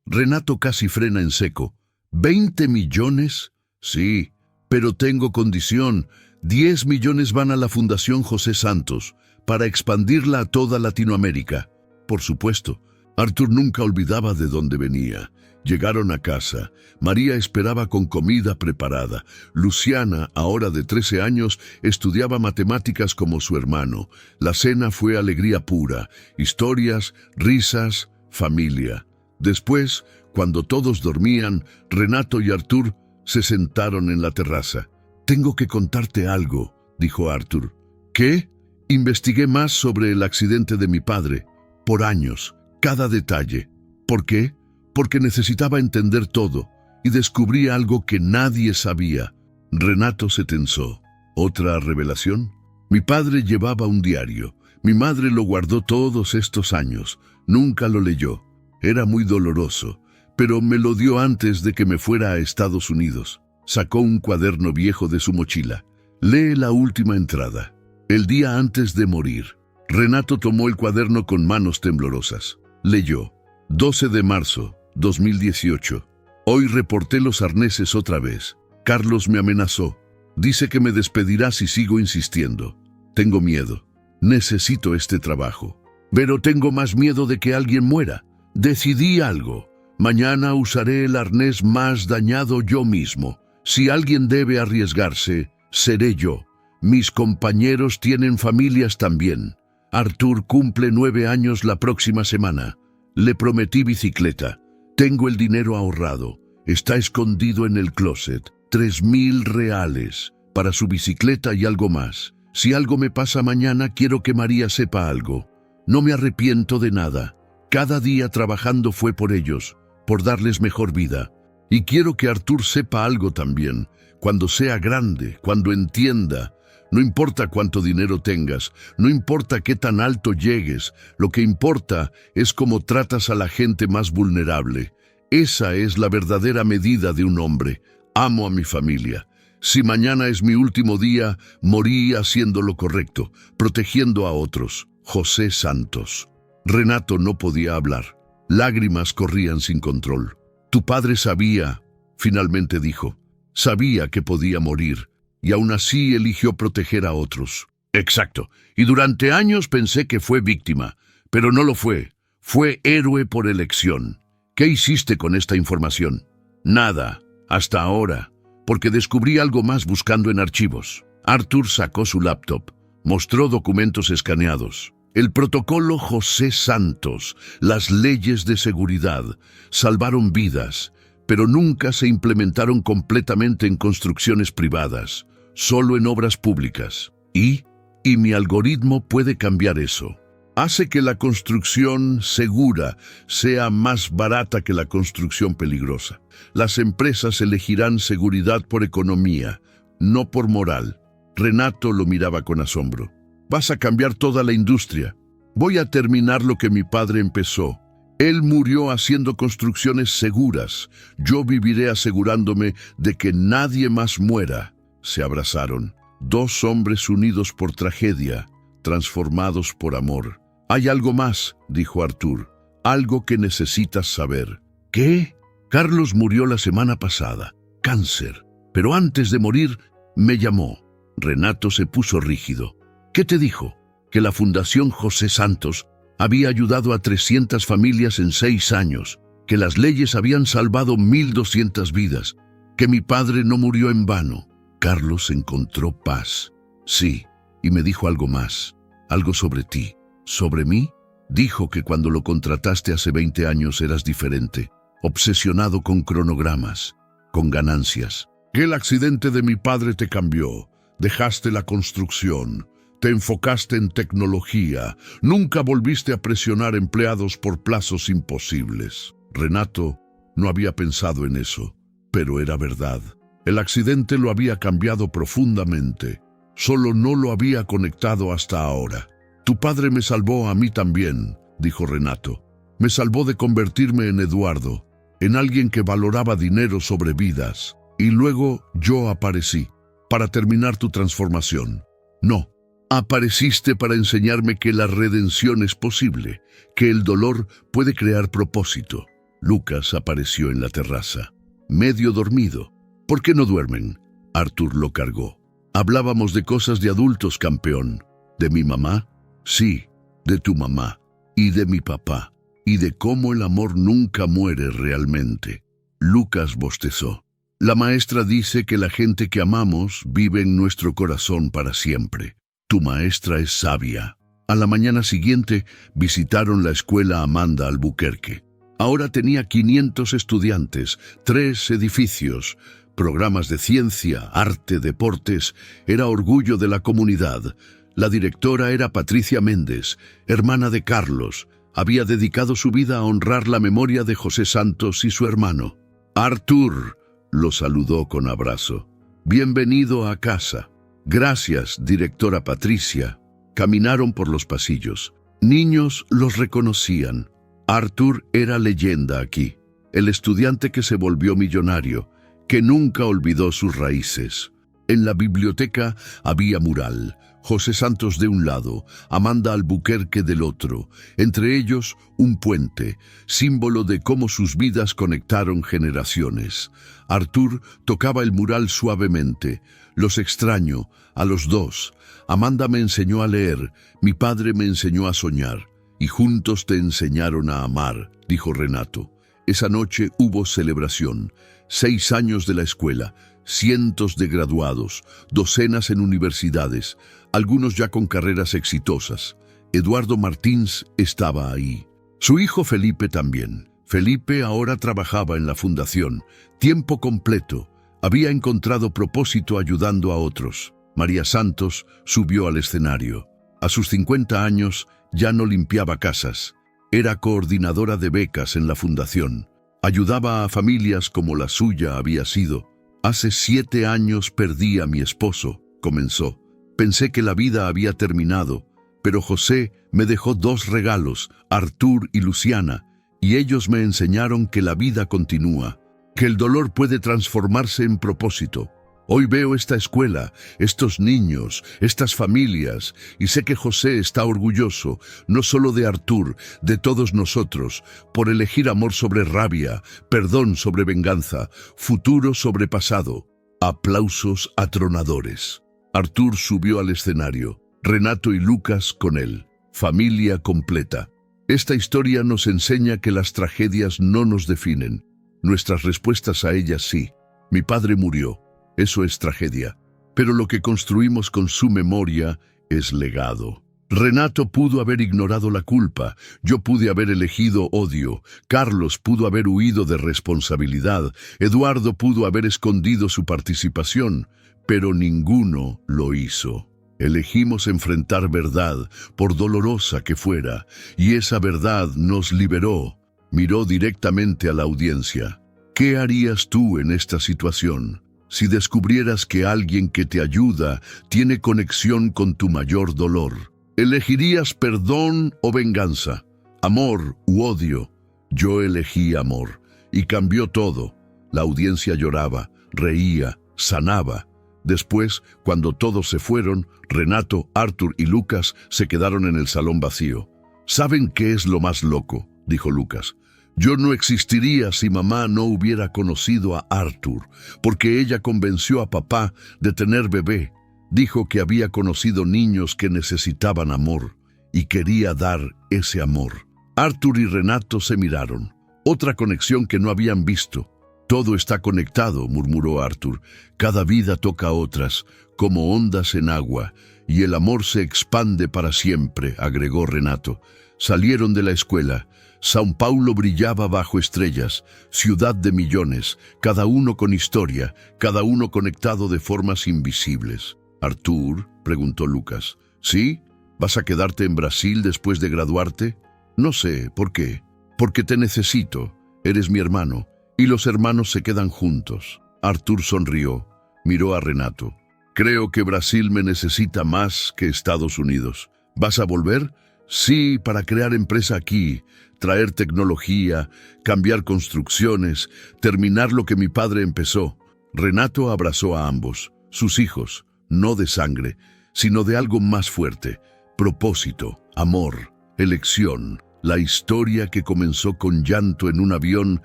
[SPEAKER 1] Renato casi frena en seco. «¿20 millones? Sí, pero tengo condición. 10 millones van a la Fundación José Santos, para expandirla a toda Latinoamérica». «Por supuesto, Arthur nunca olvidaba de dónde venía. Llegaron a casa. María esperaba con comida preparada. Luciana, ahora de 13 años, estudiaba matemáticas como su hermano. La cena fue alegría pura, historias, risas, familia. Después, cuando todos dormían, Renato y Arthur se sentaron en la terraza. «Tengo que contarte algo», dijo Arthur. «¿Qué?» «Investigué más sobre el accidente de mi padre. Por años, cada detalle. ¿Por qué? Porque necesitaba entender todo, y descubrí algo que nadie sabía». Renato se tensó. ¿Otra revelación? Mi padre llevaba un diario. Mi madre lo guardó todos estos años. Nunca lo leyó. Era muy doloroso, pero me lo dio antes de que me fuera a Estados Unidos. Sacó un cuaderno viejo de su mochila. Lee la última entrada. El día antes de morir. Renato tomó el cuaderno con manos temblorosas. Leyó. 12 de marzo, 2018. Hoy reporté los arneses otra vez. Carlos me amenazó. Dice que me despedirá si sigo insistiendo. Tengo miedo. Necesito este trabajo. Pero tengo más miedo de que alguien muera. Decidí algo. Mañana usaré el arnés más dañado yo mismo. Si alguien debe arriesgarse, seré yo. Mis compañeros tienen familias también. Arthur cumple 9 años la próxima semana. Le prometí bicicleta. Tengo el dinero ahorrado. Está escondido en el closet. 3,000 reales para su bicicleta y algo más. Si algo me pasa mañana, quiero que María sepa algo. No me arrepiento de nada. Cada día trabajando fue por ellos, por darles mejor vida. Y quiero que Arthur sepa algo también. Cuando sea grande, cuando entienda. No importa cuánto dinero tengas, no importa qué tan alto llegues, lo que importa es cómo tratas a la gente más vulnerable. Esa es la verdadera medida de un hombre. Amo a mi familia. Si mañana es mi último día, morí haciendo lo correcto, protegiendo a otros. José Santos. Renato no podía hablar. Lágrimas corrían sin control. Tu padre sabía, finalmente dijo. Sabía que podía morir. Y aún así eligió proteger a otros. Exacto. Y durante años pensé que fue víctima, pero no lo fue. Fue héroe por elección. ¿Qué hiciste con esta información? Nada, hasta ahora, porque descubrí algo más buscando en archivos. Arthur sacó su laptop, mostró documentos escaneados. El protocolo José Santos, las leyes de seguridad, salvaron vidas, pero nunca se implementaron completamente en construcciones privadas. Solo en obras públicas. Y mi algoritmo puede cambiar eso. Hace que la construcción segura sea más barata que la construcción peligrosa. Las empresas elegirán seguridad por economía, no por moral. Renato lo miraba con asombro. Vas a cambiar toda la industria. Voy a terminar lo que mi padre empezó. Él murió haciendo construcciones seguras. Yo viviré asegurándome de que nadie más muera. Se abrazaron. 2 hombres unidos por tragedia, transformados por amor. Hay algo más, dijo Arthur. Algo que necesitas saber. ¿Qué? Carlos murió la semana pasada. Cáncer. Pero antes de morir, me llamó. Renato se puso rígido. ¿Qué te dijo? Que la Fundación José Santos había ayudado a 300 familias en 6 años, que las leyes habían salvado 1,200 vidas, que mi padre no murió en vano. Carlos encontró paz. Sí, y me dijo algo más, algo sobre ti. ¿Sobre mí? Dijo que cuando lo contrataste hace 20 años eras diferente, obsesionado con cronogramas, con ganancias. Que el accidente de mi padre te cambió. Dejaste la construcción, te enfocaste en tecnología, nunca volviste a presionar empleados por plazos imposibles. Renato no había pensado en eso, pero era verdad. El accidente lo había cambiado profundamente, solo no lo había conectado hasta ahora. Tu padre me salvó a mí también, dijo Renato. Me salvó de convertirme en Eduardo, en alguien que valoraba dinero sobre vidas. Y luego yo aparecí, para terminar tu transformación. No, apareciste para enseñarme que la redención es posible, que el dolor puede crear propósito. Lucas apareció en la terraza, medio dormido. ¿Por qué no duermen? Arthur lo cargó. Hablábamos de cosas de adultos, campeón. ¿De mi mamá? Sí, de tu mamá. Y de mi papá. y de cómo el amor nunca muere realmente. Lucas bostezó. La maestra dice que la gente que amamos vive en nuestro corazón para siempre. Tu maestra es sabia. A la mañana siguiente visitaron la escuela Amanda Albuquerque. Ahora tenía 500 estudiantes, 3 edificios, programas de ciencia, arte, deportes. Era orgullo de la comunidad. La directora era Patricia Méndez, hermana de Carlos. Había dedicado su vida a honrar la memoria de José Santos y su hermano. Artur lo saludó con abrazo. Bienvenido a casa. Gracias, directora Patricia. Caminaron por los pasillos. Niños los reconocían. Artur era leyenda aquí. El estudiante que se volvió millonario, que nunca olvidó sus raíces. En la biblioteca había mural. José Santos de un lado, Amanda Albuquerque del otro, entre ellos un puente, símbolo de cómo sus vidas conectaron generaciones. Artur tocaba el mural suavemente. Los extraño, a los dos. Amanda me enseñó a leer, mi padre me enseñó a soñar, y juntos te enseñaron a amar, dijo Renato. Esa noche hubo celebración, 6 años de la escuela, cientos de graduados, docenas en universidades, algunos ya con carreras exitosas. Eduardo Martins estaba ahí. Su hijo Felipe también. Felipe ahora trabajaba en la fundación, tiempo completo. Había encontrado propósito ayudando a otros. María Santos subió al escenario. A sus 50 años ya no limpiaba casas. Era coordinadora de becas en la fundación. Ayudaba a familias como la suya había sido. Hace 7 años perdí a mi esposo, comenzó. Pensé que la vida había terminado, pero José me dejó 2 regalos, Artur y Luciana, y ellos me enseñaron que la vida continúa, que el dolor puede transformarse en propósito. Hoy veo esta escuela, estos niños, estas familias, y sé que José está orgulloso, no solo de Artur, de todos nosotros, por elegir amor sobre rabia, perdón sobre venganza, futuro sobre pasado. Aplausos atronadores. Artur subió al escenario, Renato y Lucas con él. Familia completa. Esta historia nos enseña que las tragedias no nos definen. Nuestras respuestas a ellas sí. Mi padre murió. Eso es tragedia. Pero lo que construimos con su memoria es legado. Renato pudo haber ignorado la culpa. Yo pude haber elegido odio. Carlos pudo haber huido de responsabilidad. Eduardo pudo haber escondido su participación. Pero ninguno lo hizo. Elegimos enfrentar verdad, por dolorosa que fuera, y esa verdad nos liberó. Miró directamente a la audiencia. ¿Qué harías tú en esta situación? Si descubrieras que alguien que te ayuda tiene conexión con tu mayor dolor, ¿elegirías perdón o venganza? ¿Amor u odio? Yo elegí amor, y cambió todo. La audiencia lloraba, reía, sanaba. Después, cuando todos se fueron, Renato, Artur y Lucas se quedaron en el salón vacío. ¿Saben qué es lo más loco?, dijo Lucas. Yo no existiría si mamá no hubiera conocido a Artur, porque ella convenció a papá de tener bebé. Dijo que había conocido niños que necesitaban amor y quería dar ese amor. Artur y Renato se miraron. Otra conexión que no habían visto. Todo está conectado, murmuró Artur. Cada vida toca a otras, como ondas en agua, y el amor se expande para siempre, agregó Renato. Salieron de la escuela. São Paulo brillaba bajo estrellas, ciudad de millones, cada uno con historia, cada uno conectado de formas invisibles. «Artur», preguntó Lucas, «¿sí? ¿Vas a quedarte en Brasil después de graduarte?» «No sé, ¿por qué?» «Porque te necesito, eres mi hermano, y los hermanos se quedan juntos». Artur sonrió, miró a Renato. «Creo que Brasil me necesita más que Estados Unidos. ¿Vas a volver?» «Sí, para crear empresa aquí, traer tecnología, cambiar construcciones, terminar lo que mi padre empezó». Renato abrazó a ambos, sus hijos, no de sangre, sino de algo más fuerte, propósito, amor, elección. La historia que comenzó con llanto en un avión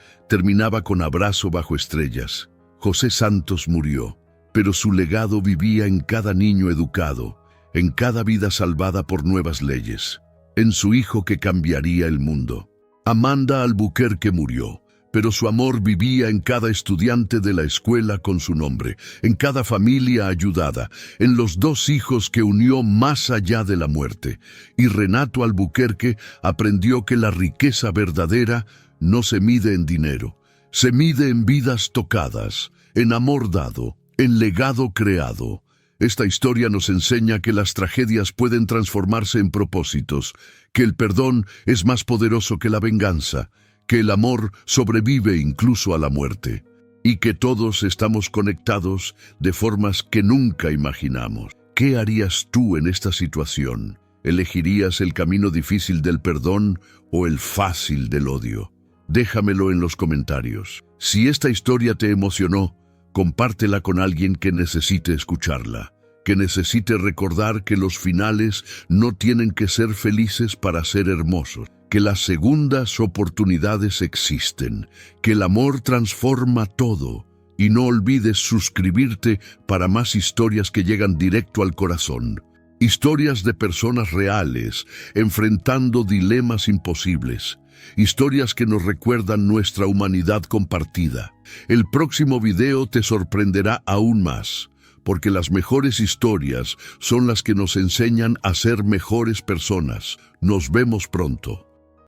[SPEAKER 1] terminaba con abrazo bajo estrellas. José Santos murió, pero su legado vivía en cada niño educado, en cada vida salvada por nuevas leyes, en su hijo que cambiaría el mundo. Amanda Albuquerque murió, pero su amor vivía en cada estudiante de la escuela con su nombre, en cada familia ayudada, en los 2 hijos que unió más allá de la muerte. Y Renato Albuquerque aprendió que la riqueza verdadera no se mide en dinero, se mide en vidas tocadas, en amor dado, en legado creado. Esta historia nos enseña que las tragedias pueden transformarse en propósitos, que el perdón es más poderoso que la venganza, que el amor sobrevive incluso a la muerte, y que todos estamos conectados de formas que nunca imaginamos. ¿Qué harías tú en esta situación? ¿Elegirías el camino difícil del perdón o el fácil del odio? Déjamelo en los comentarios. Si esta historia te emocionó, compártela con alguien que necesite escucharla, que necesite recordar que los finales no tienen que ser felices para ser hermosos, que las segundas oportunidades existen, que el amor transforma todo. Y no olvides suscribirte para más historias que llegan directo al corazón. Historias de personas reales, enfrentando dilemas imposibles. Historias que nos recuerdan nuestra humanidad compartida. El próximo video te sorprenderá aún más, porque las mejores historias son las que nos enseñan a ser mejores personas. Nos vemos pronto.